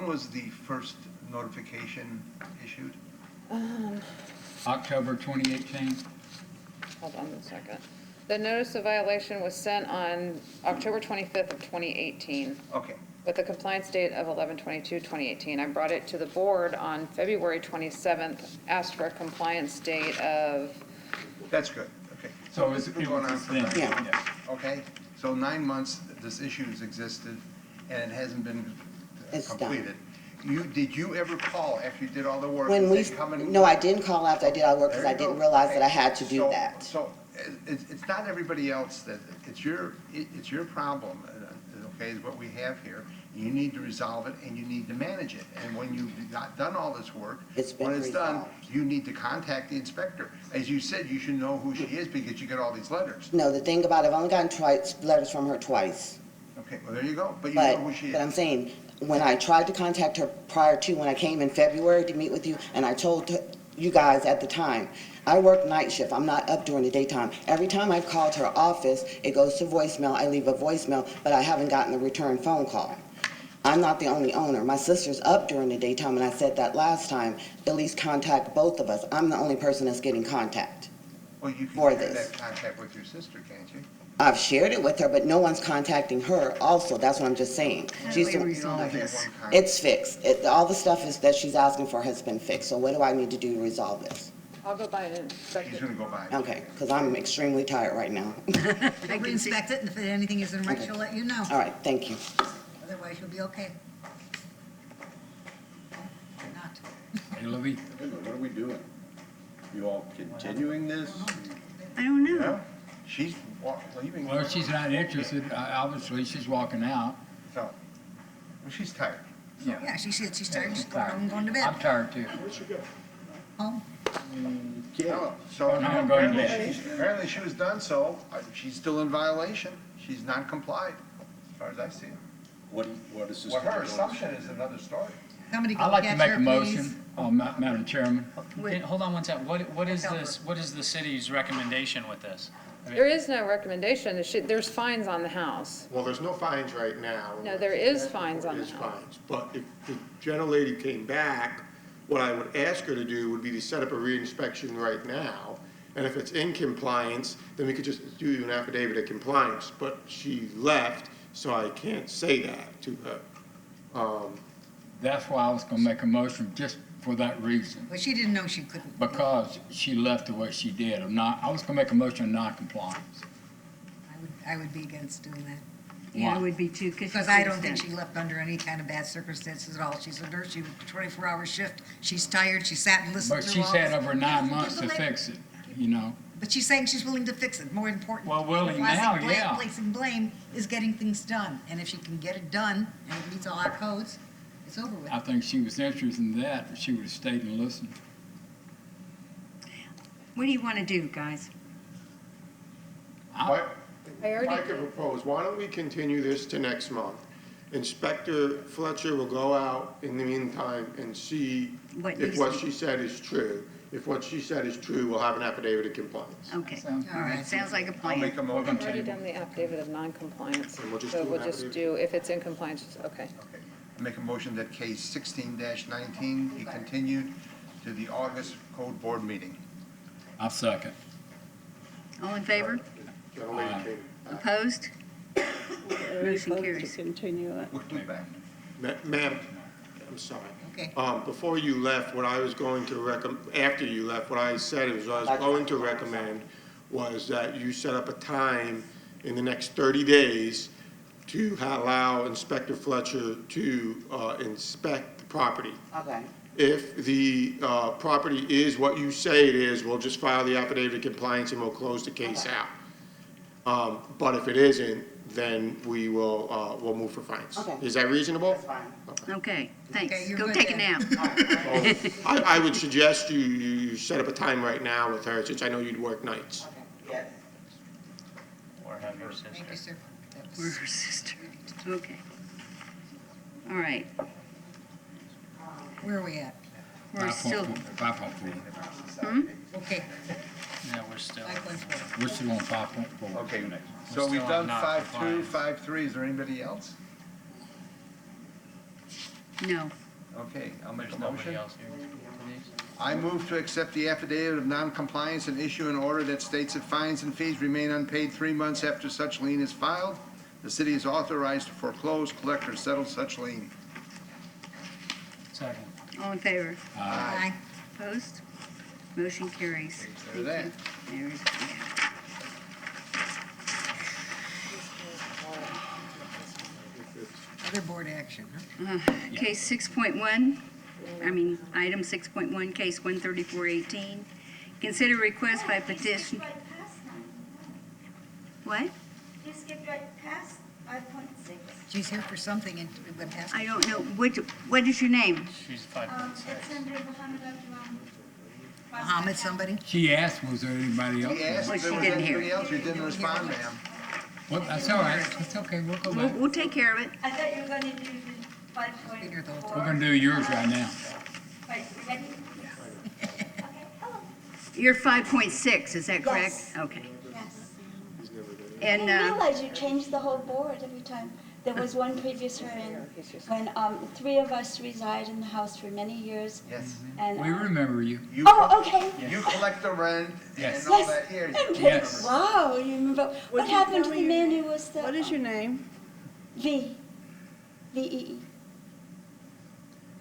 Speaker 8: was the first notification issued?
Speaker 1: October 2018.
Speaker 18: Hold on a second. The notice of violation was sent on October 25th of 2018.
Speaker 8: Okay.
Speaker 18: With a compliance date of 11/22/2018. I brought it to the board on February 27th, asked for a compliance date of.
Speaker 8: That's good, okay. So it's been going on for 9 months. Okay, so 9 months, this issue has existed, and it hasn't been completed. Did you ever call after you did all the work?
Speaker 15: No, I didn't call after I did all the work because I didn't realize that I had to do that.
Speaker 8: So it's not everybody else it's your problem, okay, is what we have here. You need to resolve it and you need to manage it. And when you've done all this work, when it's done, you need to contact the inspector. As you said, you should know who she is because you get all these letters.
Speaker 15: No, the thing about it, I've only gotten letters from her twice.
Speaker 8: Okay, well, there you go. But you know who she is.
Speaker 15: But I'm saying, when I tried to contact her prior to when I came in February to meet with you, and I told you guys at the time, I work night shift. I'm not up during the daytime. Every time I've called her office, it goes to voicemail. I leave a voicemail, but I haven't gotten a return phone call. I'm not the only owner. My sister's up during the daytime, and I said that last time. At least contact both of us. I'm the only person that's getting contact.
Speaker 8: Well, you can share that contact with your sister, can't you?
Speaker 15: I've shared it with her, but no one's contacting her also. That's what I'm just saying.
Speaker 3: How do we resolve this?
Speaker 15: It's fixed. All the stuff that she's asking for has been fixed. So what do I need to do to resolve this?
Speaker 18: I'll go by and inspect it.
Speaker 8: She's going to go by.
Speaker 15: Okay, because I'm extremely tired right now.
Speaker 3: She'll re-inspect it, and if anything isn't right, she'll let you know.
Speaker 15: All right, thank you.
Speaker 3: Otherwise, you'll be okay. Not.
Speaker 1: Hey, Libby.
Speaker 9: What are we doing? You all continuing this?
Speaker 4: I don't know.
Speaker 8: Yeah. She's leaving.
Speaker 1: Well, she's not interested. Obviously, she's walking out.
Speaker 8: So, well, she's tired.
Speaker 3: Yeah, she said she's tired. She's going home and going to bed.
Speaker 1: I'm tired too.
Speaker 3: Where'd she go? Home.
Speaker 8: So
Speaker 1: I'm going to bed.
Speaker 8: apparently she was done, so she's still in violation. She's non-complied, as far as I see it.
Speaker 9: What is this?
Speaker 8: What her assumption is another story.
Speaker 3: Somebody go
Speaker 1: I'd like to
Speaker 3: catch
Speaker 1: make
Speaker 3: her,
Speaker 1: a motion, Madam Chairman.
Speaker 5: Wait, hold on one second. What is this? What is the city's recommendation with this?
Speaker 18: There is no recommendation. There's fines on the house.
Speaker 12: Well, there's no fines right now.
Speaker 18: No, there is fines on the
Speaker 12: There's
Speaker 18: house.
Speaker 12: fines, but if the gentlelady came back, what I would ask her to do would be to set up a reinspection right now, and if it's in compliance, then we could just do an affidavit of compliance, but she left, so I can't say that to her.
Speaker 1: That's why I was gonna make a motion, just for that reason.
Speaker 3: Well, she didn't know she couldn't.
Speaker 1: Because she left the way she did, or not, I was gonna make a motion of non-compliance.
Speaker 3: I would be against doing that.
Speaker 4: Yeah, I would be too,
Speaker 3: Because I don't think she left under any kind of bad circumstances at all. She's a nurse, she worked a 24-hour shift, she's tired, she sat and listened
Speaker 1: But
Speaker 3: through
Speaker 1: she's
Speaker 3: all
Speaker 1: had
Speaker 3: this.
Speaker 1: over 9 months to fix it, you know?
Speaker 3: But she's saying she's willing to fix it. More important.
Speaker 1: Well, willing
Speaker 3: placing
Speaker 1: now, yeah.
Speaker 3: Placing blame is getting things done. And if she can get it done, and it meets all our codes, it's over with.
Speaker 1: I think she was interested in that, if she would've stayed and listened.
Speaker 4: What do you want to do, guys?
Speaker 12: I could propose, why don't we continue this to next month? Inspector Fletcher will go out in the meantime and see if what she said is true. If what she said is true, we'll have an affidavit of compliance.
Speaker 4: Okay, all right, sounds like a
Speaker 8: I'll
Speaker 4: plan.
Speaker 8: make a
Speaker 18: We've
Speaker 8: motion.
Speaker 18: already done the affidavit of non-compliance,
Speaker 12: And we'll just
Speaker 18: so
Speaker 12: do
Speaker 18: we'll
Speaker 12: an
Speaker 18: just
Speaker 12: affidavit?
Speaker 18: do, if it's in compliance, okay.
Speaker 8: Okay. I make a motion that case 16-19 be continued to the August code board meeting.
Speaker 1: I'll second.
Speaker 4: All in favor?
Speaker 12: Gentlemen, you can-
Speaker 4: Opposed? Motion
Speaker 2: Vote
Speaker 4: carries.
Speaker 2: to continue it.
Speaker 8: We'll do that.
Speaker 12: Ma'am, I'm sorry.
Speaker 3: Okay.
Speaker 12: Before you left, what I was going to after you left, what I said was I was going to recommend was that you set up a time in the next 30 days to allow Inspector Fletcher to inspect the property.
Speaker 15: Okay.
Speaker 12: If the property is what you say it is, we'll just file the affidavit of compliance and we'll close the case out. But if it isn't, then we will, we'll move for fines.
Speaker 15: Okay.
Speaker 12: Is that reasonable?
Speaker 15: That's fine.
Speaker 4: Okay,
Speaker 3: Okay,
Speaker 4: thanks.
Speaker 3: you're
Speaker 4: Go
Speaker 3: good
Speaker 4: take a
Speaker 3: then.
Speaker 4: nap.
Speaker 12: I would suggest you set up a time right now with her, since I know you'd work nights.
Speaker 15: Yes.
Speaker 5: Or have your sister.
Speaker 3: Thank you, sir. That was-
Speaker 4: We're her sister. Okay. All right,
Speaker 3: Where are we at?
Speaker 4: we're still,
Speaker 1: 5.4.
Speaker 3: Okay,
Speaker 5: Yeah, we're still.
Speaker 3: 5.4.
Speaker 1: We're still on 5.4.
Speaker 8: Okay,
Speaker 5: We're
Speaker 8: so we've
Speaker 5: still
Speaker 8: done
Speaker 5: on not
Speaker 8: 5.2,
Speaker 5: compliant.
Speaker 8: 5.3. Is there anybody else?
Speaker 4: no.
Speaker 8: Okay, I'll make
Speaker 5: There's
Speaker 8: a
Speaker 5: nobody
Speaker 8: motion.
Speaker 5: else here for these?
Speaker 8: I move to accept the affidavit of noncompliance and issue an order that states that fines and fees remain unpaid 3 months after such lien is filed. The city is authorized to foreclose, collect, or settle such lien.
Speaker 5: Second.
Speaker 4: All in favor?
Speaker 3: Aye.
Speaker 4: Opposed? Motion carries.
Speaker 8: There's that.
Speaker 4: There is,
Speaker 3: Other board action, huh?
Speaker 4: Case 6.1, item 6.1, case 13418. Consider request by petition. What?
Speaker 14: You skipped right past 5.6.
Speaker 3: She's here for something and we went past.
Speaker 4: I don't know, what is your name?
Speaker 5: She's
Speaker 14: It's
Speaker 5: 5.6.
Speaker 14: under Muhammad Abdullah.
Speaker 3: Muhammad somebody?
Speaker 1: She asked, was there anybody else?
Speaker 8: He asked
Speaker 4: Well,
Speaker 8: if there
Speaker 4: she
Speaker 8: was
Speaker 4: didn't hear.
Speaker 8: anybody else. You didn't respond, ma'am.
Speaker 1: Well, that's all right, that's okay, we'll go back.
Speaker 4: We'll take care of it.
Speaker 14: I thought you were going to do the 5.4.
Speaker 1: We're gonna do yours right now.
Speaker 14: Right, you ready? Okay, hello.
Speaker 4: You're 5.6, is that correct?
Speaker 14: Yes.
Speaker 4: Okay.
Speaker 14: Yes. I
Speaker 4: And,
Speaker 14: didn't realize you changed the whole board every time. There was one previous hearing when 3 of us reside in the house for many years.
Speaker 8: Yes.
Speaker 14: And,
Speaker 1: We remember you.
Speaker 14: oh, okay.
Speaker 8: You collect the rent
Speaker 1: Yes.
Speaker 8: and all
Speaker 14: Yes.
Speaker 8: that here.
Speaker 1: Yes.
Speaker 14: Wow, you remember. What happened to the man who was the?
Speaker 2: What is your name?
Speaker 14: V. V-E-E.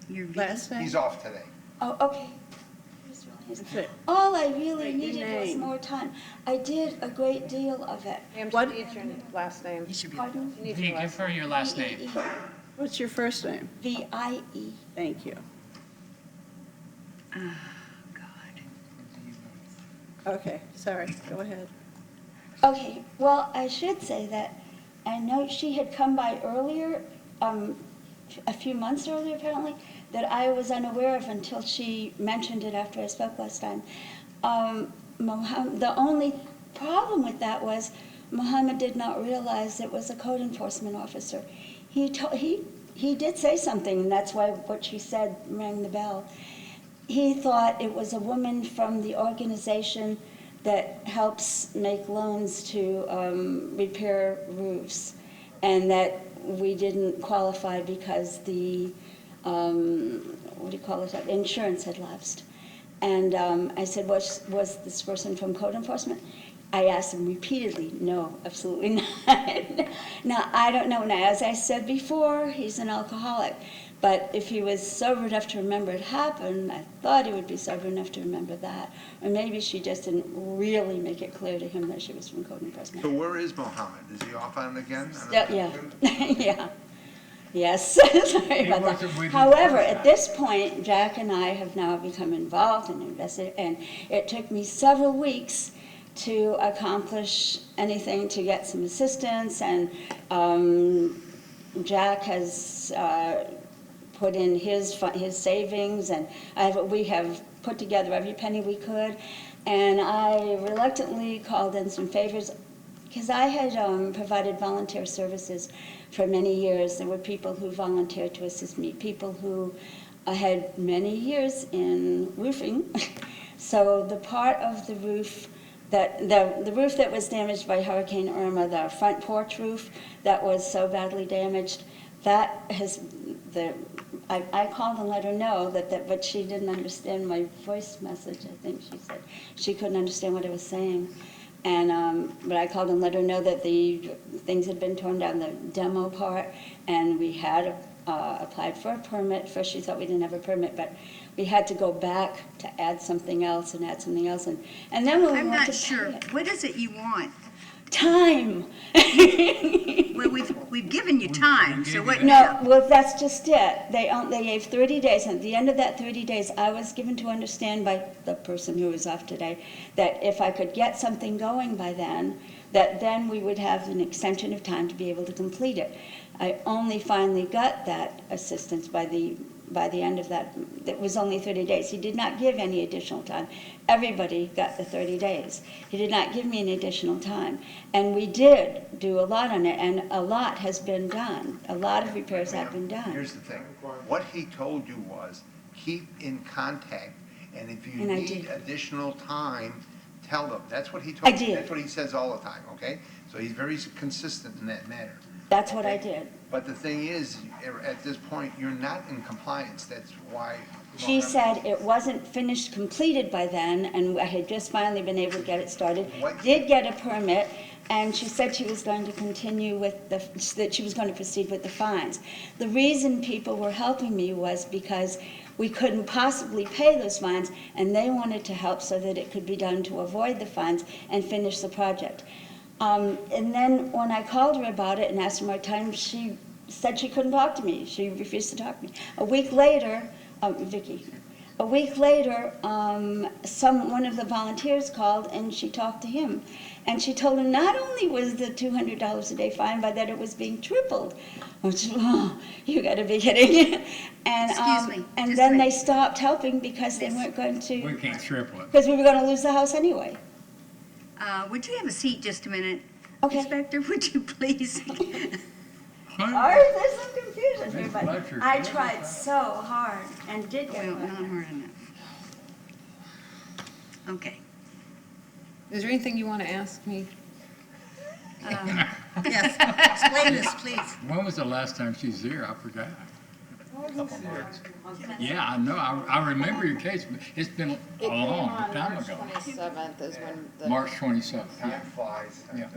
Speaker 4: your
Speaker 2: Last name?
Speaker 8: He's off today.
Speaker 14: Oh, okay.
Speaker 2: That's it.
Speaker 14: All I really
Speaker 2: Wait, your
Speaker 14: needed was
Speaker 2: name.
Speaker 14: more time. I did a great deal of it.
Speaker 18: Ma'am,
Speaker 2: What?
Speaker 18: she needs your last name.
Speaker 3: He should be.
Speaker 14: Pardon?
Speaker 18: She needs
Speaker 5: V,
Speaker 18: your
Speaker 5: give
Speaker 18: last
Speaker 5: her your last name.
Speaker 14: V-E-E.
Speaker 2: What's your first name?
Speaker 14: V-I-E.
Speaker 2: Thank you.
Speaker 4: oh, God.
Speaker 2: Okay, sorry, go ahead.
Speaker 14: Okay, well, I should say that I know she had come by earlier, a few months earlier apparently, that I was unaware of until she mentioned it after I spoke last time. The only problem with that was Mohammed did not realize it was a code enforcement officer. He did say something, and that's why what she said rang the bell. He thought it was a woman from the organization that helps make loans to repair roofs, and that we didn't qualify because the, insurance had lapsed. And I said, was this person from code enforcement? I asked him repeatedly, no, absolutely not. Now, I don't know. Now, as I said before, he's an alcoholic. But if he was sober enough to remember it happened, I thought he would be sober enough to remember that. Or maybe she just didn't really make it clear to him that she was from code enforcement.
Speaker 8: So where is Mohammed? Is he off on it again?
Speaker 14: Yeah, yeah. Yes, sorry about that.
Speaker 1: wasn't with you
Speaker 14: However,
Speaker 1: first
Speaker 14: at
Speaker 1: time.
Speaker 14: this point, Jack and I have now become involved and invested, and it took me several weeks to accomplish anything, to get some assistance, and Jack has put in his savings, and we have put together every penny we could, and I reluctantly called in some favors, because I had provided volunteer services for many years. There were people who volunteered to assist me, people who had many years in roofing. So the part of the roof the roof that was damaged by Hurricane Irma, the front porch roof that was so badly damaged, that has I called and let her know but she didn't understand my voice message. I think she said she couldn't understand what I was saying. And but I called and let her know that the things had been torn down, the demo part, and we had applied for a permit. First she thought we didn't have a permit, but we had to go back to add something else, and then when we
Speaker 4: I'm
Speaker 14: went
Speaker 4: not
Speaker 14: to
Speaker 4: sure.
Speaker 14: pay it-
Speaker 4: What is it you want?
Speaker 14: Time.
Speaker 4: Well, we've given you time, so what?
Speaker 14: No, well, that's just it. They gave 30 days, and at the end of that 30 days, I was given to understand by the person who was off today that if I could get something going by then, that then we would have an extension of time to be able to complete it. I only finally got that assistance by the end of that. It was only 30 days. He did not give any additional time. Everybody got the 30 days. He did not give me any additional time. And we did do a lot on it, and a lot has been done. A lot of repairs have been done.
Speaker 8: Here's the thing. What he told you was, keep in contact, and if you
Speaker 14: And I
Speaker 8: need
Speaker 14: did.
Speaker 8: additional time, tell them. That's what he told
Speaker 14: I
Speaker 8: you.
Speaker 14: did.
Speaker 8: That's what he says all the time, okay? So he's very consistent in that matter.
Speaker 14: That's what I did.
Speaker 8: But the thing is, at this point, you're not in compliance. That's why.
Speaker 14: She said it wasn't finished, completed by then, and I had just finally been able to get it started. Did get a permit, and she said she was going to continue with that she was going to proceed with the fines. The reason people were helping me was because we couldn't possibly pay those fines, and they wanted to help so that it could be done to avoid the fines and finish the project. And then when I called her about it and asked her more time, she said she couldn't talk to me. She refused to talk to me. A week later, Vicki, one of the volunteers called and she talked to him. And she told him not only was the $200 a day fine, but that it was being tripled. Which, you gotta be kidding. And,
Speaker 4: Excuse me,
Speaker 14: and
Speaker 4: just
Speaker 14: then
Speaker 4: a
Speaker 14: they
Speaker 4: minute.
Speaker 14: stopped helping because they weren't going to,
Speaker 1: We can't triple it.
Speaker 14: because we were gonna lose the house anyway.
Speaker 4: Would you have a seat just a minute?
Speaker 14: Okay.
Speaker 4: Inspector, would you please?
Speaker 14: There's some confusion here,
Speaker 1: Miss
Speaker 14: but
Speaker 1: Fletcher,
Speaker 14: I
Speaker 1: yes.
Speaker 14: tried so hard and did get
Speaker 4: Well,
Speaker 14: one.
Speaker 4: not hard enough. Okay.
Speaker 18: Is there anything you want to ask me?
Speaker 3: Yes, explain this, please.
Speaker 1: When was the last time she was here? I forgot. Yeah, I know. I remember your case, but it's been a long time ago.
Speaker 18: March 27th is when the.
Speaker 1: March 27th.
Speaker 8: Time flies.
Speaker 1: Yeah.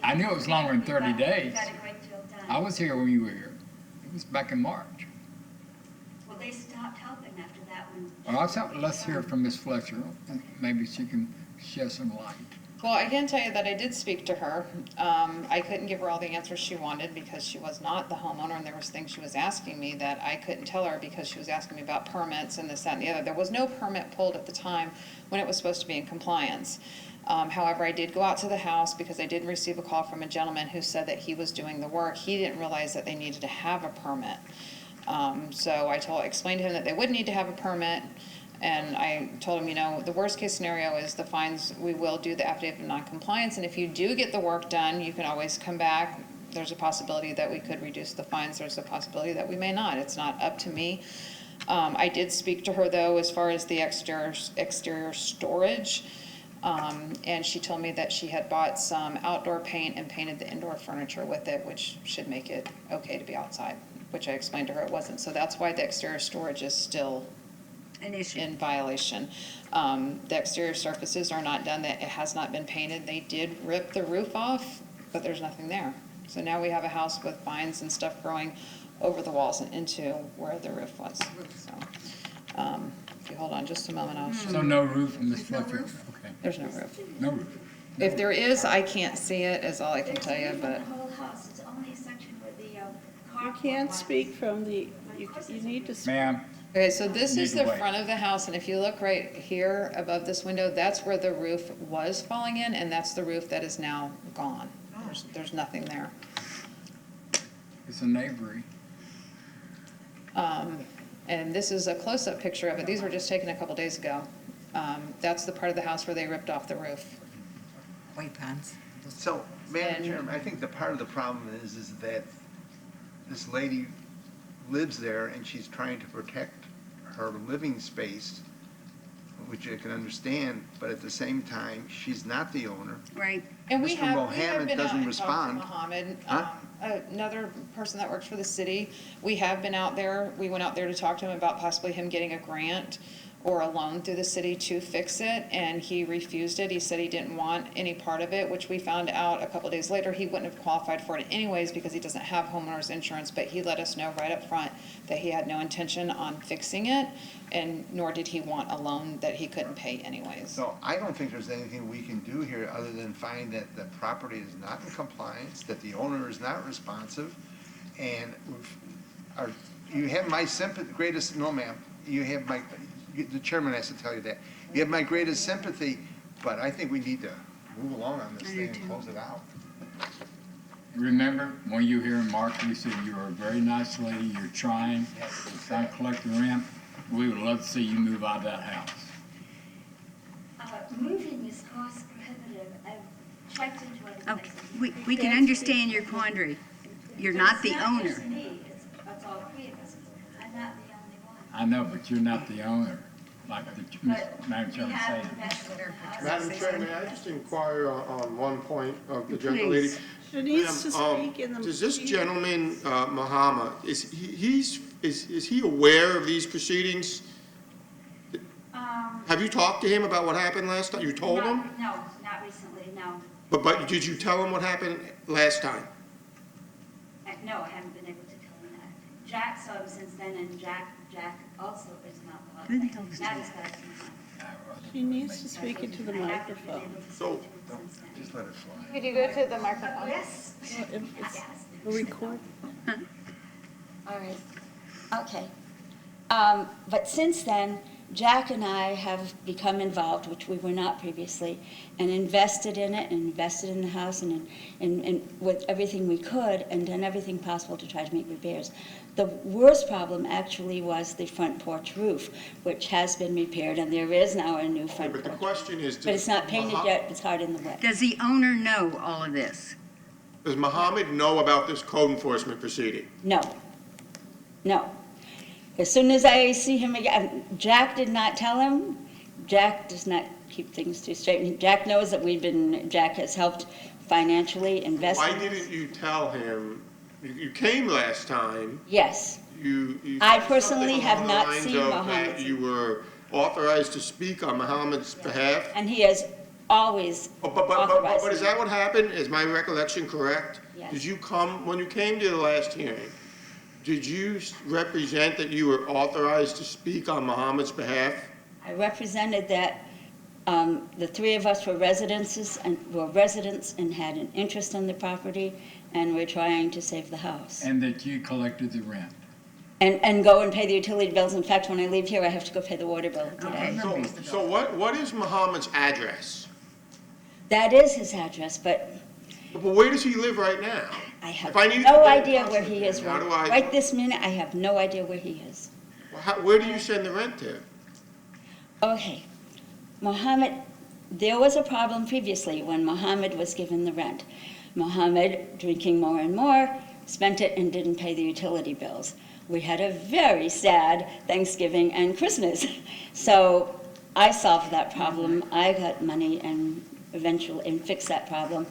Speaker 1: I knew it was longer than 30 days. I was here when you were here. It was back in March.
Speaker 14: Well, they stopped helping after that one.
Speaker 1: Well, let's hear from Miss Fletcher. Maybe she can shed some light.
Speaker 18: Well, I can tell you that I did speak to her. I couldn't give her all the answers she wanted because she was not the homeowner, and there was things she was asking me that I couldn't tell her because she was asking me about permits and this, that, and the other. There was no permit pulled at the time when it was supposed to be in compliance. However, I did go out to the house because I did receive a call from a gentleman who said that he was doing the work. He didn't realize that they needed to have a permit. So I explained to him that they would need to have a permit. And I told him, the worst case scenario is the fines, we will do the affidavit of noncompliance, and if you do get the work done, you can always come back. There's a possibility that we could reduce the fines, there's a possibility that we may not. It's not up to me. I did speak to her, though, as far as the exterior storage, and she told me that she had bought some outdoor paint and painted the indoor furniture with it, which should make it okay to be outside, which I explained to her it wasn't. So that's why the exterior storage is still
Speaker 4: an issue
Speaker 18: in violation. The exterior surfaces are not done, that it has not been painted. They did rip the roof off, but there's nothing there. So now we have a house with vines and stuff growing over the walls and into where the roof was. So, if you hold on just a moment, I'll show
Speaker 1: So
Speaker 18: you.
Speaker 1: no roof in this Fletcher? Okay.
Speaker 18: There's no roof.
Speaker 1: No roof.
Speaker 18: If there is, I can't see it, is all I can tell you, but.
Speaker 14: The whole house, it's only a section where the
Speaker 2: You can't speak from the, you need to speak.
Speaker 1: Ma'am,
Speaker 18: Okay, so this
Speaker 1: Need
Speaker 18: is
Speaker 1: to
Speaker 18: the
Speaker 1: wait.
Speaker 18: front of the house, and if you look right here above this window, that's where the roof was falling in, and that's the roof that is now gone. There's nothing there.
Speaker 1: it's a neighboring.
Speaker 18: And this is a close-up picture of it. These were just taken a couple days ago. That's the part of the house where they ripped off the roof.
Speaker 3: White ponds.
Speaker 8: So, Madam Chairman, I think the part of the problem is that this lady lives there and she's trying to protect her living space, which I can understand, but at the same time, she's not the owner.
Speaker 4: Right.
Speaker 18: And we
Speaker 8: Mr.
Speaker 18: have
Speaker 8: Mohammed
Speaker 18: been out
Speaker 8: doesn't
Speaker 18: and talked to
Speaker 8: respond.
Speaker 18: Mohammed,
Speaker 8: Huh?
Speaker 18: another person that works for the city. We have been out there. We went out there to talk to him about possibly him getting a grant or a loan through the city to fix it, and he refused it. He said he didn't want any part of it, which we found out a couple days later he wouldn't have qualified for it anyways because he doesn't have homeowner's insurance, but he let us know right up front that he had no intention on fixing it, and nor did he want a loan that he couldn't pay anyways.
Speaker 8: So I don't think there's anything we can do here other than find that the property is not in compliance, that the owner is not responsive, and you have my sympathy, greatest, no ma'am, you have my, the chairman has to tell you that. You have my greatest sympathy, but I think we need to move along on this thing and close it out.
Speaker 1: Remember, when you hear Mark, we said you're a very nice lady, you're trying, it's not collecting rent. We would love to see you move out of that house.
Speaker 14: Moving is cost prohibitive. I've checked into it.
Speaker 4: Okay, we can understand your quandary. You're not the owner.
Speaker 14: It's all three of us. I'm not the only one.
Speaker 1: I know, but you're not the owner, like the Madam Chairman said.
Speaker 12: Madam Chair, may I just inquire on one point of the gentle
Speaker 2: Please.
Speaker 12: lady?
Speaker 2: She needs to
Speaker 12: Ma'am,
Speaker 2: speak in the.
Speaker 12: Does this gentleman, Muhammad, is he aware of these proceedings? Have you talked to him about what happened last time? You told him?
Speaker 14: No, not recently, no.
Speaker 12: But did you tell him what happened last time?
Speaker 14: No, I haven't been able to tell him that. Jack saw him since then, and Jack also is an alcoholic.
Speaker 4: Who the hell is
Speaker 14: Not
Speaker 4: Jack?
Speaker 14: as bad as Muhammad.
Speaker 2: She needs to speak into the microphone.
Speaker 12: So,
Speaker 8: Just let it fly.
Speaker 18: Could you go to the microphone?
Speaker 14: Yes.
Speaker 2: Record.
Speaker 14: All right. Okay. But since then, Jack and I have become involved, which we were not previously, and invested in it, and invested in the house, and with everything we could, and done everything possible to try to make repairs. The worst problem actually was the front porch roof, which has been repaired, and there is now a new front
Speaker 12: but the
Speaker 14: porch.
Speaker 12: question is,
Speaker 14: But it's not painted yet, it's hard in the wet.
Speaker 4: Does the owner know all of this?
Speaker 12: does Muhammad know about this code enforcement proceeding?
Speaker 14: No. No. As soon as I see him again, Jack did not tell him. Jack does not keep things too straight. Jack knows that Jack has helped financially invest.
Speaker 12: Why didn't you tell him, you came last time,
Speaker 14: Yes.
Speaker 12: you
Speaker 14: I
Speaker 12: said
Speaker 14: personally
Speaker 12: something
Speaker 14: have
Speaker 12: along the
Speaker 14: not
Speaker 12: lines
Speaker 14: seen
Speaker 12: of
Speaker 14: Muhammad.
Speaker 12: that you were authorized to speak on Muhammad's behalf?
Speaker 14: And he has always authorized
Speaker 12: But is
Speaker 14: me.
Speaker 12: that what happened? Is my recollection correct?
Speaker 14: Yes.
Speaker 12: Did you come, when you came to the last hearing, did you represent that you were authorized to speak on Muhammad's behalf?
Speaker 14: I represented that the three of us were residents and had an interest in the property, and we're trying to save the house.
Speaker 1: And that you collected the rent.
Speaker 14: And go and pay the utility bills. In fact, when I leave here, I have to go pay the water bill today.
Speaker 12: So what is Muhammad's address?
Speaker 14: That is his address, but
Speaker 12: But where does he live right now?
Speaker 14: I have
Speaker 12: If I needed
Speaker 14: no
Speaker 12: to get in
Speaker 14: idea
Speaker 12: touch
Speaker 14: where
Speaker 12: with
Speaker 14: he
Speaker 12: him,
Speaker 14: is
Speaker 12: how do
Speaker 14: right,
Speaker 12: I-
Speaker 14: right this minute. I have no idea where he is.
Speaker 12: Where do you send the rent to?
Speaker 14: Okay, Mohammed, there was a problem previously when Mohammed was given the rent. Mohammed, drinking more and more, spent it and didn't pay the utility bills. We had a very sad Thanksgiving and Christmas. So I solved that problem. I got money and eventually fixed that problem.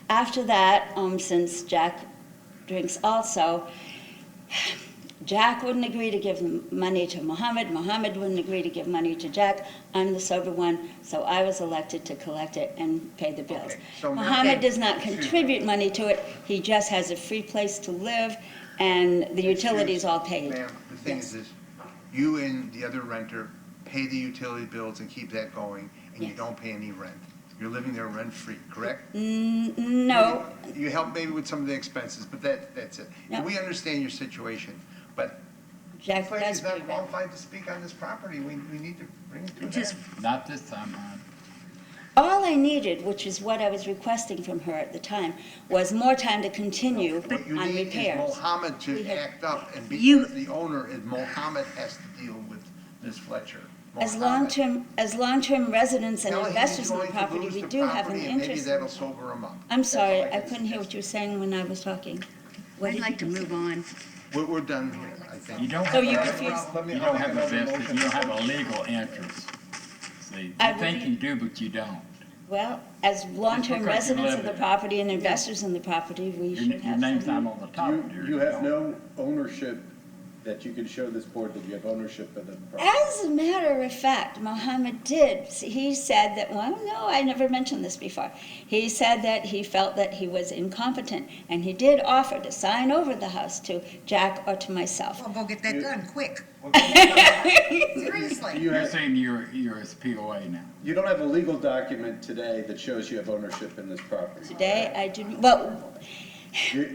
Speaker 14: After that, since Jack drinks also, Jack wouldn't agree to give money to Muhammad. Muhammad wouldn't agree to give money to Jack. I'm the sober one, so I was elected to collect it and pay the bills.
Speaker 8: so-
Speaker 14: Muhammad
Speaker 8: Okay.
Speaker 14: does not contribute money to it. He just has a free place to live, and the utilities all paid.
Speaker 8: Ma'am, the thing is this, you and the other renter pay the utility bills and keep that going, and you
Speaker 14: Yes.
Speaker 8: don't pay any rent. You're living there rent-free, correct?
Speaker 14: No,
Speaker 8: You help maybe with some of the expenses, but that's it.
Speaker 14: No.
Speaker 8: We understand your situation, but
Speaker 14: Jack
Speaker 8: this lady
Speaker 14: does
Speaker 8: is
Speaker 14: pay
Speaker 8: not
Speaker 14: rent.
Speaker 8: qualified to speak on this property. We need to bring it to an end.
Speaker 1: Not this time around.
Speaker 14: All I needed, which is what I was requesting from her at the time, was more time to continue
Speaker 8: What you
Speaker 14: on
Speaker 8: need is
Speaker 14: repairs.
Speaker 8: Mohammed
Speaker 14: We
Speaker 8: to
Speaker 14: had-
Speaker 8: act up, and
Speaker 14: You-
Speaker 8: because the owner is Mohammed has to deal with Ms. Fletcher.
Speaker 14: As
Speaker 8: Mohammed.
Speaker 14: long-term residents and
Speaker 8: Tell him he's
Speaker 14: investors in the
Speaker 8: going to
Speaker 14: property,
Speaker 8: lose
Speaker 14: we
Speaker 8: the
Speaker 14: do have an
Speaker 8: property, and maybe
Speaker 14: interest.
Speaker 8: that'll sober him up.
Speaker 14: I'm
Speaker 8: That's all
Speaker 14: sorry,
Speaker 8: can
Speaker 14: I couldn't hear
Speaker 8: suggest.
Speaker 14: what you were saying when I was talking. What
Speaker 4: I'd
Speaker 14: did
Speaker 4: like to
Speaker 14: you say?
Speaker 4: move on.
Speaker 8: We're done here, I think.
Speaker 1: You don't
Speaker 14: So
Speaker 1: have,
Speaker 14: you
Speaker 1: a-
Speaker 14: refuse?
Speaker 1: you don't have a vested, you don't have a legal interest. See,
Speaker 14: I
Speaker 1: you think
Speaker 14: believe-
Speaker 1: you do, but you don't.
Speaker 14: Well, as long-term
Speaker 1: because you
Speaker 14: residents
Speaker 1: live
Speaker 14: of the
Speaker 1: there.
Speaker 14: property and investors in the property, we should
Speaker 1: Your
Speaker 14: have
Speaker 1: name's
Speaker 14: some.
Speaker 1: not on the top of it.
Speaker 9: You have no ownership that you can show this board that you have ownership of the property.
Speaker 14: As a matter of fact, Mohammed did. He said that, well, no, I never mentioned this before. He said that he felt that he was incompetent, and he did offer to sign over the house to Jack or to myself.
Speaker 3: Well, go get that done, quick. Seriously.
Speaker 1: You're saying you're his POA now.
Speaker 9: You don't have a legal document today that shows you have ownership in this property.
Speaker 14: Today, I didn't, well,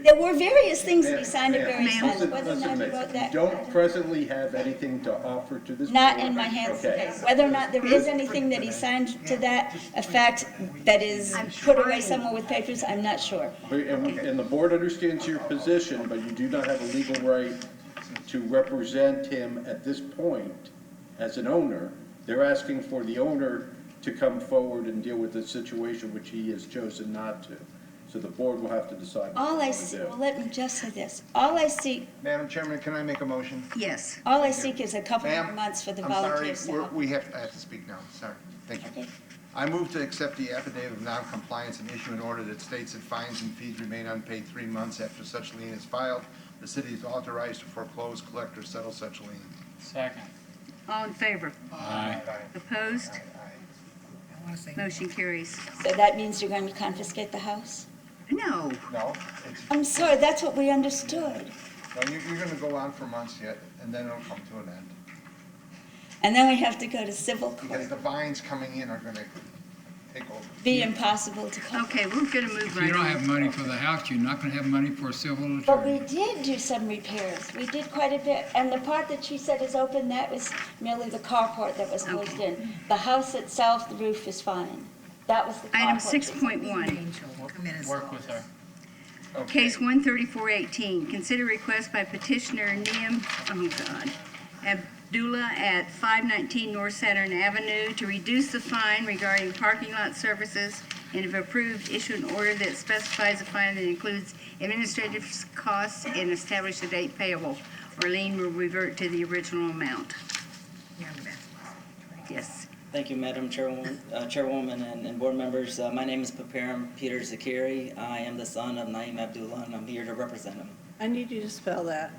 Speaker 14: there were various things that he signed at various times,
Speaker 9: Listen,
Speaker 14: whether or
Speaker 9: listen
Speaker 14: not
Speaker 9: to
Speaker 14: he
Speaker 9: me.
Speaker 14: wrote
Speaker 9: You
Speaker 14: that.
Speaker 9: don't presently have anything to offer to this board.
Speaker 14: Not in my hands
Speaker 9: Okay.
Speaker 14: today. Whether or not there is anything that he signed to that effect that is put away somewhere with papers, I'm not sure.
Speaker 9: And the board understands your position, but you do not have a legal right to represent him at this point as an owner. They're asking for the owner to come forward and deal with the situation which he has chosen not to. So the board will have to decide what
Speaker 14: All
Speaker 9: they
Speaker 14: I
Speaker 9: want
Speaker 14: see,
Speaker 9: to do.
Speaker 14: well, let me just say this. All I seek,
Speaker 8: Madam Chairman, can I make a motion?
Speaker 4: Yes.
Speaker 14: all I seek is a couple more
Speaker 8: Ma'am,
Speaker 14: months for the
Speaker 8: I'm sorry,
Speaker 14: volunteers to help.
Speaker 8: I have to speak now, sorry. Thank you. I move to accept the affidavit of noncompliance and issue an order that states that fines and fees remain unpaid 3 months after such lien is filed. The city is authorized to foreclose, collect, or settle such lien.
Speaker 5: Second.
Speaker 4: All in favor?
Speaker 1: Aye.
Speaker 4: Opposed?
Speaker 3: I want to say.
Speaker 4: Motion carries.
Speaker 14: So that means you're going to confiscate the house?
Speaker 4: No.
Speaker 8: No, it's,
Speaker 14: I'm sorry, that's what we understood.
Speaker 8: no, you're gonna go on for months yet, and then it'll come to an end.
Speaker 14: And then we have to go to civil court.
Speaker 8: Because the fines coming in are gonna take over.
Speaker 14: Be impossible to come.
Speaker 4: Okay, we're gonna move
Speaker 1: If
Speaker 4: right
Speaker 1: you don't
Speaker 4: on.
Speaker 1: have money for the house, you're not gonna have money for a civil
Speaker 14: But we
Speaker 1: attorney.
Speaker 14: did do some repairs. We did quite a bit. And the part that she said is open, that was merely the carport that was closed in. The house itself, the roof is fine. That was the carport.
Speaker 4: Item
Speaker 14: that was-
Speaker 4: 6.1.
Speaker 3: Come in and
Speaker 5: Work with her.
Speaker 4: Case 13418, consider request by petitioner Neem, Abdullah at 519 North Saturn Avenue to reduce the fine regarding parking lot services, and if approved, issue an order that specifies a fine that includes administrative costs and establish the date payable, or lien will revert to the original amount. Yes.
Speaker 6: Thank you, Madam Chairwoman and board members. My name is Paparam Peter Zakiri. I am the son of Naeem Abdullah, and I'm here to represent him.
Speaker 2: I need you to spell that.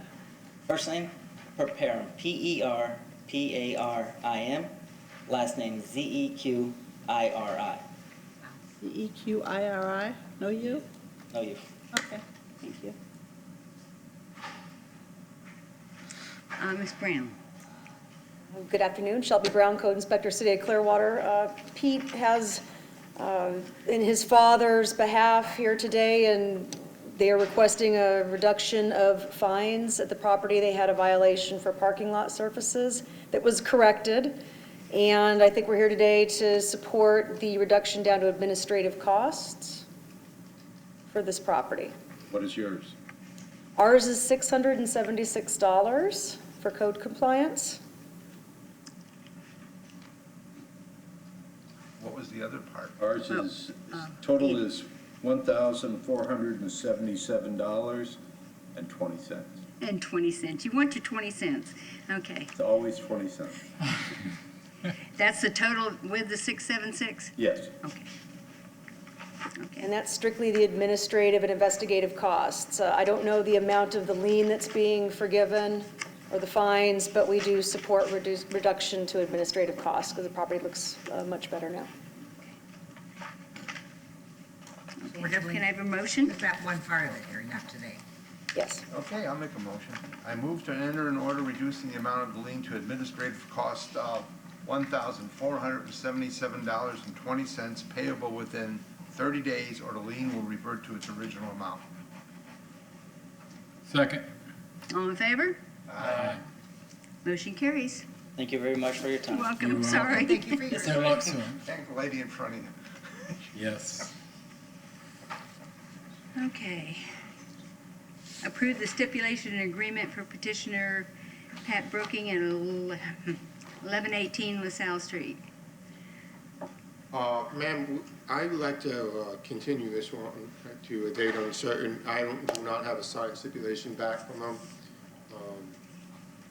Speaker 6: First name, Paparam, P-E-R-P-A-R-I-M. Last name, Z-E-Q-I-R-I.
Speaker 2: E-Q-I-R-I? No you?
Speaker 6: No you.
Speaker 2: Okay, thank you.
Speaker 4: Ms. Brown.
Speaker 19: Good afternoon, Shelby Brown, Code Inspector, City of Clearwater. Pete has, in his father's behalf here today, and they are requesting a reduction of fines at the property. They had a violation for parking lot surfaces that was corrected. And I think we're here today to support the reduction down to administrative costs for this property.
Speaker 9: What is yours?
Speaker 19: Ours is $676 for code compliance.
Speaker 8: What was the other part?
Speaker 9: Ours is, total is $1,477.20.
Speaker 4: And 20 cents. You want your 20 cents. Okay.
Speaker 9: It's always 20 cents.
Speaker 4: That's the total with the 676?
Speaker 9: Yes.
Speaker 4: Okay.
Speaker 19: And that's strictly the administrative and investigative costs. I don't know the amount of the lien that's being forgiven or the fines, but we do support reduction to administrative costs because the property looks much better now.
Speaker 3: We're definitely.
Speaker 4: Can I have a motion?
Speaker 3: Just that one part of it here, not today.
Speaker 2: Yes.
Speaker 8: Okay, I'll make a motion. I move to enter an order reducing the amount of the lien to administrative cost of $1,477.20 payable within 30 days, or the lien will revert to its original amount.
Speaker 1: Second.
Speaker 4: All in favor?
Speaker 1: Aye.
Speaker 4: Motion carries.
Speaker 6: Thank you very much for your time.
Speaker 4: You're welcome.
Speaker 1: You're
Speaker 4: Sorry.
Speaker 3: Thank you for your
Speaker 1: Good luck, sir.
Speaker 8: Thank the lady in front of you.
Speaker 1: Yes.
Speaker 4: Okay. Approve the stipulation and agreement for petitioner Pat Brooking at 1118 LaSalle Street.
Speaker 12: Ma'am, I would like to continue this one to a date uncertain. I do not have a signed stipulation back from them.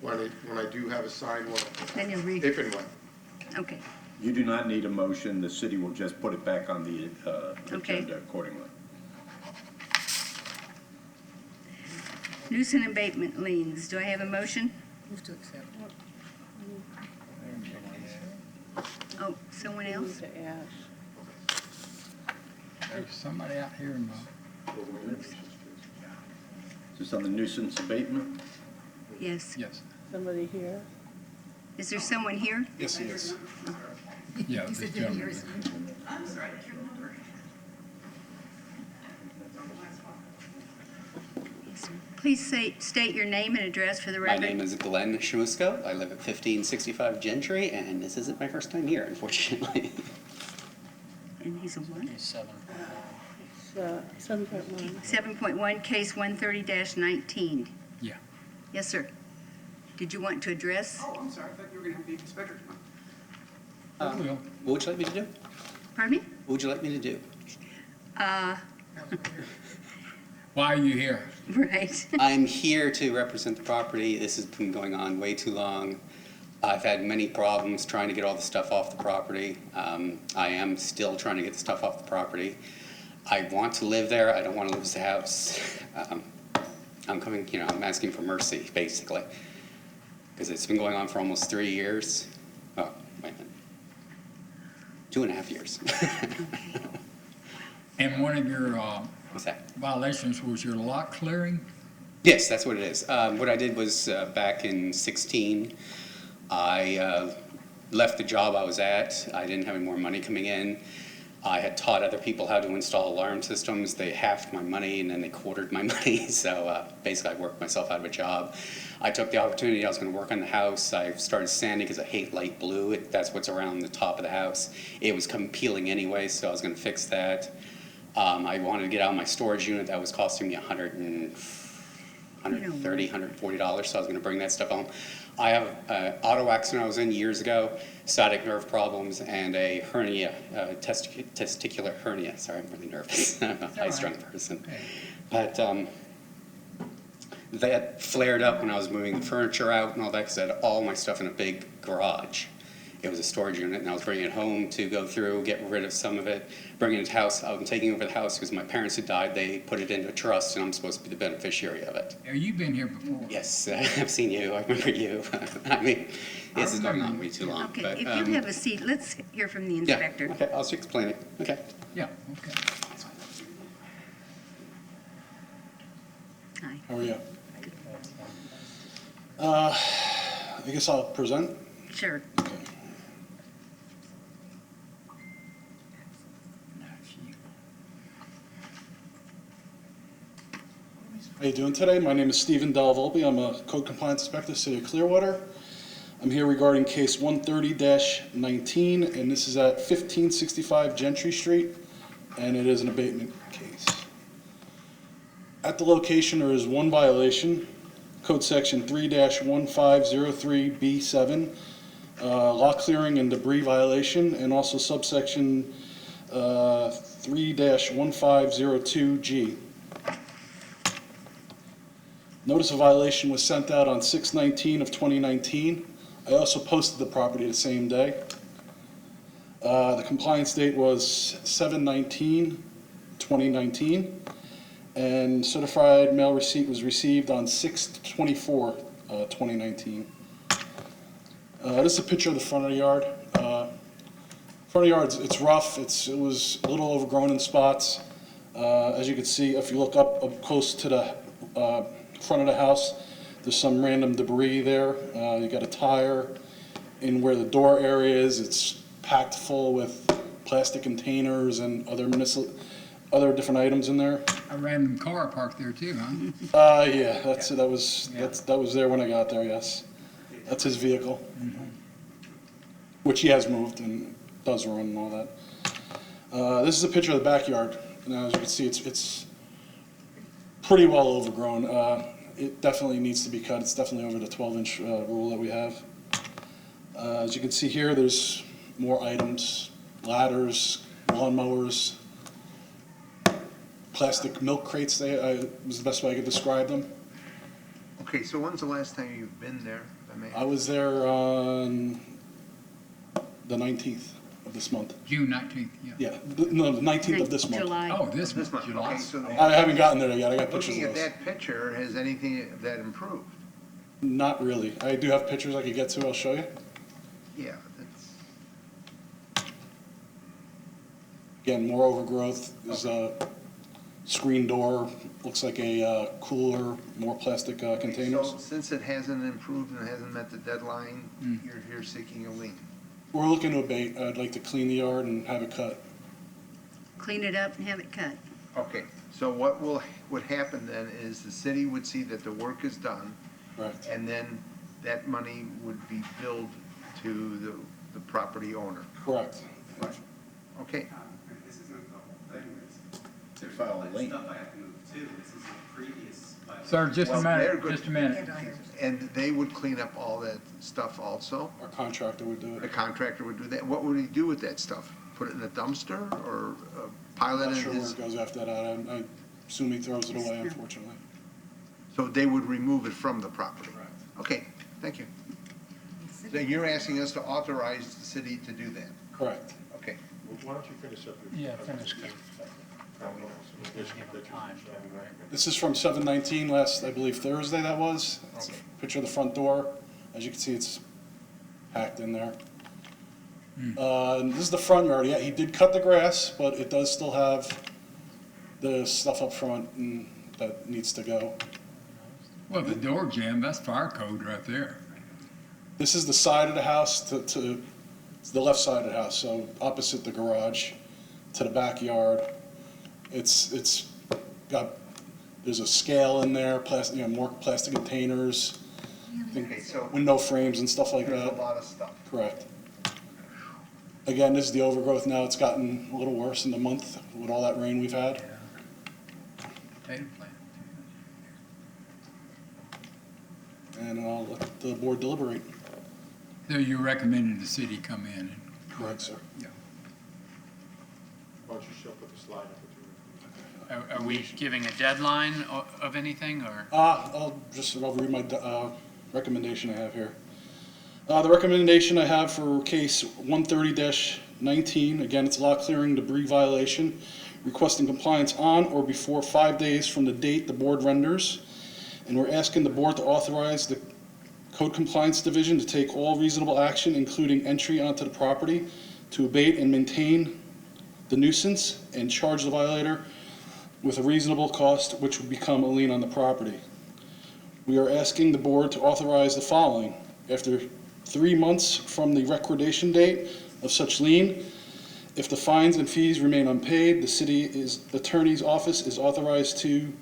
Speaker 12: When I do have a signed one,
Speaker 4: Then you'll read.
Speaker 12: if and when.
Speaker 4: Okay.
Speaker 9: You do not need a motion. The city will just put it back on the
Speaker 4: Okay.
Speaker 9: agenda accordingly.
Speaker 4: Nuisance abatement liens. Do I have a motion?
Speaker 3: Move to accept.
Speaker 4: Oh, someone else?
Speaker 2: To ask.
Speaker 1: There's somebody out here in the...
Speaker 9: Just on the nuisance abatement?
Speaker 4: Yes.
Speaker 1: Yes.
Speaker 2: Somebody here?
Speaker 4: Is there someone here?
Speaker 1: Yes, he is. Yeah,
Speaker 3: He
Speaker 1: this
Speaker 3: said, didn't hear
Speaker 1: gentleman.
Speaker 3: us.
Speaker 4: I'm sorry, I can't remember. Please state your name and address for the
Speaker 21: My
Speaker 4: record.
Speaker 21: name is Glenn Shamusko. I live at 1565 Gentry, and this isn't my first time here, unfortunately.
Speaker 4: And he's a what?
Speaker 2: It's 7.1.
Speaker 4: 7.1, case 130-19.
Speaker 1: Yeah.
Speaker 4: Yes, sir. Did you want to address?
Speaker 22: Oh, I'm sorry, I thought you were going to have the inspector come up.
Speaker 21: What would you like me to do?
Speaker 4: Pardon me?
Speaker 21: What would you like me to do?
Speaker 1: Why are you here?
Speaker 4: Right.
Speaker 21: I'm here to represent the property. This has been going on way too long. I've had many problems trying to get all the stuff off the property. I am still trying to get the stuff off the property. I want to live there. I don't want to lose the house. I'm asking for mercy, basically, because it's been going on for almost 3 years. Oh, wait a minute. 2.5 years.
Speaker 1: And one of your
Speaker 21: What's that?
Speaker 1: violations was your lot clearing?
Speaker 21: Yes, that's what it is. What I did was back in 16, I left the job I was at. I didn't have any more money coming in. I had taught other people how to install alarm systems. They halved my money and then they quartered my money. So basically I worked myself out of a job. I took the opportunity. I was going to work on the house. I started sanding because I hate light blue. That's what's around the top of the house. It was peeling anyway, so I was going to fix that. I wanted to get out of my storage unit. That was costing me $130, $140, so I was going to bring that stuff home. I have an auto accident I was in years ago, sciatic nerve problems, and a hernia, testicular hernia. Sorry, I'm really nervous. I'm a high-strung person. But that flared up when I was moving the furniture out and all that, because I had all my stuff in a big garage. It was a storage unit, and I was bringing it home to go through, get rid of some of it, bring it into the house. I'm taking over the house because my parents had died. They put it into a trust, and I'm supposed to be the beneficiary of it.
Speaker 1: Have you been here before?
Speaker 21: Yes, I've seen you. I remember you. I mean, this is going on way too long.
Speaker 4: Okay,
Speaker 21: but,
Speaker 4: if you have a seat, let's hear from the inspector.
Speaker 21: Yeah, okay, I'll just explain it. Okay.
Speaker 1: Yeah, okay.
Speaker 4: Hi.
Speaker 22: How are you? I guess I'll present.
Speaker 4: Sure.
Speaker 22: How you doing today? My name is Stephen Delvolpe. I'm a code compliance inspector, City of Clearwater. I'm here regarding case 130-19, and this is at 1565 Gentry Street, and it is an abatement case. At the location, there is one violation, code section 3-1503B7, lot clearing and debris violation, and also subsection 3-1502G. Notice of violation was sent out on 6/19 of 2019. I also posted the property the same day. The compliance date was 7/19/2019, and certified mail receipt was received on 6/24/2019. This is a picture of the front of the yard. Front of the yard, it's rough. It was a little overgrown in spots. As you can see, if you look up close to the front of the house, there's some random debris there. You got a tire in where the door area is. It's packed full with plastic containers and other different items in there.
Speaker 1: A random car parked there too, huh?
Speaker 22: Yeah, that was there when I got there, yes. That's his vehicle, which he has moved and does run and all that. This is a picture of the backyard. Now, as you can see, it's pretty well overgrown. It definitely needs to be cut. It's definitely over the 12-inch rule that we have. As you can see here, there's more items, ladders, lawnmowers, plastic milk crates, was the best way I could describe them.
Speaker 8: Okay, so when's the last time you've been there?
Speaker 22: I was there on the 19th of this month.
Speaker 1: June 19th, yeah.
Speaker 22: Yeah, no, the 19th of this month.
Speaker 4: July.
Speaker 1: Oh, this month, July.
Speaker 8: Okay, so
Speaker 22: I haven't gotten there yet. I got pictures
Speaker 8: looking
Speaker 22: of
Speaker 8: at
Speaker 22: those.
Speaker 8: that picture, has anything of that improved?
Speaker 22: Not really. I do have pictures I could get to. I'll show you.
Speaker 8: Yeah, that's,
Speaker 22: Again, more overgrowth. There's a screen door. Looks like a cooler, more plastic containers.
Speaker 8: so since it hasn't improved and hasn't met the deadline, you're here seeking a lien?
Speaker 22: We're looking to abate. I'd like to clean the yard and have it cut.
Speaker 4: Clean it up and have it cut.
Speaker 8: Okay, so what would happen then is the city would see that the work is done,
Speaker 22: Correct.
Speaker 8: and then that money would be billed to the property owner.
Speaker 22: Correct.
Speaker 8: Right. Okay.
Speaker 9: To file a lien.
Speaker 1: Sir, just a
Speaker 8: Well, they're
Speaker 1: minute,
Speaker 8: good.
Speaker 1: just a minute.
Speaker 8: And they would clean up all that stuff also?
Speaker 22: Our contractor would do
Speaker 8: The
Speaker 22: it.
Speaker 8: contractor would do that? What would he do with that stuff? Put it in a dumpster or pile it
Speaker 22: Not
Speaker 8: in
Speaker 22: sure where
Speaker 8: his?
Speaker 22: it goes after that. I assume he throws it away, unfortunately.
Speaker 8: So they would remove it from the property?
Speaker 22: Correct.
Speaker 8: Okay, thank you. So you're asking us to authorize the city to do that?
Speaker 22: Correct.
Speaker 8: Okay.
Speaker 12: Why don't you finish up your...
Speaker 1: Yeah, finish.
Speaker 22: This is from 7/19 last, I believe, Thursday that was. It's a picture of the front door. As you can see, it's packed in there. And this is the front yard. Yeah, he did cut the grass, but it does still have the stuff up front that needs to go.
Speaker 1: Well, the door jamb, that's fire code right there.
Speaker 22: This is the side of the house to it's the left side of the house, so opposite the garage to the backyard. It's got, there's a scale in there, plastic, more plastic containers,
Speaker 8: Okay, so
Speaker 22: window frames and stuff like
Speaker 8: there's a
Speaker 22: that.
Speaker 8: lot of stuff.
Speaker 22: Correct. Again, this is the overgrowth now. It's gotten a little worse in the month with all that rain we've had.
Speaker 1: Potato plant.
Speaker 22: And I'll let the board deliberate.
Speaker 1: So you recommended the city come in and...
Speaker 22: Correct, sir.
Speaker 1: Yeah.
Speaker 12: Why don't you show, put the slide up with your...
Speaker 5: Are we giving a deadline of anything, or?
Speaker 22: I'll read my recommendation I have here. The recommendation I have for case 130-19, again, it's lot clearing debris violation, requesting compliance on or before 5 days from the date the board renders. And we're asking the board to authorize the Code Compliance Division to take all reasonable action, including entry onto the property, to abate and maintain the nuisance and charge the violator with a reasonable cost which would become a lien on the property. We are asking the board to authorize the following. After 3 months from the recordation date of such lien, if the fines and fees remain unpaid, the city attorney's office is authorized to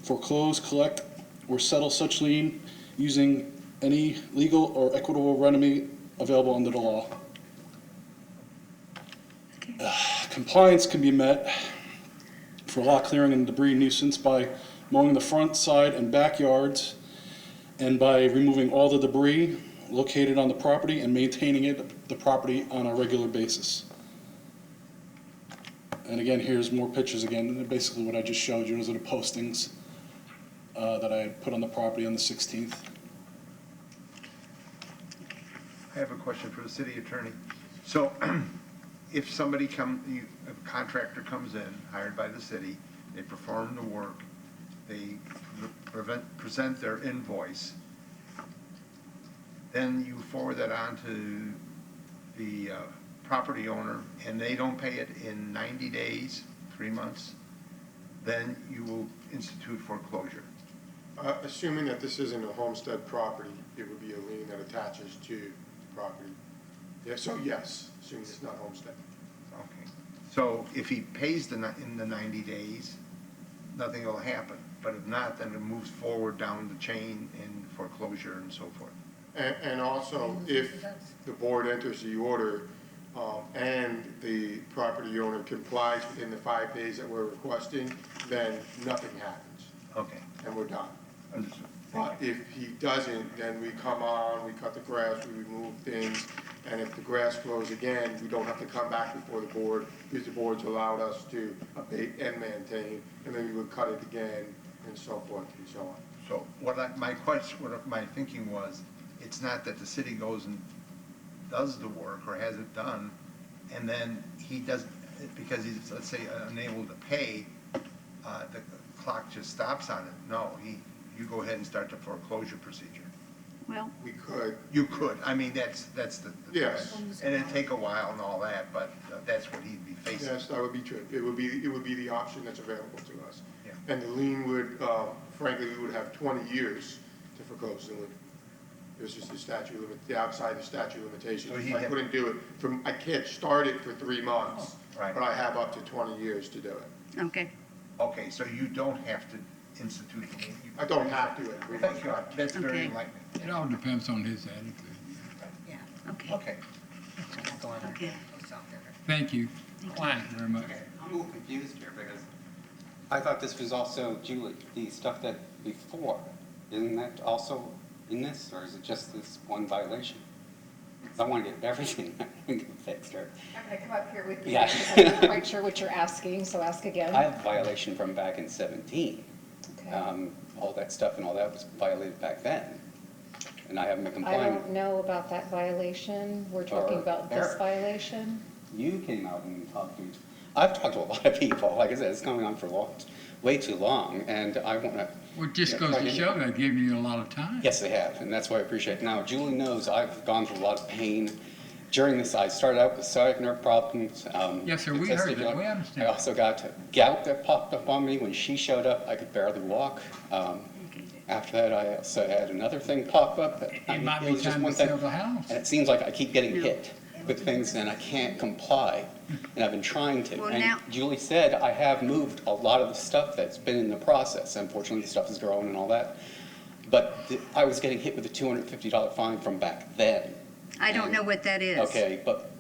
Speaker 22: foreclose, collect, or settle such lien using any legal or equitable remedy available under the law. Compliance can be met for lot clearing and debris nuisance by mowing the front, side, and backyards, and by removing all the debris located on the property and maintaining the property on a regular basis. And again, here's more pictures again, basically what I just showed you. Those are the postings that I put on the property on the 16th.
Speaker 8: I have a question for the city attorney. So if somebody a contractor comes in, hired by the city, they perform the work, they present their invoice, then you forward that on to the property owner, and they don't pay it in 90 days, 3 months, then you will institute foreclosure.
Speaker 12: Assuming that this isn't a homestead property, it would be a lien that attaches to the property. Yeah, so yes, assuming it's not homestead.
Speaker 8: Okay. So if he pays in the 90 days, nothing will happen. But if not, then it moves forward down the chain in foreclosure and so forth.
Speaker 12: And also, if the board enters the order and the property owner complies within the 5 days that we're requesting, then nothing happens.
Speaker 8: Okay.
Speaker 12: And we're done.
Speaker 8: Understood.
Speaker 12: But if he doesn't, then we come on, we cut the grass, we remove things, and if the grass grows again, we don't have to come back before the board, because the board's allowed us to abate and maintain, and then we would cut it again, and so forth and so on.
Speaker 8: So my thinking was, it's not that the city goes and does the work or has it done, and then he doesn't, because he's, let's say, unable to pay, the clock just stops on it. No, you go ahead and start the foreclosure procedure.
Speaker 4: Well,
Speaker 12: we could.
Speaker 8: You could. I mean, that's the
Speaker 12: Yes.
Speaker 8: And it'd take a while and all that, but that's what he'd be facing.
Speaker 12: Yes, that would be true. It would be the option that's available to us.
Speaker 8: Yeah.
Speaker 12: And the lien would, frankly, we would have 20 years to foreclose the lien. This is the statute limit, the outside the statute of limitations.
Speaker 8: So
Speaker 12: I couldn't do it I can't start it for 3 months,
Speaker 8: Right.
Speaker 12: but I have up to 20 years to do it.
Speaker 4: okay.
Speaker 8: Okay, so you don't have to institute the lien.
Speaker 12: I don't have to.
Speaker 8: Thank you. That's very
Speaker 4: Okay.
Speaker 8: enlightening.
Speaker 1: It all depends on his attitude.
Speaker 4: Okay.
Speaker 8: Okay.
Speaker 4: Okay.
Speaker 1: Thank you.
Speaker 5: Glenn?
Speaker 1: Very much.
Speaker 21: I'm a little confused here because I thought this was also, Julie, the stuff that before, isn't that also in this, or is it just this one violation? Because I want to get everything fixed, or,
Speaker 18: I'm going to come up here with you
Speaker 21: Yeah.
Speaker 18: because I'm not quite sure what you're asking, so ask again.
Speaker 21: I have a violation from back in 17.
Speaker 18: Okay.
Speaker 21: All that stuff and all that was violated back then, and I haven't been
Speaker 18: I
Speaker 21: complying.
Speaker 18: don't know about that violation. We're talking
Speaker 21: Or
Speaker 18: about this
Speaker 21: Eric.
Speaker 18: violation.
Speaker 21: You came out and talked to, I've talked to a lot of people, like I said, it's going on for way too long, and I want to.
Speaker 1: Well, it just goes to show they've given you a lot of time.
Speaker 21: Yes, they have, and that's why I appreciate it. Now, Julie knows I've gone through a lot of pain. During this, I started out with sciatic nerve problems.
Speaker 1: Yes, sir, we heard that. We
Speaker 21: I
Speaker 1: understand.
Speaker 21: also got gout that popped up on me. When she showed up, I could barely walk. After that, I also had another thing pop up.
Speaker 1: It might be
Speaker 21: was just
Speaker 1: time to
Speaker 21: one thing.
Speaker 1: sell the house.
Speaker 21: And it seems like I keep getting hit with things and I can't comply. And I've been trying to.
Speaker 4: Well,
Speaker 21: And
Speaker 4: now-
Speaker 21: Julie said I have moved a lot of the stuff that's been in the process. Unfortunately, the stuff is growing and all that. But I was getting hit with a $250 fine from back then.
Speaker 4: I don't know what that is.
Speaker 21: Okay, but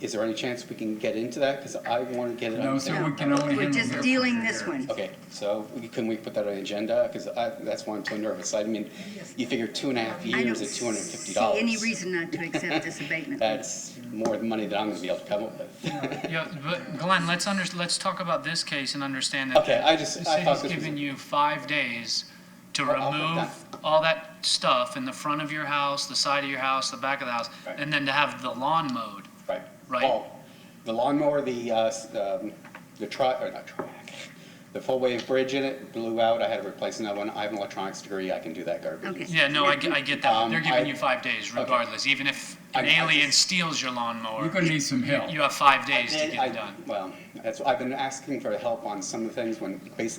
Speaker 21: is there any chance we can get into that? Because I want to get it on.
Speaker 1: No, sir, we can only
Speaker 4: We're
Speaker 1: handle
Speaker 4: just
Speaker 1: this.
Speaker 4: dealing this one.
Speaker 21: Okay, so can we put that on the agenda? Because that's why I'm so nervous. I mean, you figure 2.5 years at $250.
Speaker 4: See any reason not to accept this abatement.
Speaker 21: That's more money than I'm going to be able to come up with.
Speaker 5: Yeah, but Glenn, let's talk about this case and understand that
Speaker 21: Okay,
Speaker 5: the
Speaker 21: I
Speaker 5: city's
Speaker 21: thought this was-
Speaker 5: given you 5 days to
Speaker 21: I'll put
Speaker 5: remove
Speaker 21: that.
Speaker 5: all that stuff in the front of your house, the side of your house, the back of the house,
Speaker 21: Right.
Speaker 5: and then to have the lawn mowed.
Speaker 21: Right.
Speaker 5: Right.
Speaker 21: Oh, the lawnmower, the full wave bridge in it blew out. I had to replace another one. I have an electronics degree. I can do that garbage.
Speaker 4: Okay.
Speaker 5: Yeah, no, I get that. They're giving you 5 days
Speaker 21: okay.
Speaker 5: regardless. Even if an alien steals your lawnmower.
Speaker 1: You're gonna need some help.
Speaker 5: You have 5 days to get it done.
Speaker 21: Well, I've been asking for help on some of the things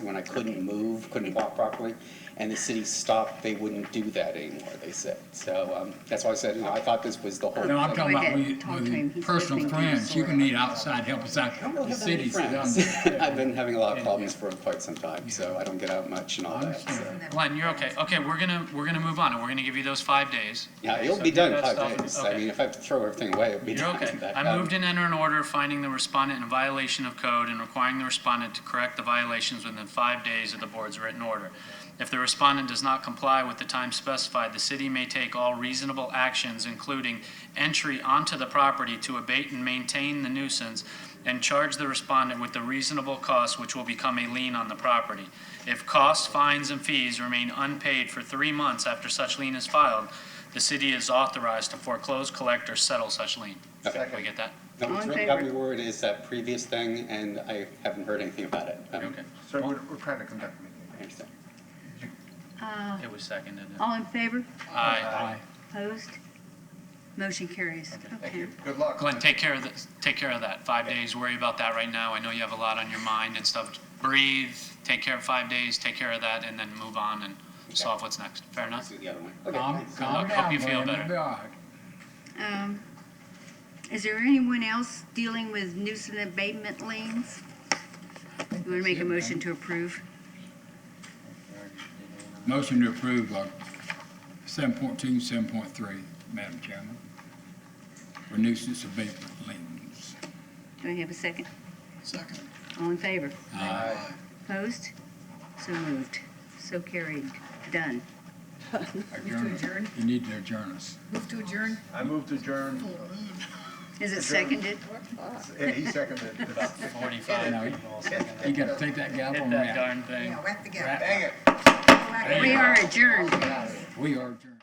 Speaker 21: when I couldn't move, couldn't walk properly, and the city stopped, they wouldn't do that anymore, they said. So that's why I said, I thought this was the whole thing.
Speaker 1: No, I'm talking about
Speaker 4: Talk to him.
Speaker 1: with
Speaker 4: He's
Speaker 1: personal
Speaker 4: listening to
Speaker 1: friends.
Speaker 4: you.
Speaker 1: You can need outside help. It's like
Speaker 21: I don't really
Speaker 1: the
Speaker 21: have that many
Speaker 1: city's done.
Speaker 21: friends. I've been having a lot of problems for quite some time, so I don't get out much and all that. So.
Speaker 5: Glenn, you're okay. Okay, we're gonna move on, and we're gonna give you those 5 days.
Speaker 21: Yeah, it'll
Speaker 5: So
Speaker 21: be
Speaker 5: get
Speaker 21: done in
Speaker 5: that
Speaker 21: 5
Speaker 5: stuff-
Speaker 21: days.
Speaker 5: okay.
Speaker 21: I mean, if I have to throw everything away, it'll be
Speaker 5: You're
Speaker 21: done.
Speaker 5: okay.
Speaker 21: But,
Speaker 5: I moved and enter an order finding the respondent in violation of code and requiring the respondent to correct the violations within 5 days of the board's written order. If the respondent does not comply with the time specified, the city may take all reasonable actions, including entry onto the property to abate and maintain the nuisance and charge the respondent with the reasonable cost which will become a lien on the property. If costs, fines, and fees remain unpaid for 3 months after such lien is filed, the city is authorized to foreclose, collect, or settle such lien.
Speaker 21: Okay.
Speaker 5: We get that?
Speaker 21: No,
Speaker 4: All
Speaker 21: what's
Speaker 4: in
Speaker 21: really got me
Speaker 4: favor?
Speaker 21: worried is that previous thing, and I haven't heard anything about it.
Speaker 5: Okay.
Speaker 8: Sir, we're trying to conduct a meeting.
Speaker 21: I understand.
Speaker 5: It was seconded.
Speaker 4: All in favor?
Speaker 5: Aye.
Speaker 4: Opposed? Motion carries.
Speaker 8: Thank
Speaker 4: Okay.
Speaker 8: you. Good luck.
Speaker 5: Glenn, take care of that. 5 days, worry about that right now. I know you have a lot on your mind and stuff. Breathe, take care of 5 days, take care of that, and then move on and solve what's next. Fair enough?
Speaker 1: Calm
Speaker 5: I'll
Speaker 1: down,
Speaker 5: hope you feel
Speaker 1: Glenn. It'll
Speaker 5: better.
Speaker 1: be all right.
Speaker 4: Is there anyone else dealing with nuisance abatement liens? You want to make a motion to approve?
Speaker 1: Motion to approve 7.2, 7.3, Madam Chairman, for nuisance abatement liens.
Speaker 4: Do I have a second?
Speaker 16: Second.
Speaker 4: All in favor?
Speaker 1: Aye.
Speaker 4: Opposed? So moved. So carried. Done.
Speaker 1: Adjourn. You need to adjourn us.
Speaker 3: Move to adjourn?
Speaker 8: I move to adjourn.
Speaker 4: Is it seconded?
Speaker 8: Yeah, he seconded.
Speaker 5: 45
Speaker 1: No,
Speaker 5: people.
Speaker 1: you gotta take that gavel
Speaker 5: Hit
Speaker 1: and
Speaker 5: that
Speaker 1: rap.
Speaker 5: darn thing.
Speaker 3: Yeah, whack the gavel.
Speaker 1: Dang it.
Speaker 4: We are adjourned.
Speaker 1: We are adjourned.